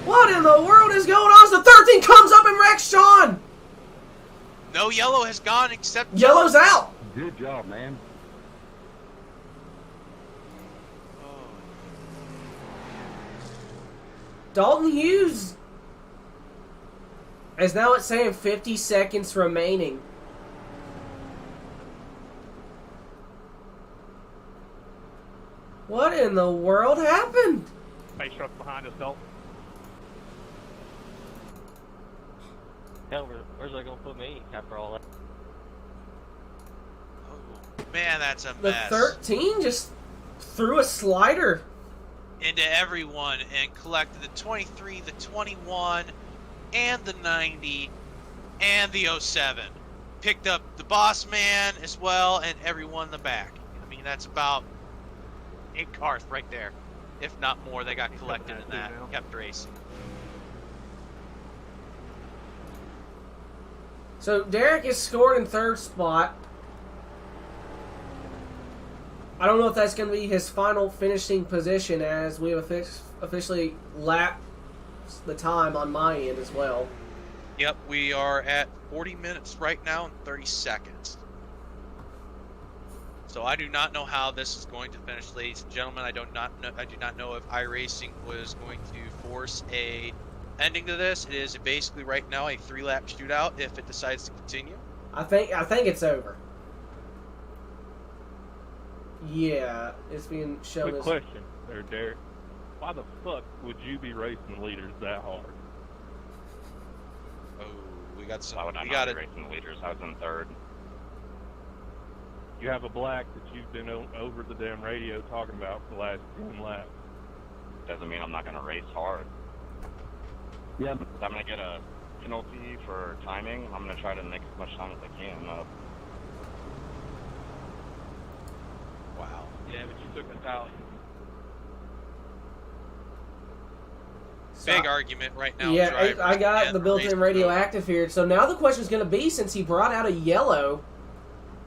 What in the world is going on? So 13 comes up and wrecks Sean. No yellow has gone except Yellow's out. Good job, man. Dalton Hughes is now at saying 50 seconds remaining. What in the world happened? Face truck behind us, Dalton. Hell, where's that gonna put me after all that? Oh, man, that's a The mess. 13 just threw a slider. Into everyone and collected the 23, the 21, and the 90, and the 07. Picked up the boss man as well and everyone in the back. I mean, that's about 8 cars right there. If not more, they got collected in that. Kept racing. So Derek is scored in 3rd spot. I don't know if that's going to be his final finishing position, as we have officially lapped the time on my end as well. Yep, we are at 40 minutes right now and 30 seconds. So I do not know how this is going to finish, ladies and gentlemen. I do not know if iRacing was going to force a ending to this. It is basically right now a 3-lap shootout if it decides to continue. I think it's over. Yeah, it's being shown Quick as... question there, Derek. Why the fuck would you be racing leaders that hard? Oh, we got some. Why would I We not got be it. racing leaders? I was in 3rd. You have a black that you've been over the damn radio talking about for the last 10 laps. Doesn't mean I'm not going to race hard. Yeah. If I'm going to get a penalty for timing, I'm going to try to make as much time as I can. Wow. Yeah, but you took us out. Big argument right now. Yeah, drivers I got and the built-in race radio code. active here. So now the question is going to be, since he brought out a yellow,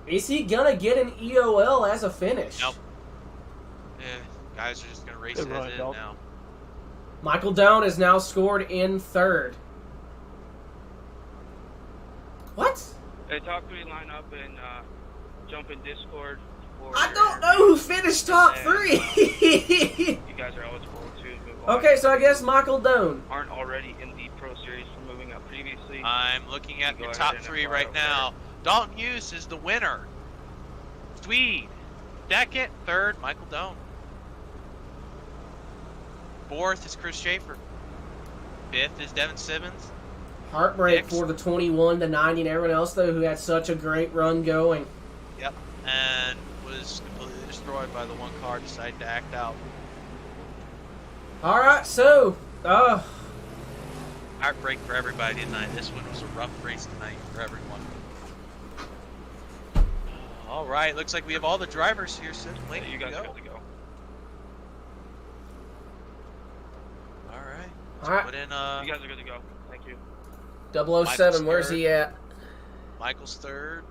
is he going to get an EOL as a finish? Nope. Guys are just going to race it as it is now. Michael Down is now scored in 3rd. What? Hey, talk to me, line up and jump in Discord. I don't know who finished top 3. You guys are eligible to move on. Okay, so I guess Michael Doan. Aren't already in the Pro Series from moving up previously. I'm looking at Go your ahead top and 3 apply right over now. Dalton Hughes is the winner. Swede. 2nd, 3rd, Michael Doan. 4th is Chris Schaefer. 5th is Devin Simmons. Heartbreak 6th. for the 21, the 90, and everyone else, though, who had such a great run going. Yep. And was completely destroyed by the one car decided to act out. All right, so, Heartbreak for everybody tonight. This one was a rough race tonight for everyone. All right, looks like we have all the drivers here sitting waiting You to guys go. got to go. All right. All right. Put in You guys are good to go. Thank you. 007, where's he at? Michael's 3rd.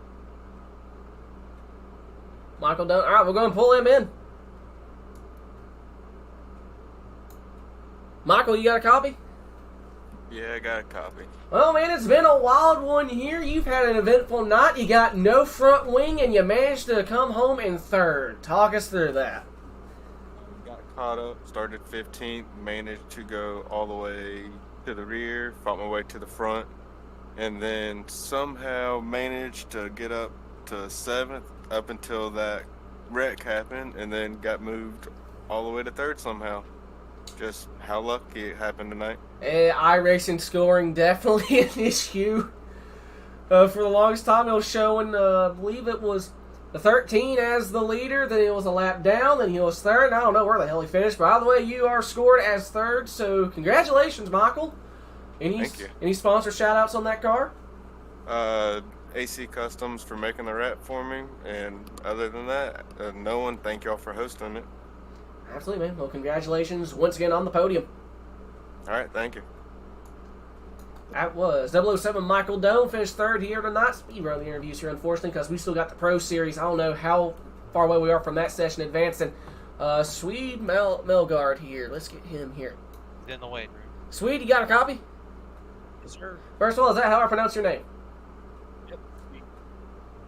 Michael Doan. All right, we're going to pull him in. Michael, you got a copy? Yeah, I got a copy. Well, man, it's been a wild one here. You've had an eventful night. You got no front wing, and you managed to come home in 3rd. Talk us through that. Got caught up, started 15th, managed to go all the way to the rear, fought my way to the front, and then somehow managed to get up to 7th up until that wreck happened, and then got moved all the way to 3rd somehow. just how lucky it happened tonight. iRacing scoring definitely an issue. For the longest time, it was showing, I believe it was the 13 as the leader, then it was a lap down, then he was third, and I don't know where the hell he finished, but either way, you are scored as third, so congratulations, Michael. Thank you. Any sponsor shout-outs on that car? AC Customs for making the wrap for me, and other than that, no one. Thank y'all for hosting it. Absolutely, man. Well, congratulations once again on the podium. All right, thank you. That was 007 Michael Doan, finished third here tonight. Speed run the interviews here, unfortunately, because we still got the Pro Series. I don't know how far away we are from that session advancing. Swede Melgard here. Let's get him here. In the waiting room. Swede, you got a copy? Yes, sir. First of all, is that how I pronounce your name? Yep.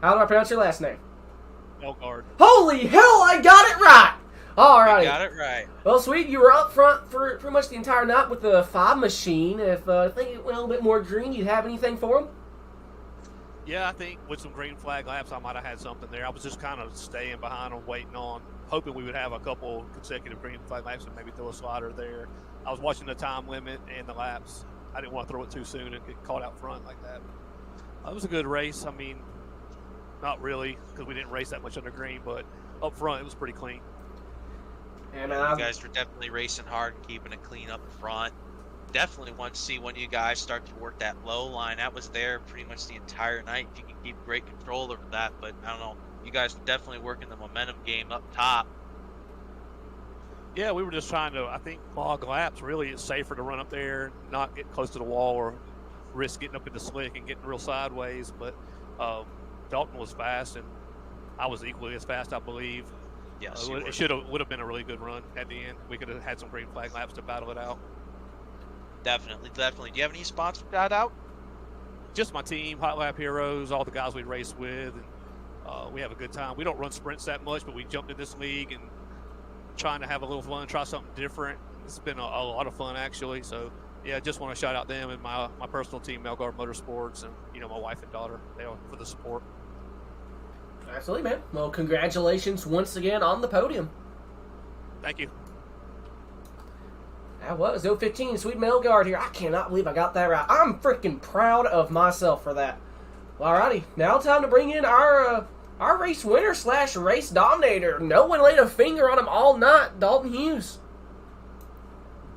How do I pronounce your last name? Melgard. Holy hell, I got it right! Alrighty. You got it right. Well, Sweet, you were up front for pretty much the entire night with the 5 machine. If I think it went a little bit more green, you'd have anything for him? Yeah, I think with some green flag laps, I might have had something there. I was just kind of staying behind them, waiting on, hoping we would have a couple consecutive green flag laps and maybe throw a slider there. I was watching the time limit and the laps. I didn't want to throw it too soon and get caught out front like that. It was a good race. I mean, not really, because we didn't race that much under green, but up front, it was pretty clean. And you guys were definitely racing hard and keeping it clean up front. Definitely want to see when you guys start to work that low line. That was there pretty much the entire night. You can keep great control over that, but I don't know. You guys were definitely working the momentum game up top. Yeah, we were just trying to, I think, log laps. Really, it's safer to run up there, not get close to the wall or risk getting up in the slick and getting real sideways. But Dalton was fast, and I was equally as fast, I believe. Yes, it would have been a really good run at the end. We could have had some green flag laps to battle it out. Definitely. Do you have any sponsor shout out? Just my team, Hot Lap Heroes, all the guys we race with, and we have a good time. We don't run sprints that much, but we jumped in this league and trying to have a little fun, try something different. It's been a lot of fun, actually. So, yeah, just want to shout out them and my personal team, Melgard Motorsports, and my wife and daughter for the support. Absolutely, man. Well, congratulations once again on the podium. Thank you. That was 015 Sweet Melgard here. I cannot believe I got that right. I'm freaking proud of myself for that. Alrighty, now time to bring in our race winner / race dominator. No one laid a finger on him all night, Dalton Hughes.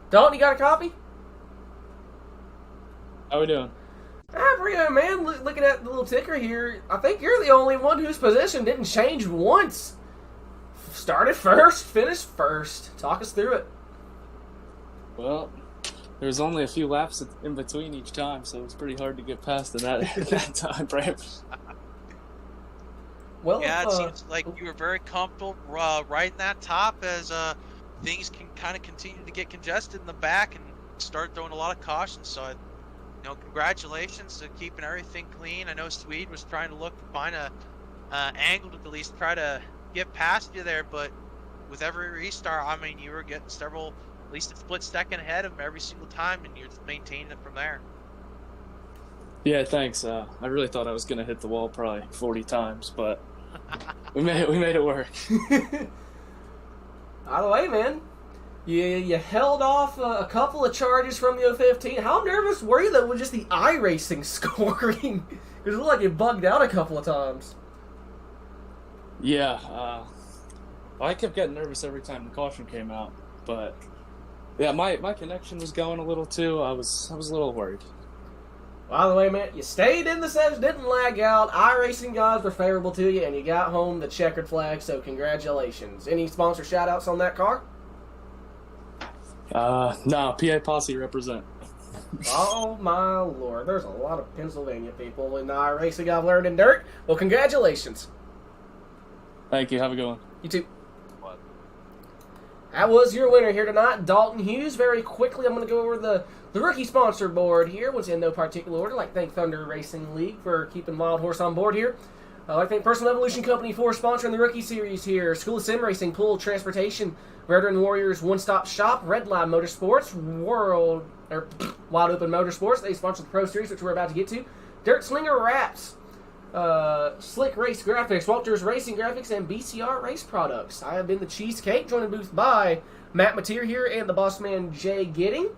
Dalton, you got a copy? How we doing? Pretty good, man. Looking at the little ticker here, I think you're the only one whose position didn't change once. Started first, finished first. Talk us through it. Well, there was only a few laps in between each time, so it was pretty hard to get past in that time frame. Well, yeah, it seems like you were very comfortable riding that top as things can kind of continue to get congested in the back and start throwing a lot of cautions. So, congratulations to keeping everything clean. I know Swede was trying to find a angle to at least try to get past you there, but with every restart, I mean, you were getting at least a split second ahead of him every single time, and you're just maintaining it from there. Yeah, thanks. I really thought I was going to hit the wall probably 40 times, but we made it work. By the way, man, you held off a couple of charges from the 015. How nervous were you, though, with just the iRacing scoring? Because it looked like it bugged out a couple of times. Yeah, I kept getting nervous every time the caution came out, but yeah, my connection was going a little too. I was a little worried. By the way, man, you stayed in the session, didn't lag out. iRacing guys were favorable to you, and you got home the checkered flag, so congratulations. Any sponsor shout-outs on that car? No, P.E.C represent. Oh, my Lord. There's a lot of Pennsylvania people in the iRacing I've learned in dirt. Well, congratulations. Thank you. Have a good one. You too. That was your winner here tonight, Dalton Hughes. Very quickly, I'm going to go over the rookie sponsor board here, which in no particular order. I'd like to thank Thunder Racing League for keeping Wild Horse on board here. I'd like to thank Personal Evolution Company for sponsoring the rookie series here. School of Sim Racing, Pool Transportation, Veteran Warriors One Stop Shop, Redline Motorsports, Wide Open Motorsports. They sponsored the Pro Series, which we're about to get to. Dirt Slinger Wraps, Slick Race Graphics, Walters Racing Graphics, and BCR Race Products. I have been the Cheesecake, joined in booth by Matt Mateer here and the boss man Jay Gidding.